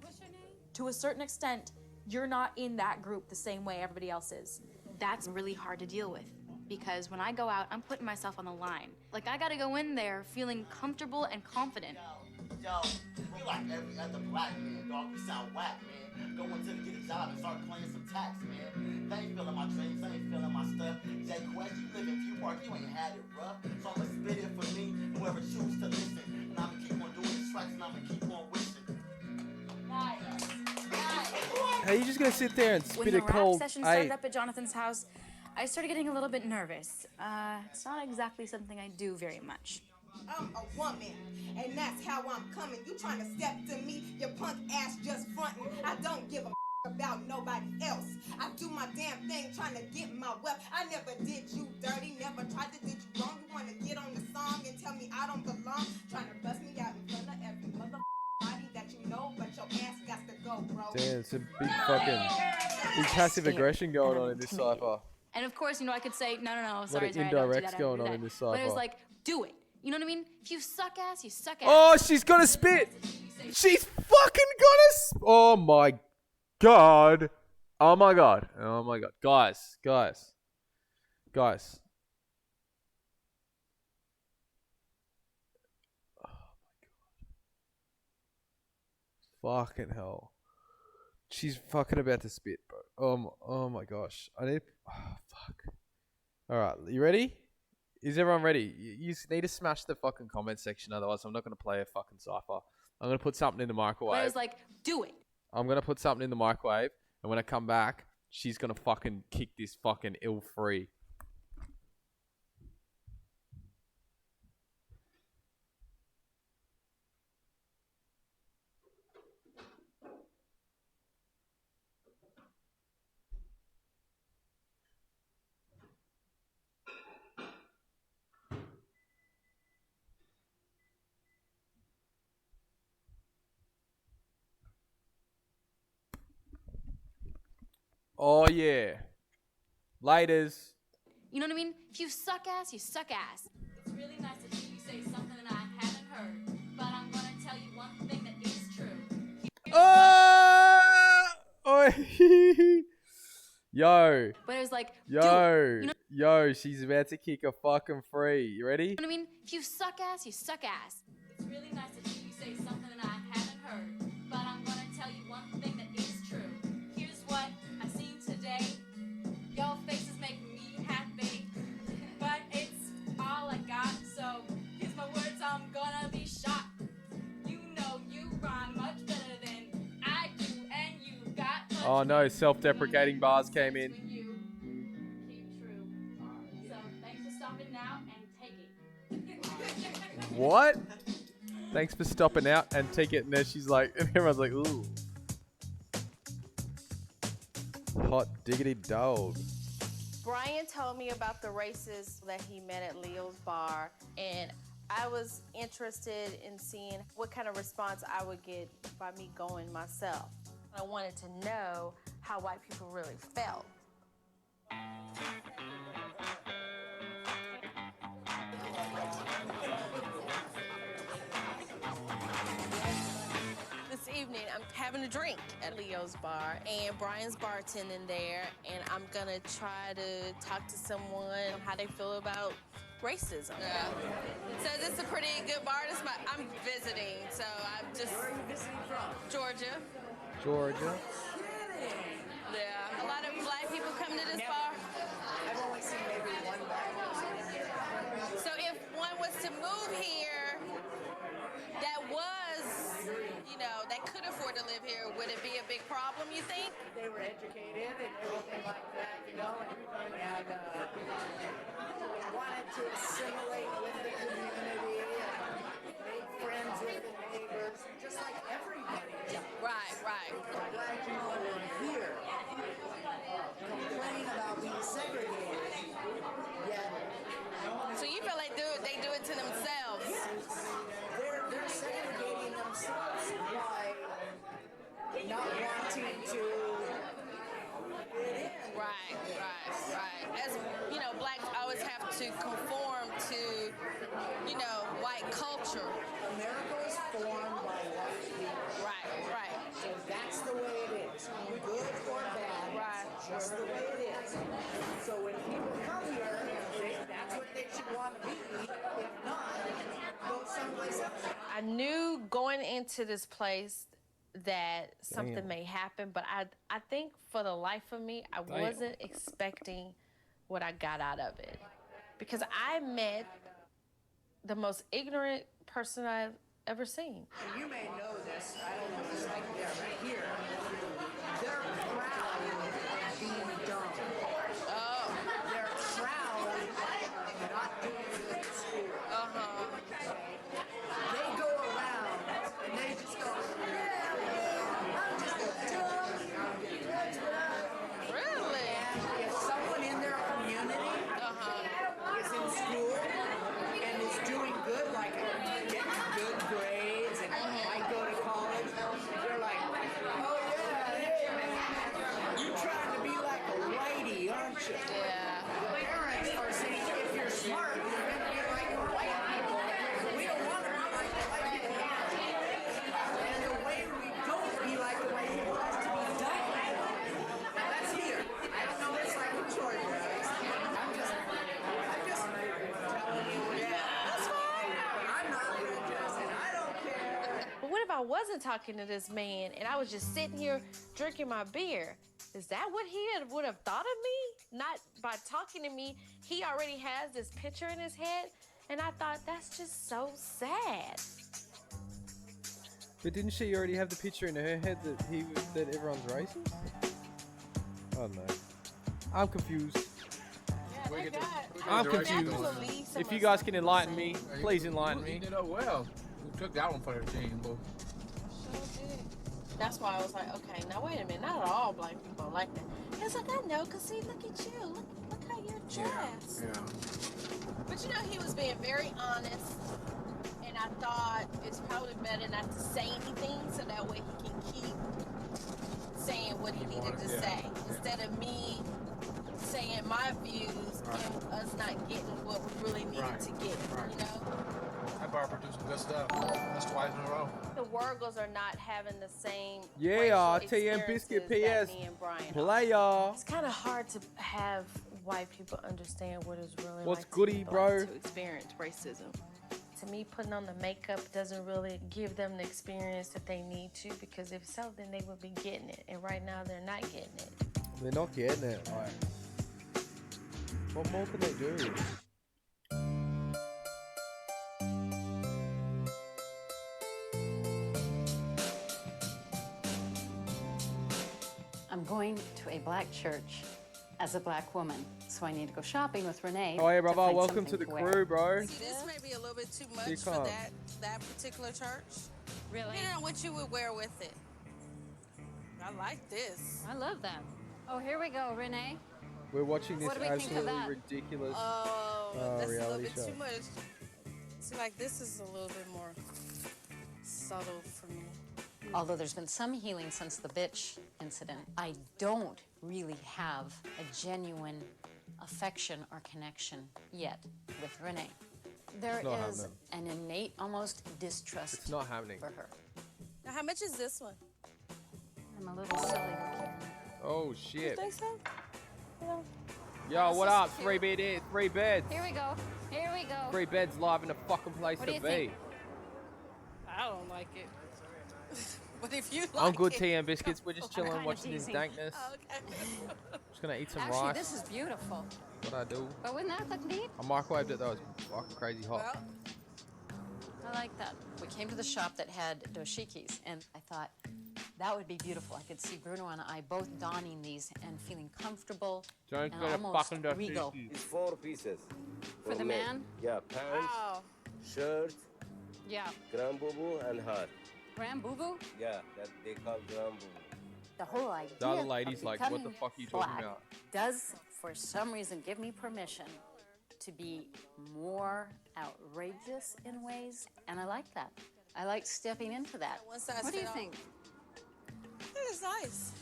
to a certain extent, you're not in that group the same way everybody else is. That's really hard to deal with because when I go out, I'm putting myself on the line. Like, I gotta go in there feeling comfortable and confident. Yo, you like every other black man, dog. You sound whack, man. Go into to get a job and start playing some tax, man. They ain't feeling my dreams, they ain't feeling my stuff. Jay Quest, you live in View Park, you ain't had it rough. So I'ma spit it for me, whoever choose to listen. And I'ma keep on doing the tracks and I'ma keep on wishing. How you just gonna sit there and When spit the a rap cold session started 8? up at Jonathan's house, I started getting a little bit nervous. It's not exactly something I do very much. I'm a woman, and that's how I'm coming. You trying to step to me, your punk ass just frontin'. I don't give a about nobody else. I do my damn thing trying to get my wealth. I never did you dirty, never tried to did you wrong. You wanna get on the song and tell me I don't belong? Trying to bust me out in front of every mother body that you know, but your ass got to go, bro. Damn, it's a big fucking big passive aggression going on in this cipher. And of course, I could say, no, What sorry, an I don't do indirects that. going on in this But it was cipher. like, do it. You know what I mean? If you suck ass, you suck ass. Oh, she's gonna spit. She's fucking gonna. Oh my god. Oh my god. Oh my god. Guys. Fucking hell. She's fucking about to spit, bro. Oh my gosh. I need. Oh, fuck. Alright, you ready? Is everyone ready? You need to smash the fucking comment section, otherwise I'm not going to play a fucking cipher. I'm going to put something in the microwave. But it was like, do it. I'm going to put something in the microwave, and when I come back, she's going to fucking kick this fucking ill free. Oh, yeah. Laters. You know what I mean? If you suck ass, you suck ass. It's really nice to hear you say something that I haven't heard, but I'm going to tell you one thing that is true. Yo. But it was like, Yo, she's about to kick a fucking free. You ready? You know what I mean? If you suck ass, you suck ass. It's really nice to hear you say something that I haven't heard, but I'm going to tell you one thing that is true. Here's what I seen today. Y'all faces make me happy, but it's all I got. So here's my words, I'm gonna be shot. You know you rhyme much better than I do, and you got much. Oh no, self-deprecating bars came in. So thanks for stopping now and take it. What? Thanks for stopping out and take it. And then she's like, and everyone's like, ooh. Hot diggity dog. Brian told me about the races that he met at Leo's bar, and I was interested in seeing what kind of response I would get by me going myself. I wanted to know how white people really felt. This evening, I'm having a drink at Leo's bar, and Brian's bartending there, and I'm gonna try to talk to someone how they feel about racism. Yeah. So this is a pretty good bar. I'm visiting, so I'm just... Where are you visiting from? Georgia. Georgia. Yeah. A lot of black people come to this bar. I've only seen maybe one black person here. So if one was to move here, that could afford to live here, would it be a big problem, you think? They were educated and everything like that, and wanted to assimilate with the community and make friends with the neighbors, just like everybody does. Right. Black people are here complaining about being segregated, yet... So you feel like they do it to themselves? They're segregating themselves by not wanting to fit in. Right. As blacks always have to conform to, white culture. America was formed by white people. Right. So that's the way it is. Good or bad, right. Just the way it is. So when people come here, that's what they should want to be. If not, go someplace else. I knew going into this place that something may happen, but I think for the life of me, I wasn't expecting what I got out of it. Because I met the most ignorant person I've ever seen. You may know this, I don't know this like they're right here. They're proud of being dumb. Oh. They're proud of not doing good at school. They go around and they just go, I'm just a dumb. Really? And if someone in their community is in school and is doing good, like getting good grades and might go to college, they're wasn't talking to this man and I was just sitting here drinking my beer, is that what he would have thought of me? Not by talking to me, he already has this picture in his head, and I thought that's just so sad. But didn't she already have the picture in her head that everyone's racist? Oh no, I'm confused. I'm confused. If you guys can enlighten me, please enlighten me. You did well. You took that one for the team, boo. That's why I was like, okay, now wait a minute, not all black people are like that. It's like, I know, cause see, look at you, look how you're dressed. Yeah. But you know, he was being very honest, and I thought it's probably better not to say anything, so that way he can keep saying what he needed to say, instead of me saying my views and us not getting what we really needed to get, you know? That bar produced some good stuff. That's twice in a row. The Wargles are not having the same Yeah, racial TM Biscuit experiences that PS. me and Brian are. Play y'all. It's kind of hard to have white people understand what it's really What's like goody, to be black, bro? to experience racism. To me, putting on the makeup doesn't really give them the experience that they need to, because if so, then they would be getting it. And right now, they're not getting it. They're not getting it. Like, what more can they do? I'm going to a black church as a black woman, so I need to go shopping with Renee. Oh, hey, to brother, find welcome to something the wear. crew, bro. See, this may be a little bit too much Here for come. that particular church. Really? Depending on what you would wear with it. I like this. I love that. Oh, here we go, Renee. We're watching this What do we think of absolutely that? ridiculous Oh, that's a little reality bit show. too much. See, like, this is a little bit more subtle for me. Although there's been some healing since the bitch incident, I don't really have a genuine affection or connection yet with Renee. There It's not is an innate, almost distrust It's not happening. for her. Now, how much is this one? I'm a little silly looking. Oh, You shit. think so? Yo, what up? cute. Three beds. Here we go. Here we go. 3 beds live in a fucking place What do to you be. think? I don't like it. But if you like I'm good, it, TM Biscuits. We're just chilling, kinda watching this teasing. dankness. Oh, okay. Just gonna eat some Actually, rice. this is beautiful. What I do. But wouldn't that look neat? I microwaved it though. It's fucking crazy hot. Well, I like that. We came to the shop that had dashikis, and I thought that would be beautiful. I could see Bruno and I both donning these and feeling comfortable Don't and get a almost fucking regal. dashiki. It's 4 pieces. For the men. man? Yeah, pants, wow. shirt, Yeah. gram boo and hat. Graham Boo Boo? Yeah, that they call gram boo. The whole idea The other of lady's like, what the becoming fuck are you talking black about? does, for some reason, give me permission to be more outrageous in ways, and I like that. I like stepping into that. One size What do you fit all. think? It's nice.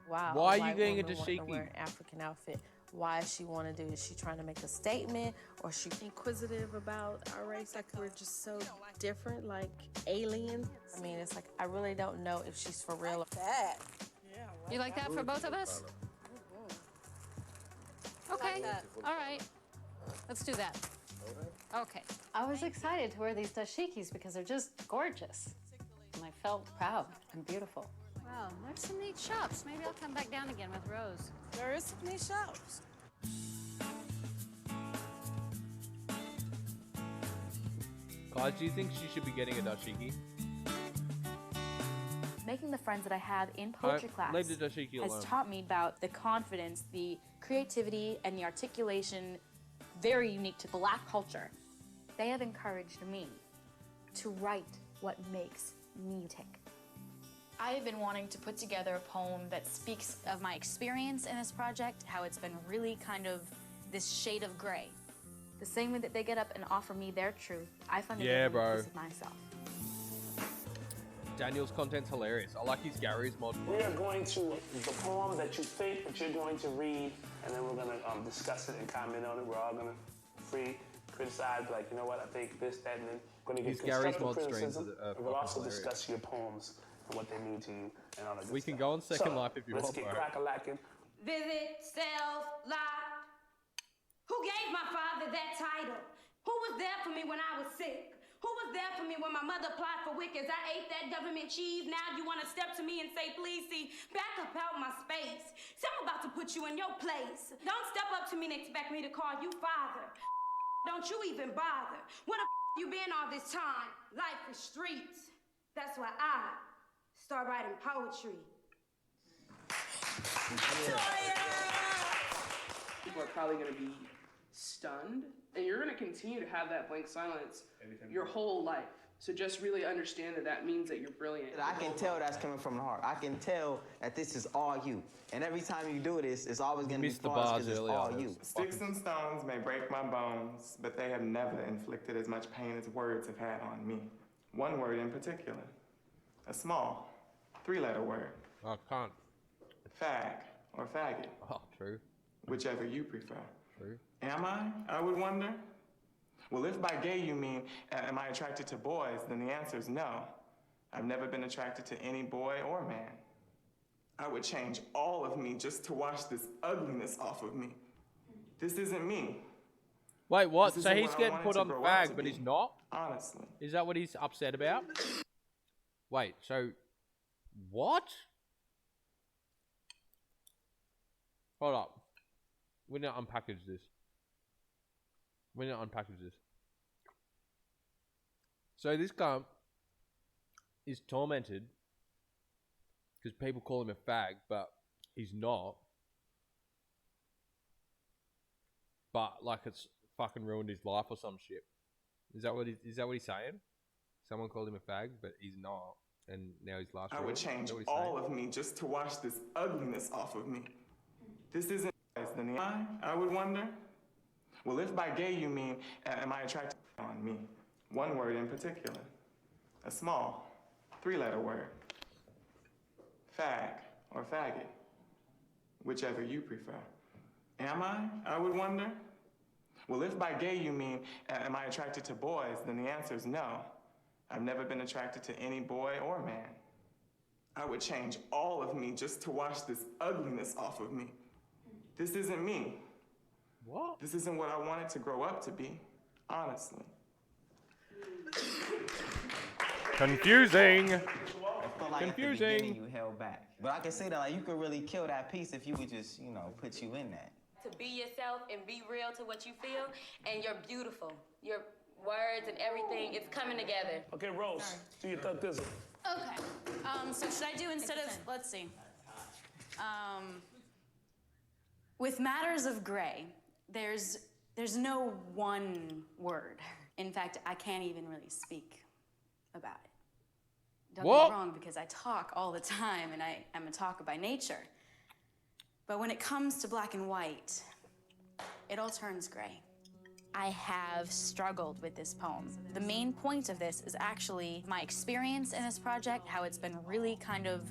Wow. Why are you white getting a woman wanting to dashiki? wear an African outfit. Why does she want to do it? Is she trying to make a statement, or is she inquisitive about our race? Like, we're just so different, like aliens. I mean, it's like, I really don't know if she's for real or that. Yeah. You like that for both of us? Okay. All right. Let's do that. Okay. I was excited to wear these dashikis because they're just gorgeous. And I felt proud and beautiful. Wow, there's some neat shops. Maybe I'll come back down again with Rose. There is some neat shops. Guys, do you think she should be getting a dashiki? Making the friends that I have in poetry class Leave the dashiki has alone. taught me about the confidence, the creativity, and the articulation very unique to Black culture. They have encouraged me to write what makes me tick. I have been wanting to put together a poem that speaks of my experience in this project, how it's been really kind of this shade of gray. The same way that they get up and offer me their truth, I find it Yeah, a bro. piece of myself. Daniel's content's hilarious. I like his Gary's mod. We are going to, the poem that you think that you're going to read, and then we're going to discuss it and comment on it. We're all going to free criticize, like, you know what, I think this, that, and then we're going to His get Gary's constructive mod streams criticism. are And we'll fucking also hilarious. discuss your poems and what they mean to you and all that good We can stuff. go on Second So, Life if you let's want, get bro. crack-a-lacking. Vivid self-life. Who gave my father that title? Who was there for me when I was sick? Who Who was there for me when my mother applied for Wickers? I ate that government cheese. Now you want to step to me and say, please, see, back up out my space. See, I'm about to put you in your place. Don't step up to me and expect me to call you father. Don't you even bother. Where the you been all this time? Life is streets. That's why I start writing poetry. People are probably going to be stunned, and you're going to continue to have that blank silence your whole life. So just really understand that that means that you're brilliant. I can tell that's coming from the heart. I can tell that this is all you. And every time you do this, it's always going to be flawless because it's all you. Sticks and stones may break my bones, but they have never inflicted as much pain as words have had on me. One word in particular. A small, 3-letter word. I can't. Fag or faggot. Oh, true. Whichever you prefer. True. Am I would wonder? Well, if by gay you mean, am I attracted to boys, then the answer is no. I've never been attracted to any boy or man. I would change all of me just to wash this ugliness off of me. This isn't me. Wait, what? This So isn't he's what I getting wanted put to on the grow up fag, to but be. he's not? Honestly. Is that what he's upset about? Wait, so... What? Hold up. We need to unpackage this. So this guy is tormented because people call him a fag, but he's not. But like it's fucking ruined his life or some shit. Is that what he's saying? Someone called him a fag, but he's not, and now his life's I ruined. would change Is that what he's all saying? of me just to wash this ugliness off of me. This isn't then I would wonder. Well, if by gay you mean, am I attracted on me? One word in particular. A small, 3-letter word. Fag or faggot. Whichever you prefer. Am I would wonder. Well, if by gay you mean, am I attracted to boys, then the answer is no. I've never been attracted to any boy or man. I would change all of me just to wash this ugliness off of me. This isn't me. What? This isn't what I wanted to grow up to be, honestly. Confusing. I feel like at the Confusing. beginning you held back. But I can say that like you could really kill that piece if you would just, put you in that. To be yourself and be real to what you feel, and you're beautiful. Your words and everything, it's coming together. Okay, Rose, do your thug thizzle. Okay. So should I do instead of, let's see. With matters of gray, there's no one word. In fact, I can't even really speak about it. Don't get me wrong, because I talk all the time, and I am a talker by nature. But when it comes to black and white, it all turns gray. I have struggled with this poem. The main point of this is actually my experience in this project, how it's been really kind of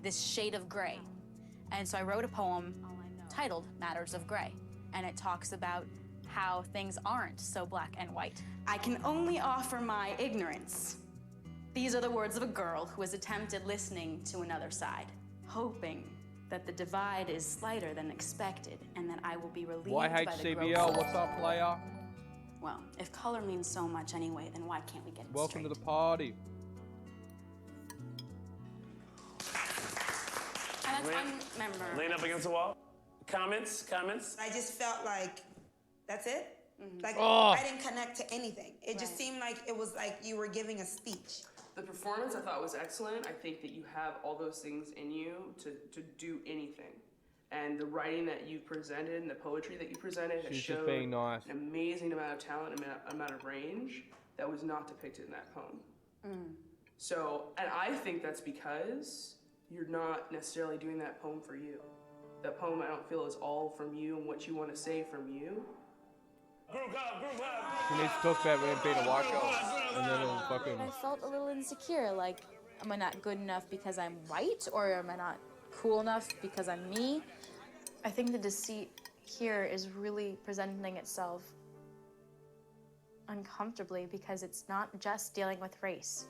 this shade of gray. And so I wrote a poem titled Matters of Gray, and it talks about how things aren't so black and white. I can only offer my ignorance. These are the words of a girl who has attempted listening to another side, hoping that the divide is slighter than expected and that I will be relieved by the YHCBL, growth. what's up, player? Well, if color means so much anyway, then why can't we get it Welcome to straight? the party. And that's one member. Lean up against the wall. Comments? I just felt like, that's it? Like, Oh. I didn't connect to anything. It just seemed like it was like you were giving a speech. The performance I thought was excellent. I think that you have all those things in you to do anything. And the writing that you presented and the poetry that you presented has She's just showed being nice. an amazing amount of talent, amount of range that was not depicted in that poem. So, and I think that's because you're not necessarily doing that poem for you. That poem I don't feel is all from you and what you want to say from you. She needs to talk about being a white girl, and then it'll fucking... I felt a little insecure, like, am I not good enough because I'm white, or am I not cool enough because I'm me? I think the deceit here is really presenting itself uncomfortably because it's not just dealing with race.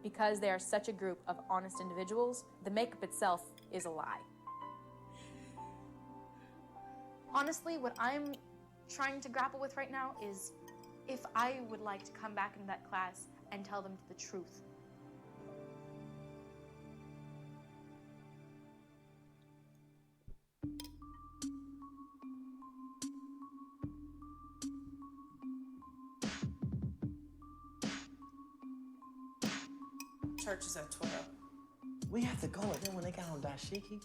Because they are such a group of honest individuals, the makeup itself is a lie. Honestly, what I'm trying to grapple with right now is if I would like to come back into that class and tell them the truth. Church is at 12. We have to go with them when they got on dashiki.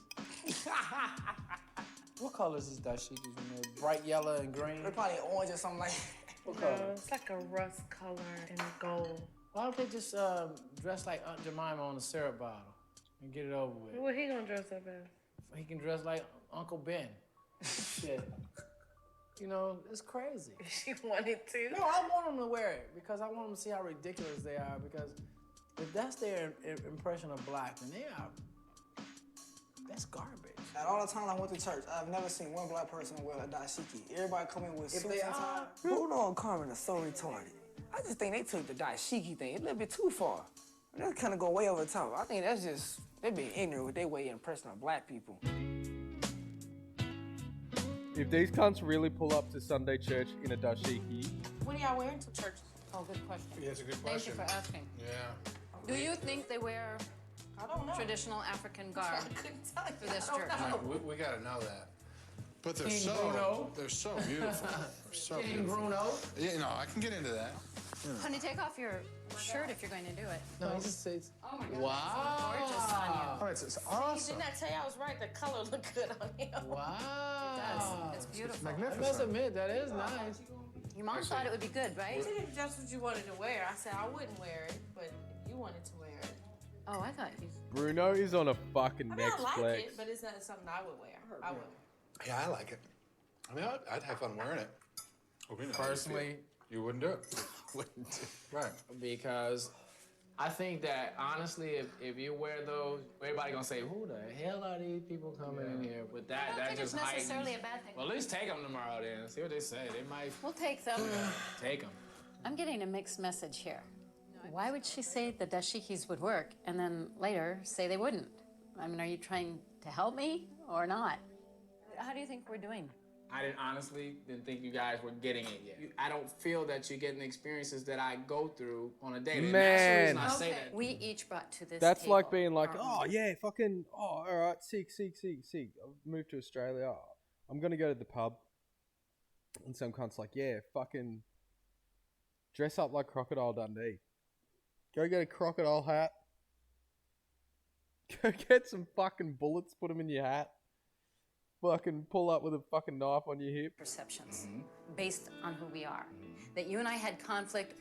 What color is this dashikis when they're bright yellow and green? They're probably orange or something like that. What color? It's like a rust color and gold. Why don't they just dress like Aunt Jemima on the syrup bottle and get it over with? What he gonna dress up as? He can dress like Uncle Ben. Shit. You know, it's crazy. She wanted to. No, I want them to wear it because I want them to see how ridiculous they are, because if that's their impression of black, then that's garbage. At all the time I went to church, I've never seen one black person wear a dashiki. Everybody come in with suits they and are, ties. Bruno and Carmen are so retarded. I just think they took the dashiki thing a little bit too far. That kind of go way over the top. I think that's just, they being ignorant with their way of impressing on black people. If these cunts really pull up to Sunday church in a dashiki, What are y'all wearing to church? Oh, good question. Yeah, it's a good Thank you for asking. Yeah. Do you think they wear I don't know. traditional African garb I couldn't tell you. for this I don't church? know. We got to know that. But they're King so Bruno. they're so beautiful. They're so King beautiful. Bruno. Yeah, no, I can get into that. Yeah. Honey, take off your shirt if you're going to do it. No, it just says, Oh my God, wow. it's gorgeous on you. Oh, it's See, awesome. didn't I tell you I was right? The color looked good on him. Wow. It's beautiful. I magnificent. must admit, that is nice. Your mom thought it would be good, right? You said if that's what you wanted to wear. I said I wouldn't wear it, but if you wanted to wear it. Oh, I thought you. Bruno is on a fucking I mean, next I like flex. it, but it's not something I would wear. I would. Yeah, I like it. I mean, I'd have fun wearing it. Personally, you wouldn't do it. Wouldn't do it. Right. Because I think that honestly, if you wear those, everybody gonna say, "Who the hell are these people coming in here?" But I don't that think just it's necessarily heightens. a bad thing. Well, at least take them tomorrow then. See what they say. They might We'll take them. take them. I'm getting a mixed message here. Why would she say the dashikis would work and then later say they wouldn't? I mean, are you trying to help me or not? How do you think we're doing? I didn't think you guys were getting it yet. I don't feel that you're getting the experiences that I go through on a daily. And that's the reason I say that. We each brought to this That's table like being like, our oh own. yeah, fucking, oh all right, sick. I've moved to Australia. Oh, I'm gonna go to the pub, and some cunt's like, yeah, fucking, dress up like Crocodile Dundee. Go get a crocodile hat. Go get some fucking bullets, put them in your hat. Fucking pull up with a fucking knife on your hip. Perceptions based on who we are. That you and I had conflict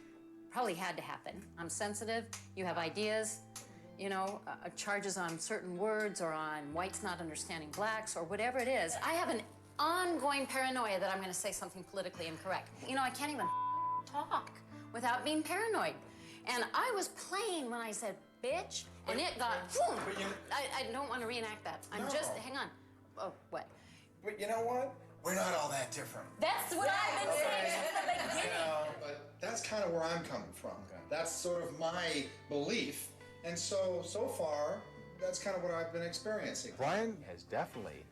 probably had to happen. I'm sensitive. You have ideas. You know, charges on certain words or on whites not understanding blacks or whatever it is. I have an ongoing paranoia that I'm going to say something politically incorrect. You know, I can't even talk without being paranoid. And I was playing when I said bitch, and it got boom. I don't want to reenact that. Hang on. Oh, what? But you know what? We're not all that different. That's what I've been saying since the beginning. But that's kind of where I'm coming from. That's sort of my belief. And so far, that's kind of what I've been experiencing. Brian has definitely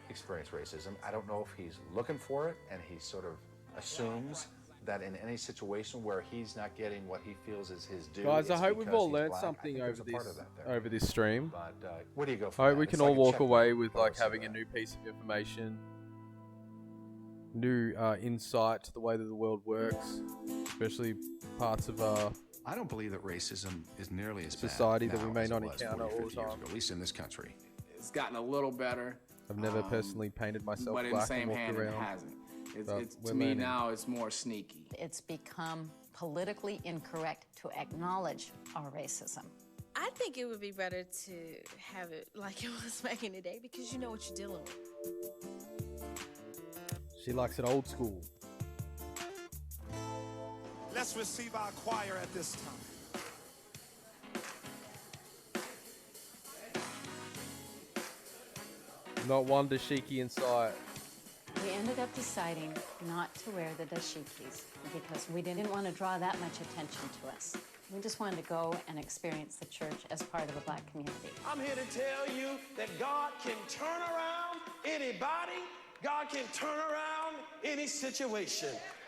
experienced racism. I don't know if he's looking for it and he sort of assumes that in any situation where he's not getting what he feels is his due, Guys, I it's hope we've because all he's learned black. something I think over there's a part this of that there. over this stream. But where do you go I from hope that? we It's can like all a walk checkpoint away with like regardless of having a new piece of information, new insight to the way that the world works, especially parts of I don't believe that racism is nearly as society bad that we now may as not it was encounter 40, all 50 the years time. ago, at least in this country. It's gotten a little better. I've never personally painted myself But in the black same and walked hand, around. it hasn't. But It's we're to me learning. now, it's more sneaky. It's become politically incorrect to acknowledge our racism. I think it would be better to have it like it was back in the day because you know what you're dealing with. She likes it old school. Let's receive our choir at this time. Not one dashiki in sight. We ended up deciding not to wear the dashikis because we didn't want to draw that much attention to us. We just wanted to go and experience the church as part of a black community. I'm here to tell you that God can turn around anybody. God can turn around any situation.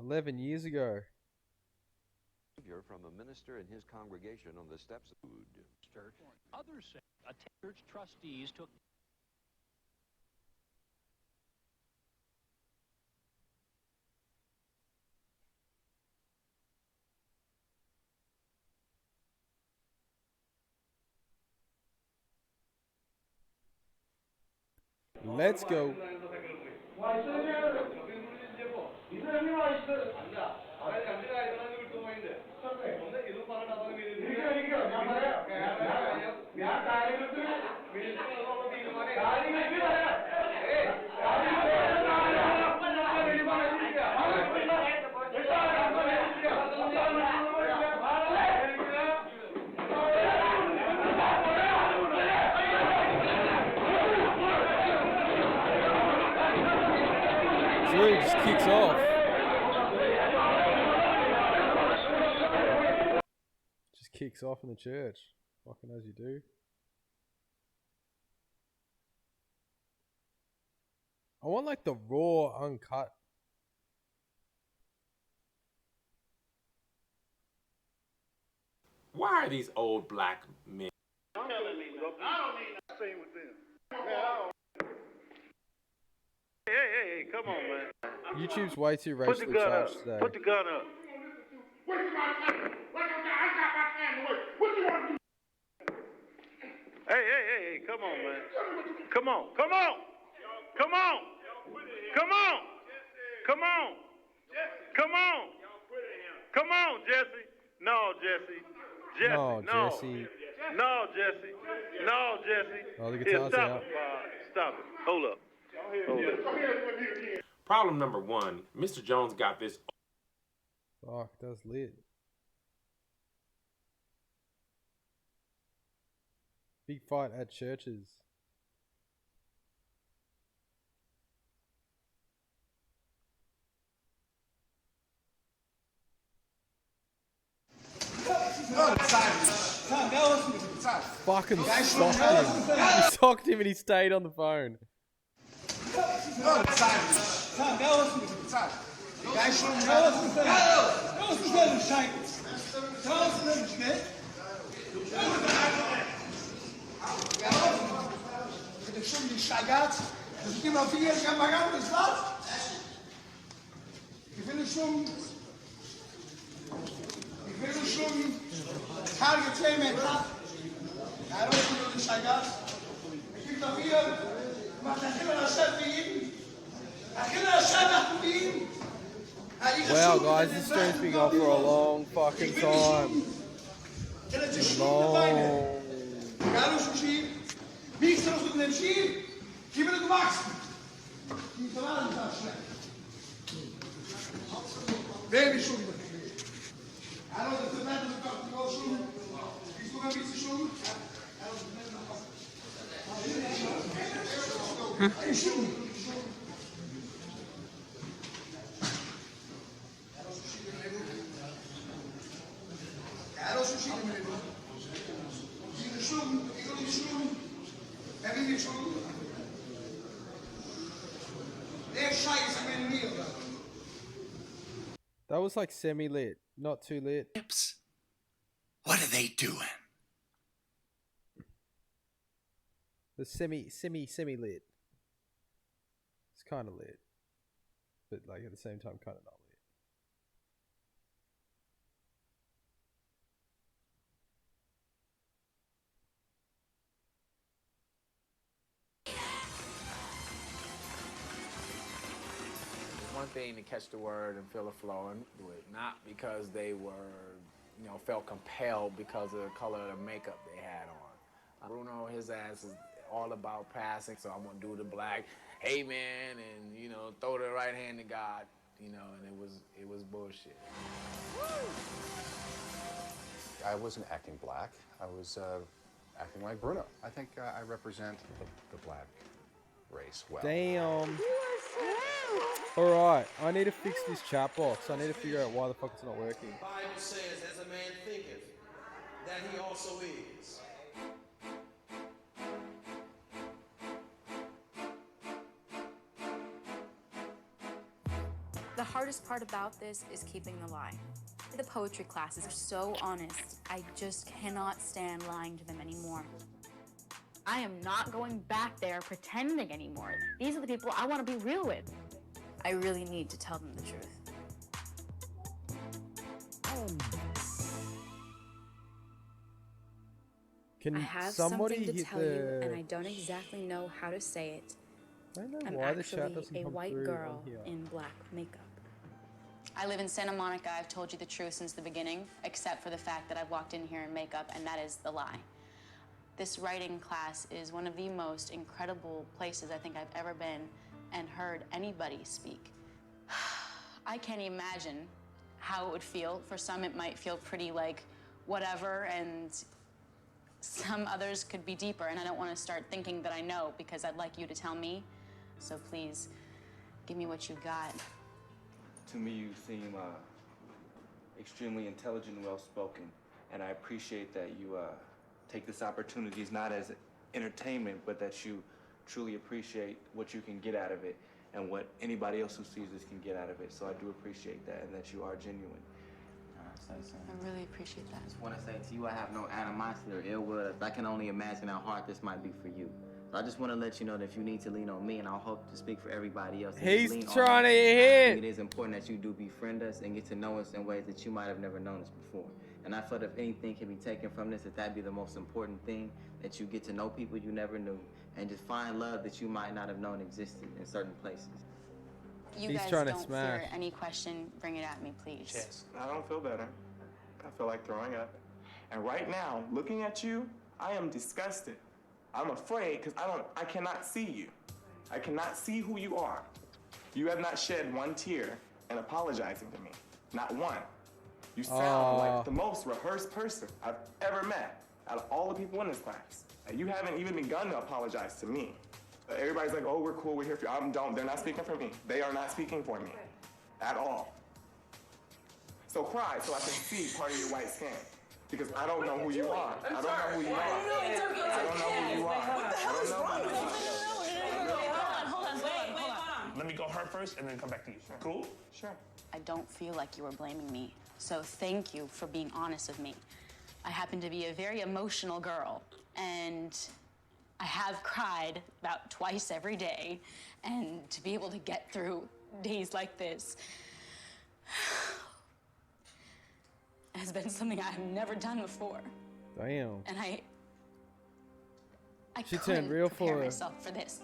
11 years ago. From a minister and his congregation on the steps of church. Others say church trustees took. Let's go. So he just kicks off. Just kicks off in the church. Fucking as you do. I want like the raw, uncut. Why are these old black men? I don't need nothing with them. Hey, come on, man. YouTube's way too racially charged today. Put the gun up. Hey, come on, man. Come on. Come on, Jesse. No, Jesse. No, Jesse. No, Jesse. Oh, the guitar's out. Stop it. Hold up. Problem number one, Mr. Jones got this. Fuck, that's lit. Big fight at churches. Fucking socked him. He socked him and he stayed on the phone. Wow, guys, this stream's been on for a long fucking time. Long. That was like semi-lit, not too lit. What are they doing? The semi-lit. It's kind of lit, but like at the same time, kind of not lit. One thing to catch the word and feel the flow and do it, not because they were, felt compelled because of the color of the makeup they had on. Bruno, his ass is all about passing, so I'm gonna do the black, hey man, and throw the right hand to God, and it was bullshit. I wasn't acting black. I was acting like Bruno. I think I represent the black race well. Damn. Alright, I need to fix this chat box. I need to figure out why the fuck it's not working. The Bible says, as a man thinketh, that he also is. The heart hardest part about this is keeping the lie. The poetry classes are so honest. I just cannot stand lying to them anymore. I am not going back there pretending anymore. These are the people I want to be real with. I really need to tell them the truth. Can I have somebody something to hit tell the... you, and I don't exactly know how to say it. I don't know I'm why the chat actually doesn't a come white through girl on here. in black makeup. I live in Santa Monica. I've told you the truth since the beginning, except for the fact that I've walked in here in makeup, and that is the lie. This writing class is one of the most incredible places I think I've ever been and heard anybody speak. I can't imagine how it would feel. For some, it might feel pretty like whatever, and some others could be deeper, and I don't want to start thinking that I know because I'd like you to tell me. So please, give me what you got. To me, you seem extremely intelligent and well-spoken, and I appreciate that you take this opportunity not as entertainment, but that you truly appreciate what you can get out of it and what anybody else who sees this can get out of it. So I do appreciate that, and that you are genuine. I really appreciate that. I just want to say to you, I have no animosity or ill will. I can only imagine how hard this might be for you. So I just want to let you know that if you need to lean on me, and I'll hope to speak for everybody else. He's lean on trying to me. I hit. think it is important that you do befriend us and get to know us in ways that you might have never known us before. And I feel that if anything can be taken from this, that be the most important thing, that you get to know people you never knew and just find love that you might not have known existed in certain places. You He's guys trying to don't smash. fear any question, bring it at me, please. Yes. I don't feel better. I feel like throwing up. And right now, looking at you, I am disgusted. I'm afraid because I cannot see you. I cannot see who you are. You have not shed one tear in apologizing to me. Not one. You sound like the most rehearsed person I've ever met out of all the people in this class. And you haven't even begun to apologize to me. Everybody's like, oh, we're cool, we're here for you. They're not speaking for me. They are not speaking for me at all. So cry so I can see part of your white skin. Because I don't know who you are. I don't know who you are. I don't know who you are. I don't know who you are. Hold on. Let me go her first and then come back to you. Cool? Sure. I don't feel like you were blaming me, so thank you for being honest with me. I happen to be a very emotional girl, and I have cried about twice every day, and to be able to get through days like this has been something I have never done before. Damn. And I She couldn't turned real prepare for it. myself for this.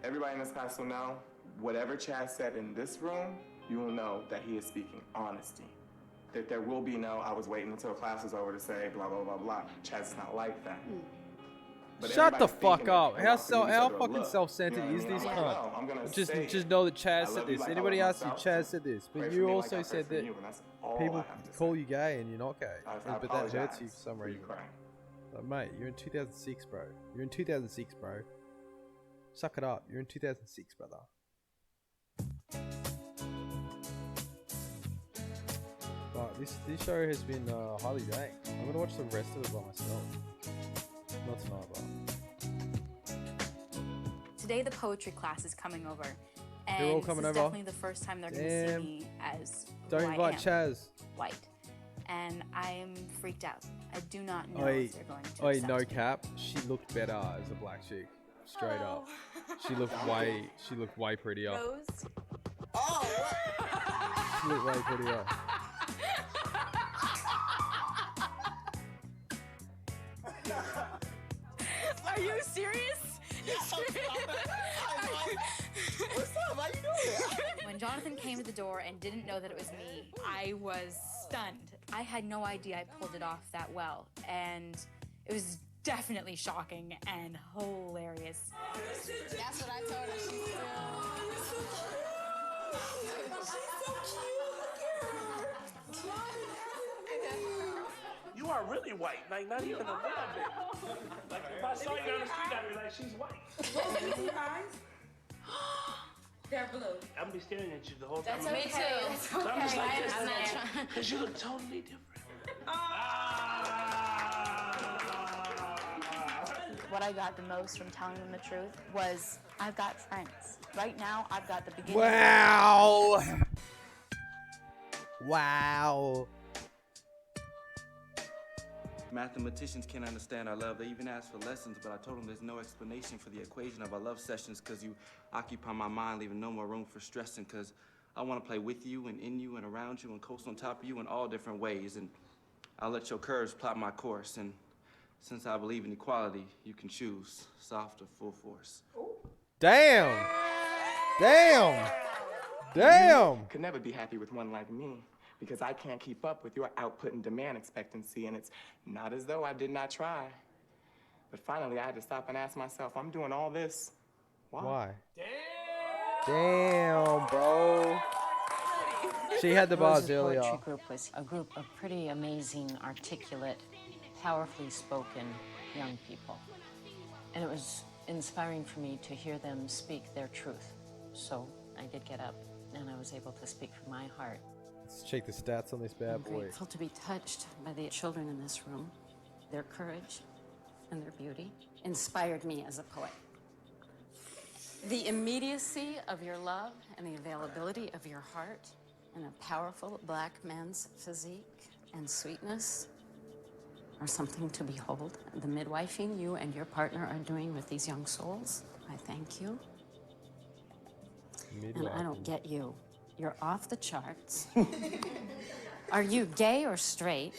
Everybody in this class will know, whatever Chaz said in this room, you will know that he is speaking honesty. That there will be no, I was waiting until class was over to say blah, blah, blah, blah. Chaz is not like that. But Shut the everybody's fuck thinking up. it How wants to give each other a fucking look. self-centered You know what is I mean? this I'm like, cunt? no, I'm gonna Just say it. just know that Chaz I said love you this. like I Anybody love asked you, myself, Chaz so said this. pray But for you me like also I pray said for that you, and that's all people I have to call say. you gay and you're not gay. I But that hurts you apologize for some for you reason. crying. Like, mate, you're in 2006, bro. You're in 2006, bro. Suck it up. You're in 2006, brother. But this show has been highly ranked. I'm gonna watch the rest of it by myself. Not tonight, but Today the poetry class is coming over. And They're all coming this is over? definitely the first time they're going to see Damn. me as Don't who I invite am, Chaz. white. And I am freaked out. I do not know Oi, if they're going to oi, accept no me. cap. She looked better as a black chick. Straight up. She looked way prettier. Rose? She looked way prettier. Are you serious? What's up? How you doing? When Jonathan came to the door and didn't know that it was me, I was stunned. I had no idea I pulled it off that well, and it was definitely shocking and hilarious. That's what I told her. She's You are really white, like not even a little bit. Like if I saw you down the street, I'd be like, she's white. They're blue. I'm be staring at you the whole time. That's okay. Me too. That's So I'm just okay. like I this, understand. because you look totally different. What I got the most from telling them the truth was I've got friends. Right now, I've got the beginning. Wow. Wow. Mathematicians can't understand our love. They even asked for lessons, but I told them there's no explanation for the equation of our love sessions because you occupy my mind, leaving no more room for stressing because I want to play with you and in you and around you and coast on top of you in all different ways. And I'll let your curves plot my course. And since I believe in equality, you can choose soft or full force. Damn. Damn. Damn. You could never be happy with one like me because I can't keep up with your output and demand expectancy, and it's not as though I did not try. But finally, I had to stop and ask myself, I'm doing all this. Why? Damn, bro. She had the bars Rose's earlier. poetry group was a group of pretty amazing, articulate, powerfully spoken young people. And it was inspiring for me to hear them speak their truth. So I did get up and I was able to speak from my heart. Let's check the stats on this bad I'm boy. grateful to be touched by the children in this room. Their courage and their beauty inspired me as a poet. The immediacy of your love and the availability of your heart and a powerful black man's physique and sweetness are something to behold. The midwifing you and your partner are doing with these young souls, I thank you. And I don't get you. You're off the charts. Are you gay or straight?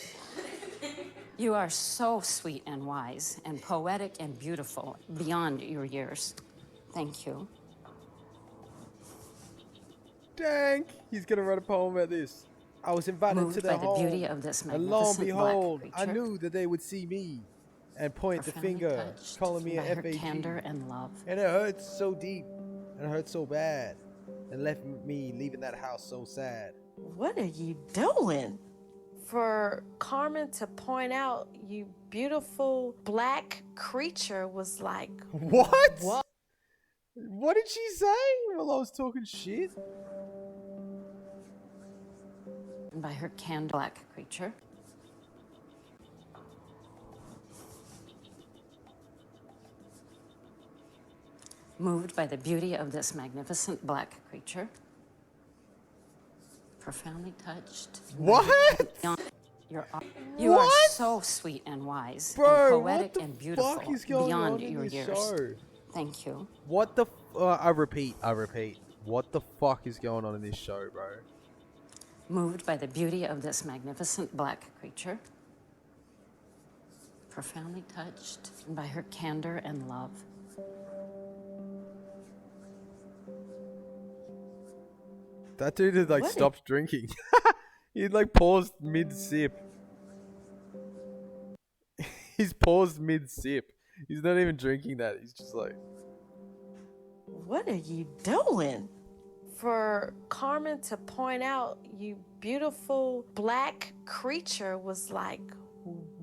You are so sweet and wise and poetic and beautiful beyond your years. Thank you. Dank. He's gonna write a poem about this. I was invited Moved to by their the home, beauty of this and lo and magnificent black behold, I creature. knew that they would see me and point the Profoundly finger, touched calling me by a her FAG. candor and love. And it hurt so deep, and it hurt so bad, and left me leaving that house so sad. What are you doing? For Carmen to point out, you beautiful black creature was like, What? What? What did she say while I was talking shit? By her candor, black creature. Moved by the beauty of this magnificent black creature. Profoundly touched. What? You are so sweet and wise, Bro, and poetic what the and beautiful fuck is going beyond on in your this years. show? Thank you. What the I repeat. What the fuck is going on in this show, bro? Moved by the beauty of this magnificent black creature. Profoundly touched by her candor and love. That dude had like What? stopped drinking. He'd like paused mid-sip. He's paused mid-sip. He's not even drinking that. He's just like... What are you doing? For Carmen to point out, you beautiful black creature was like,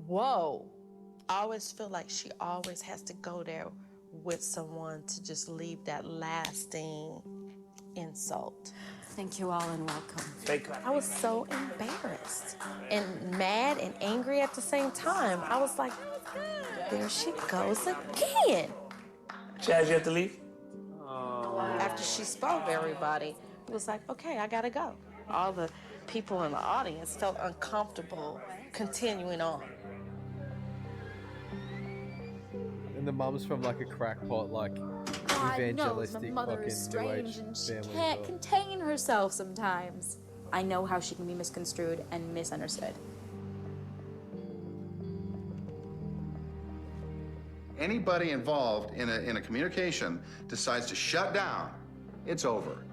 whoa. I always feel like she always has to go there with someone to just leave that lasting insult. Thank you all and welcome. I was so embarrassed and mad and angry at the same time. I was like, there she goes again. Chaz, you have to leave? After she spoke, everybody was like, okay, I gotta go. All the people in the audience felt uncomfortable continuing on. And the mum's from like a crackpot, like God knows evangelistic my mother fucking is New Age strange and she family. can't contain herself sometimes. I know how she can be misconstrued and misunderstood. Anybody involved in a communication decides to shut down, it's over.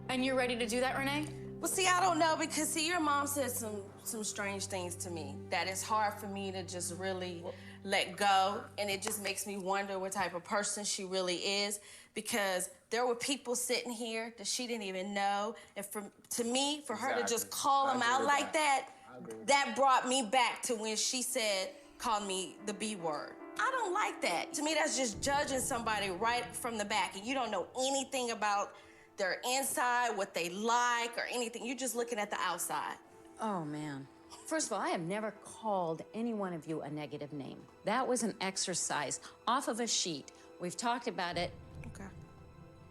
And you're ready to do that, Renee? Well, see, I don't know because, see, your mom said some strange things to me that it's hard for me to just really let go. And it just makes me wonder what type of person she really is because there were people sitting here that she didn't even know. And to me, for her to just call them out like that, that brought me back to when she said, called me the B word. I don't like that. To me, that's just judging somebody right from the back and you don't know anything about their inside, what they like, or anything. You're just looking at the outside. Oh, man. First of all, I have never called any one of you a negative name. That was an exercise off of a sheet. We've talked about it. Okay.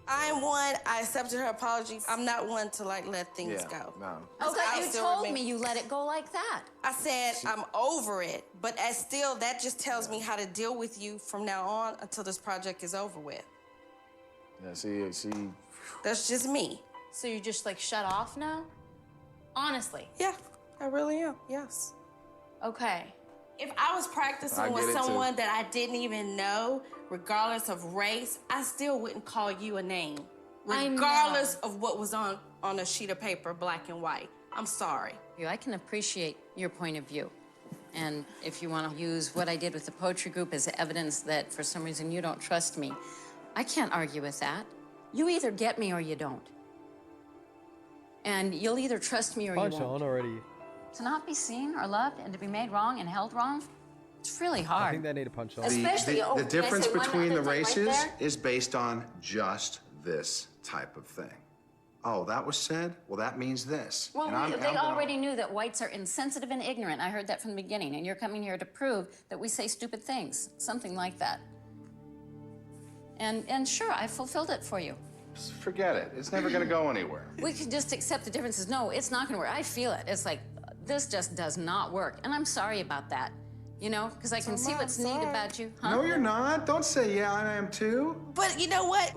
I'm one, I accepted her apology. I'm not one to like let things go. No. I thought you told me you let it go like that. I said I'm over it, but as still, that just tells me how to deal with you from now on until this project is over with. Yeah, see. That's just me. So you just like shut off now? Honestly. Yeah, I really am, yes. Okay. If I was practicing with someone that I didn't even know, regardless of race, I still wouldn't call you a name. Regardless of what was on a sheet of paper, black and white. I'm sorry. I can appreciate your point of view. And if you want to use what I did with the poetry group as evidence that for some reason you don't trust me, I can't argue with that. You either get me or you don't. And you'll either trust me or you won't. Punch on already. To not be seen or loved and to be made wrong and held wrong, it's really hard. I think they need a punch on. Especially, the difference between the races right is based on just this type of thing. Oh, that was said? Well, that means this. Well, And they already knew that whites are insensitive and ignorant. I heard that from the beginning, and you're coming here to prove that we say stupid things, something like that. And sure, I fulfilled it for you. Forget it. It's never going to go anywhere. We could just accept the differences. No, it's not going to work. I feel it. It's like, this just does not work. And I'm sorry about that, you know, because I can see what's neat about you. Huh? No, you're not. Don't say, yeah, I am too. But you know what?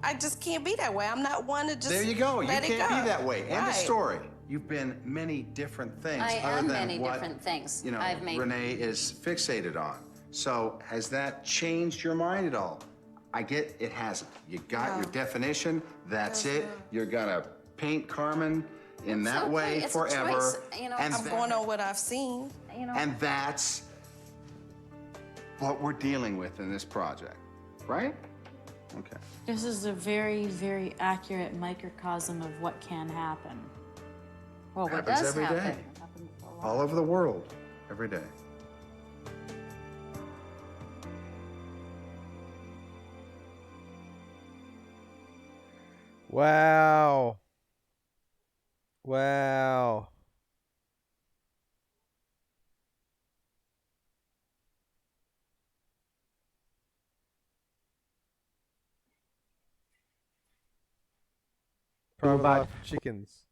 I just can't be that way. I'm not one to just There you go. You let it can't go. be that way. End of Right. story. You've been many different things. I other am than many what, different things you know, I've made. Renee is fixated on. So has that changed your mind at all? I get it hasn't. You got your definition. That's it. You're gonna paint Carmen in that way It's forever. A choice. You know, and I'm going on what I've seen. You know. And that's what we're dealing with in this project, right? Okay. This is a very, very accurate microcosm of what can happen. Well, what Happens does every happen? day. All over the world, every day. Wow. Wow. Pro-life chickens.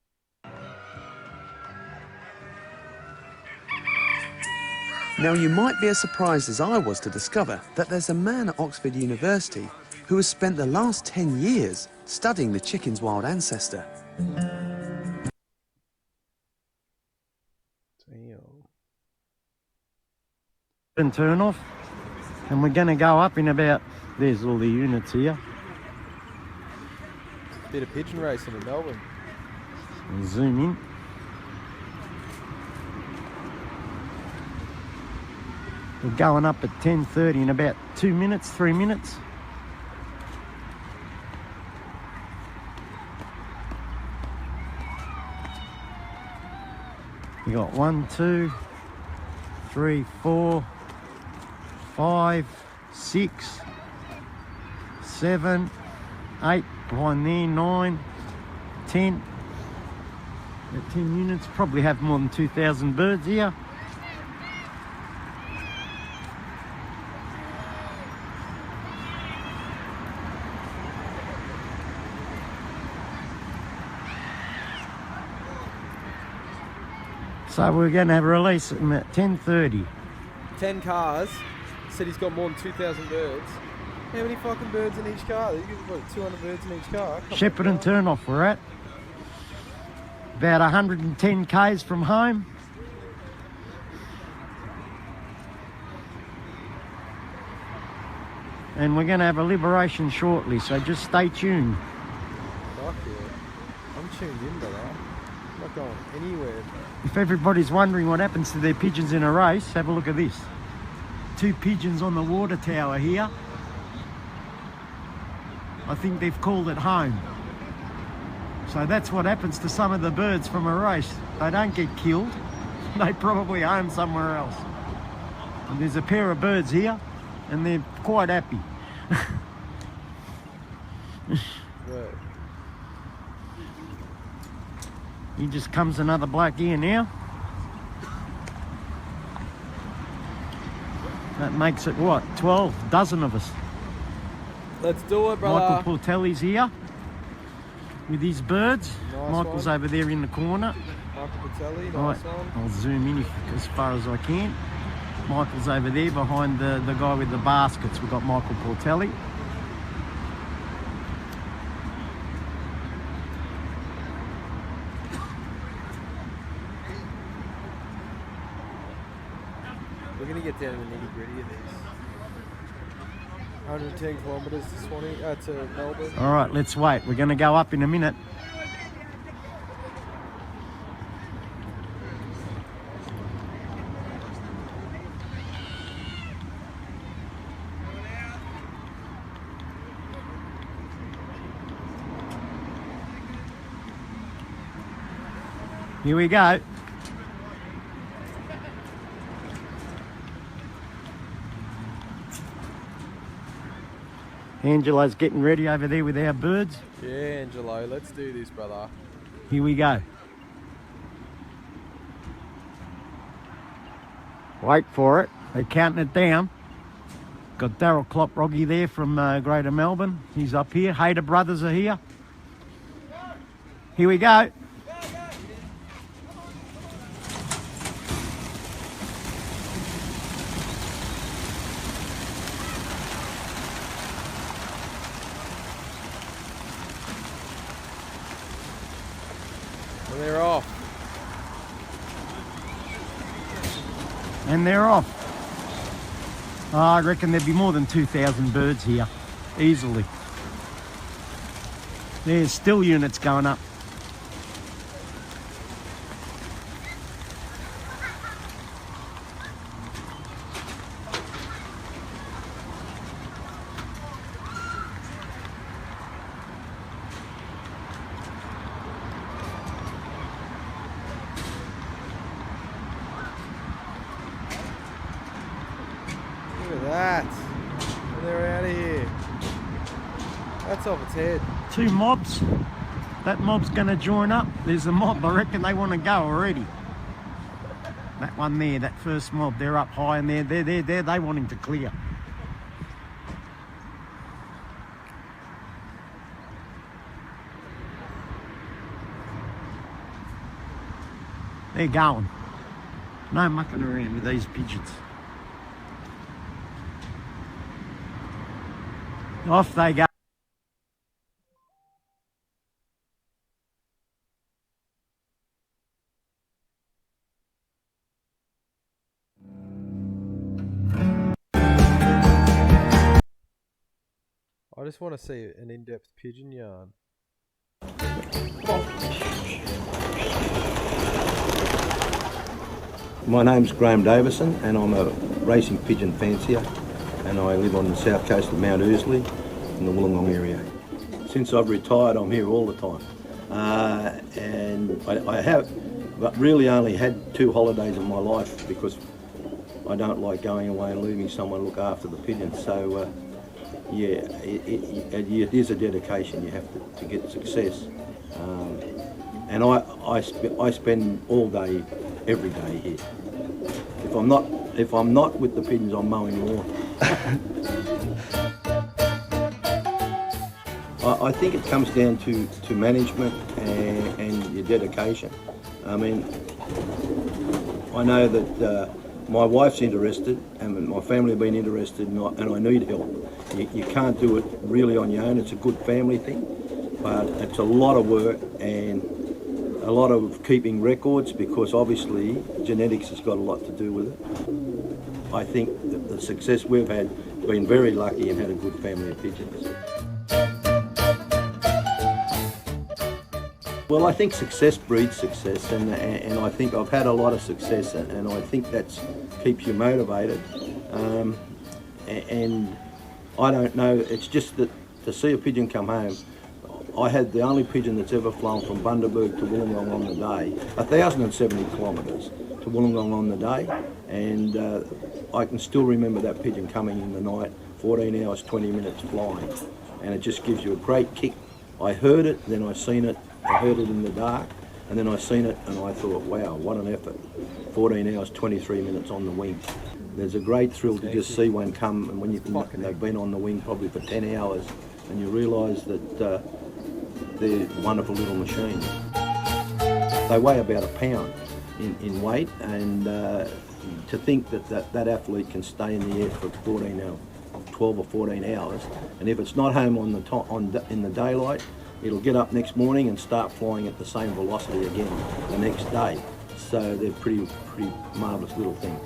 Now, you might be as surprised as I was to discover that there's a man at Oxford University who has spent the last 10 years studying the chicken's wild ancestor. And turn off, and we're going to go up in about, there's all the units here. Bit of pigeon racing in Melbourne. And zoom in. We're going up at 10:30 in about 2 minutes, 3 minutes. You got 1, 2, 3, 4, 5, 6, 7, 8, behind there, 9, 10. About 10 units, probably have more than 2,000 birds here. So we're going to have a release at 10:30. 10 cars. Said he's got more than 2,000 birds. How many fucking birds in each car? You got what, 200 birds in each car? Come Shepherd on, and Turnoff we're at. About 110 k's from home. And we're going to have a liberation shortly, so just stay tuned. Fuck yeah. I'm tuned in, brother. I'm not going anywhere. If everybody's wondering what happens to their pigeons in a race, have a look at this. 2 pigeons on the water tower here. I think they've called it home. So that's what happens to some of the birds from a race. They don't get killed. They probably home somewhere else. And there's a pair of birds here, and they're quite happy. Right. Here just comes another bloke here now. That makes it what, 12 dozen of us. Let's do it, brother. Michael Portelli's here with his birds. Nice Michael's one. over there in the corner. Michael Patelli, Right, nice one. I'll zoom in as far as I can. Michael's over there behind the guy with the baskets. We've got Michael Portelli. We're going to get down to the nitty gritty of this. 110 kilometres to Melbourne. All right, let's wait. We're going to go up in a minute. Here we go. Angelo's getting ready over there with our birds. Yeah, Angelo, let's do this, brother. Here we go. Wait for it. They're counting it down. Got Daryl Klopp-Rogge there from Greater Melbourne. He's up here. Hayter brothers are here. Here we go. And they're off. And they're off. I reckon there'd be more than 2,000 birds here, easily. There's still units going up. Look at that. And they're out of here. That's off its head. Two mobs. That mob's going to join up. There's a mob. I reckon they want to go already. That one there, that first mob, they're up high and they want him to clear. They're going. No mucking around with these pigeons. Off they go. I just want to see an in-depth pigeon yarn. My name's Graham Davison and I'm a racing pigeon fancier and I live on the south coast of Mount Ousley in the Wollongong area. Since I've retired I'm here all the time and I have but really only had 2 holidays in my life because I don't like going away and leaving someone look after the pigeons. So yeah, it is a dedication you have to get success. And I spend all day, every day here. If I'm not with the pigeons, I'm mowing the lawn. I think it comes down to management and your dedication. I mean, I know that my wife's interested and my family have been interested and I need help. You can't do it really on your own. It's a good family thing, but it's a lot of work and a lot of keeping records because obviously genetics has got a lot to do with it. I think that the success we've had, been very lucky and had a good family of pigeons. Well, I think success breeds success and I think I've had a lot of success and I think that keeps you motivated. And I don't know, it's just that to see a pigeon come home, I had the only pigeon that's ever flown from Bundaberg to Wollongong on the day, 1,070 kilometres to Wollongong on the day, and I can still remember that pigeon coming in the night, 14 hours, 20 minutes flying, and it just gives you a great kick. I heard it, then I seen it, I heard it in the dark, and then I seen it and I thought, wow, what an effort. 14 hours, 23 minutes on the wing. there's a great thrill to just see one come, and when they've been on the wing probably for 10 hours, and you realise that they're wonderful little machines. They weigh about a pound in weight, and to think that athlete can stay in the air for 12 or 14 hours, and if it's not home in the daylight, it'll get up next morning and start flying at the same velocity again the next day. So they're pretty marvellous little things.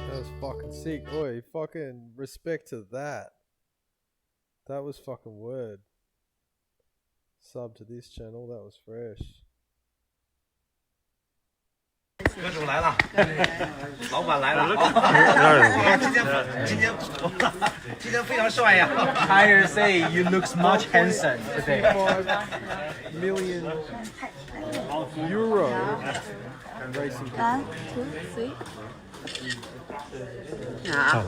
That was fucking sick. Oi, fucking respect to that. That was fucking word. Sub to this channel, that was fresh. 歌手来了，老板来了，今天非常帅呀。Higher say you looks much handsome today. 5 million euro racing. 1, 2, 3. Ja.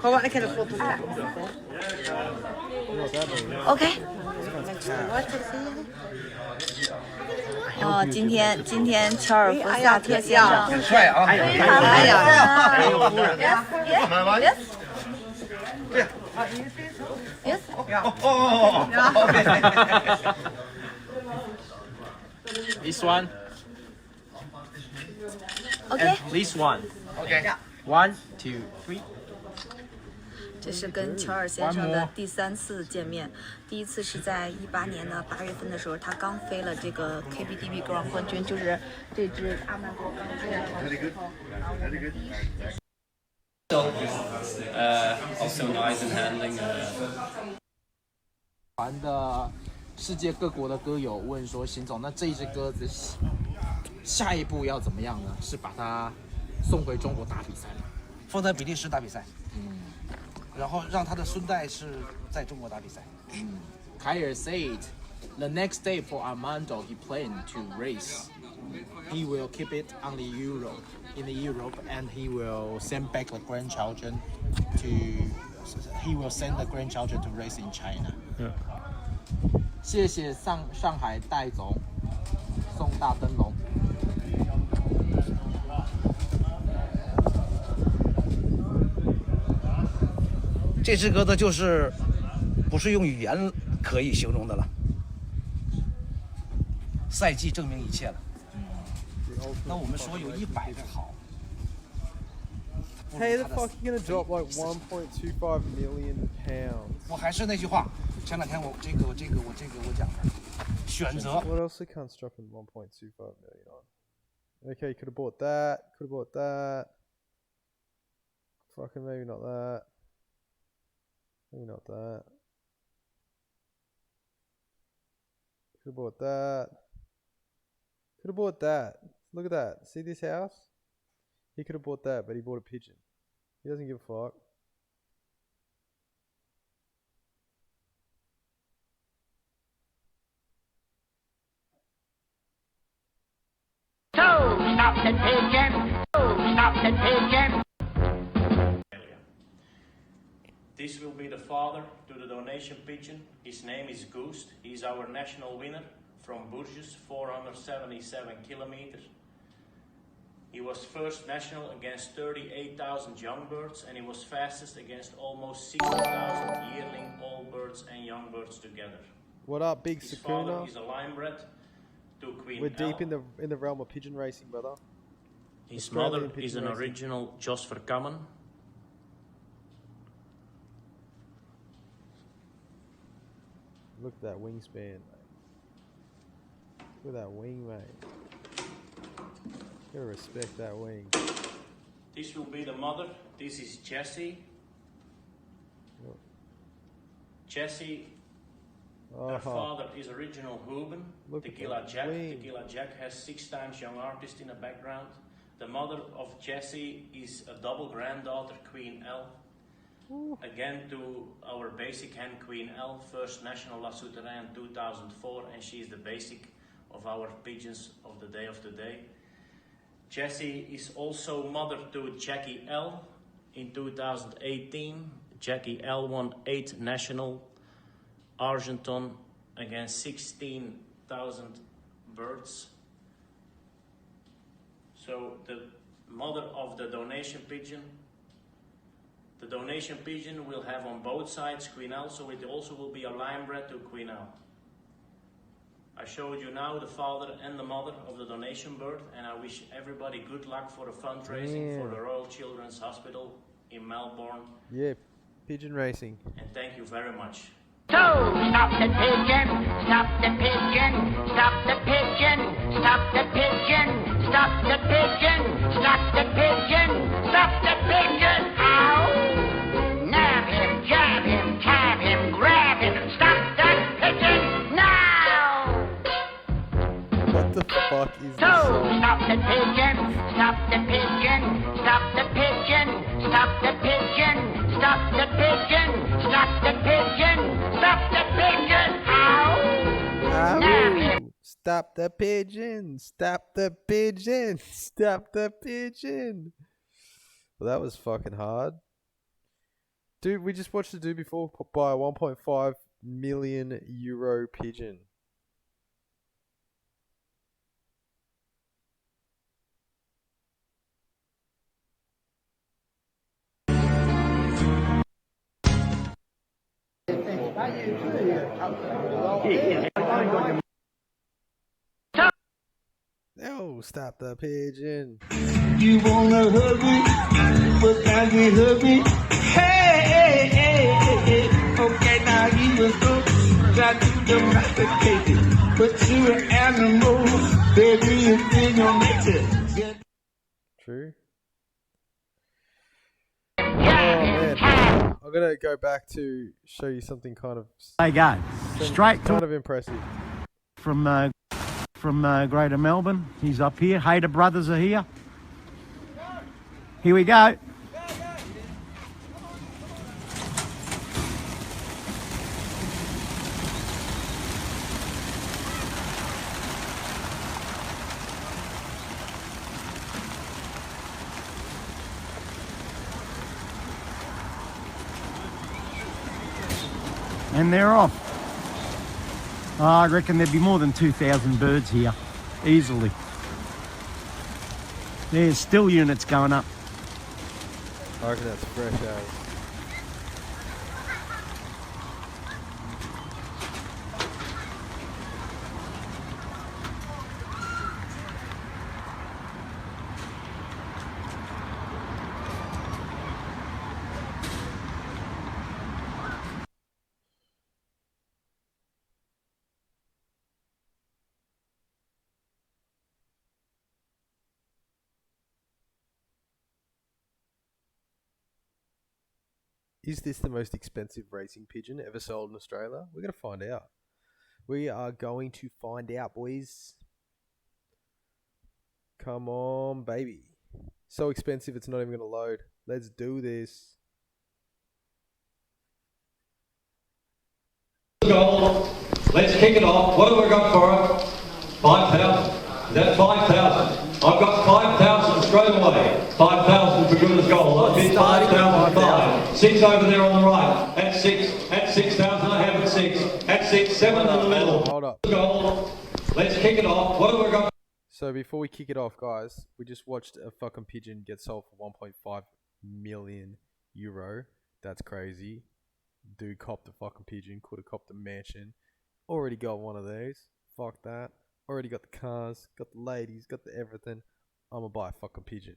Kom maar, ik heb een foto maken. Oké. 哦，今天乔尔夫夏特先生很帅啊！哎呀，yes，yes，yes，This one. Okay. This one. Okay. 1, 2, 3. 这是跟乔尔先生的第3次见面，第一次是在18年的8月份的时候，他刚飞了这个 KBDB 格朗冠军，就是这只阿曼国冠军。Also nice and handling. 团的世界各国的歌友问说：“邢总，那这一只鸽子下一步要怎么样呢？是把它送回中国打比赛吗？放在比利时打比赛。然后让他的孙代是在中国打比赛。Kyer said the next day for Armando he planned to race. He will keep it on the Europe, in the Europe, and he will send back the grandchildren to. He will send the grandchildren to race in China. 谢谢上海戴总送大灯笼。这只鸽子就是不是用语言可以形容的了。赛季证明一切了。那我们说有100个好。Hey, the fuck you gonna drop like 1.25 million pounds? 我还是那句话，前两天我讲的，选择。What else the cunt's dropping 1.25 million on? Okay, could have bought that. Could have bought that. Fucking maybe not that. Maybe not that. Could have bought that. Could have bought that. Look at that. See this house? He could have bought that, but he bought a pigeon. He doesn't give a fuck. Stop the pigeon! Stop the pigeon! This will be the father to the donation pigeon. His name is Goose. He's our national winner from Bourges, 477 kilometers. He was first national against 38,000 young birds, and he was fastest against almost 60,000 yearling old birds and young birds together. What up, big His father Sakuna? is a line-bred to Queen We're deep L. in the realm of pigeon racing, brother. His Australian mother is pigeon an racing. original Jos Verkammen. Look at that wingspan, mate. Look at that wing, mate. You gotta respect that wing. This will be the mother. This is Jessie. Look. Jessie, her father is original Hooben, Look at Tequila that Jack. wing. Tequila Jack has 6 times young artist in the background. The mother of Jessie is a double granddaughter, Queen L. Again to our basic hen, Queen L, first national La Souterrain 2004, and she is the basic of our pigeons of the day of today. Jessie is also mother to Jackie L in 2018. Jackie L won 8 national Argenton against 16,000 birds. So the mother of the donation pigeon. The donation pigeon will have on both sides Queen L, so it also will be a line bred to Queen L. I showed you now the father and the mother of the donation bird, and I wish everybody good luck for the fundraising for the Royal Children's Hospital in Melbourne. Yeah, pigeon racing. And thank you very much. So, stop the pigeon, stop the pigeon, stop the pigeon, stop the pigeon, stop the pigeon, stop the pigeon, stop the pigeon, ow! Nab him, jab him, tab him, grab him, stop that pigeon now! What the fuck is this? So, stop the pigeon, stop the pigeon, stop the pigeon, stop the pigeon, stop the pigeon, stop the pigeon, stop the pigeon, ow! Nab him. Stop the pigeon! Stop the pigeon! Stop the pigeon! Well, that was fucking hard. Dude, we just watched the dude before buy a 1.5 million euro pigeon. No, stop the pigeon. You wanna hug me, but now you hug me. Hey, hey, hey, hey, hey. Okay, now you was go try to domesticate, but you're an animal, baby, it's in your nature. True. Oh man, I'm gonna go back to show you something kind of. They go straight kind to of impressive. from Greater Melbourne. He's up here. Hader brothers are here. Here we go. And they're off. Oh, I reckon there'd be more than 2,000 birds here, easily. There's still units going up. I reckon that's fresh as. Is this the most expensive racing pigeon ever sold in Australia? We're going to find out. We are going to find out, boys. Come on, baby. So expensive, it's not even going to load. Let's do this. Let's kick it off. What have we got for it? 5,000. Is that 5,000? I've got 5,000 straight away. 5,000 for good as gold. I did 5,005. 6 over there on the right. At 6. At 6,000 I have at 6. At 6, 7 in the middle. Hold up. Gold. Let's kick it off. What have we got? So before we kick it off, guys, we just watched a fucking pigeon get sold for 1.5 million euro. That's crazy. Dude copped a fucking pigeon. Could have copped a mansion. Already got one of those. Fuck that. Already got the cars, got the ladies, got the everything. I'm gonna buy a fucking pigeon.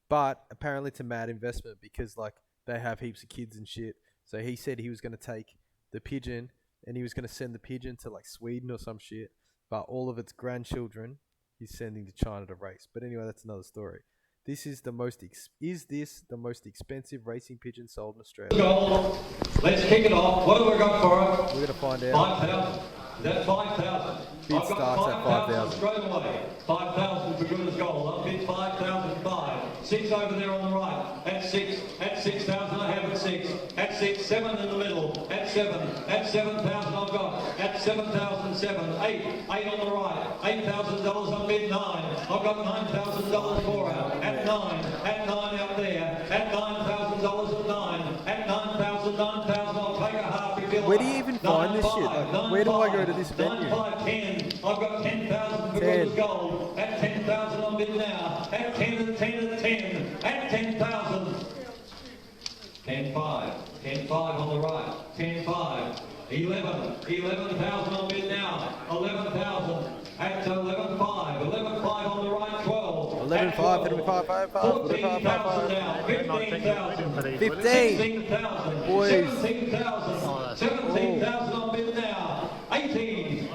But apparently it's a mad investment because like they have heaps of kids and shit. So he said he was gonna take the pigeon and he was gonna send the pigeon to like Sweden or some shit. But all of its grandchildren he's sending to China to race. But anyway, that's another story. This is the most is this the most expensive racing pigeon sold in Australia? Gold. Let's kick it off. What have we got for it? We're gonna find out. 5,000. That's 5,000. Bid starts at 5,000. Straight away. 5,000 for good as gold. I bid 5,005. 6 over there on the right. At 6. At 6,000 I have at 6. At 6, 7 in the middle. At 7. At 7,000 I've got. At 7,007. 8. 8 on the right. $8,000 I bid 9. I've got $9,000 for it. at 9, at 9 out there, at $9,000 at 9, at 9,000, 9,000, I'll take a half if you like. Where do you even find this shit? Like, where do I go to this venue? 9, 5, 10. I've got 10,000 for Goodness Gold. At 10,000 on bid now. At 10 at 10 at 10. At 10,000. 10-5. 10-5 on the right. 10-5. 11,000 on bid now. 11,000 at 11.5. 11.5 on the right. 12. 11.5, 14,000 now. 15,000. 16,000. Boys. 17,000. 17,000 on bid now. 18,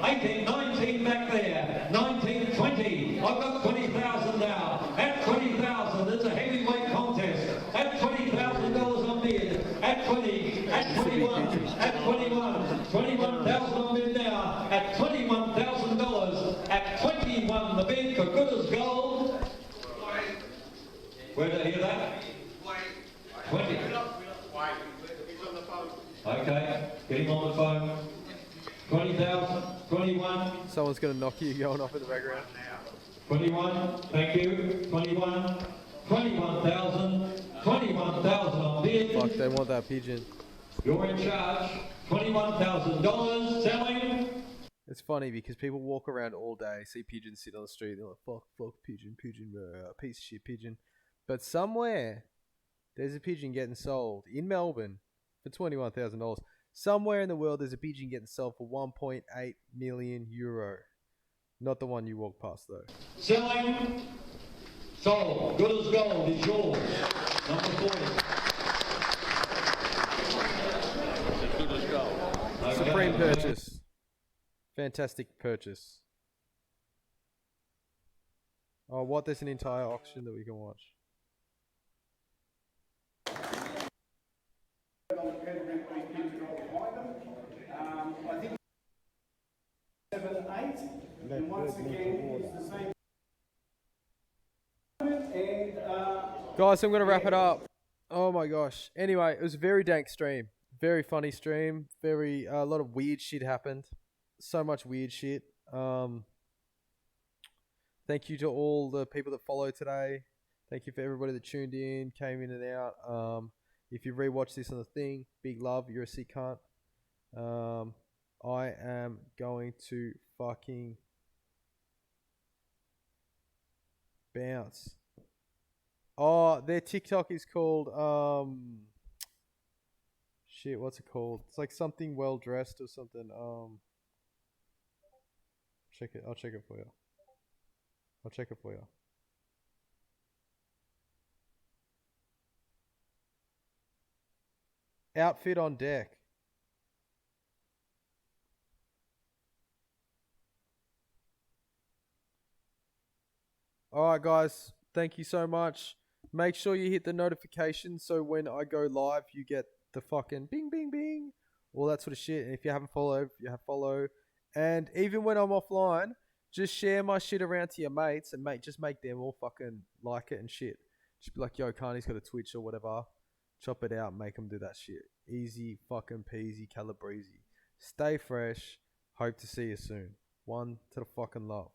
19 back there. 19, 20. I've got 20,000 now. At 20,000, it's a heavyweight contest. At $20,000 on bid. At 20, at 21, at 21. 21,000 on bid now. At $21,000. At 21, the bid for Good as Gold. Where did I hear that? 20. Okay, get him on the phone. 20,000, 21. Someone's gonna knock you going off in the background. 21, thank you. 21, 21,000, 21,000 on bid. Fuck, they want that pigeon. You're in charge. $21,000 selling. It's funny because people walk around all day, see pigeons sit on the street, they're like, fuck, pigeon, piece of shit pigeon. But somewhere, there's a pigeon getting sold in Melbourne for $21,000. Somewhere in the world, there's a pigeon getting sold for 1.8 million euro. Not the one you walk past, though. Selling. Sold. Good as Gold is yours. Number 40. Good as Gold. Okay. Supreme purchase. Fantastic purchase. Oh, what? There's an entire auction that we can watch. I think 7, 8, and once again it's the same. Guys, I'm gonna wrap it up. Oh my gosh. Anyway, it was a very dank stream, very funny stream. A lot of weird shit happened. So much weird shit. Thank you to all the people that followed today. Thank you for everybody that tuned in, came in and out. If you rewatch this on the thing, big love. You're a sick cunt. I am going to fucking bounce. Oh, their TikTok is called shit, what's it called? It's like something well dressed or something. Check it. I'll check it for you. Outfit on deck. Alright guys, thank you so much. Make sure you hit the notification so when I go live you get the fucking bing bing bing, all that sort of shit. And if you haven't followed, follow. And even when I'm offline, just share my shit around to your mates and just make them all fucking like it and shit. Just be like, yo, Carney's got a Twitch or whatever. Chop it out, make them do that shit. Easy fucking peasy calabrese. Stay fresh. Hope to see you soon. One to the fucking love.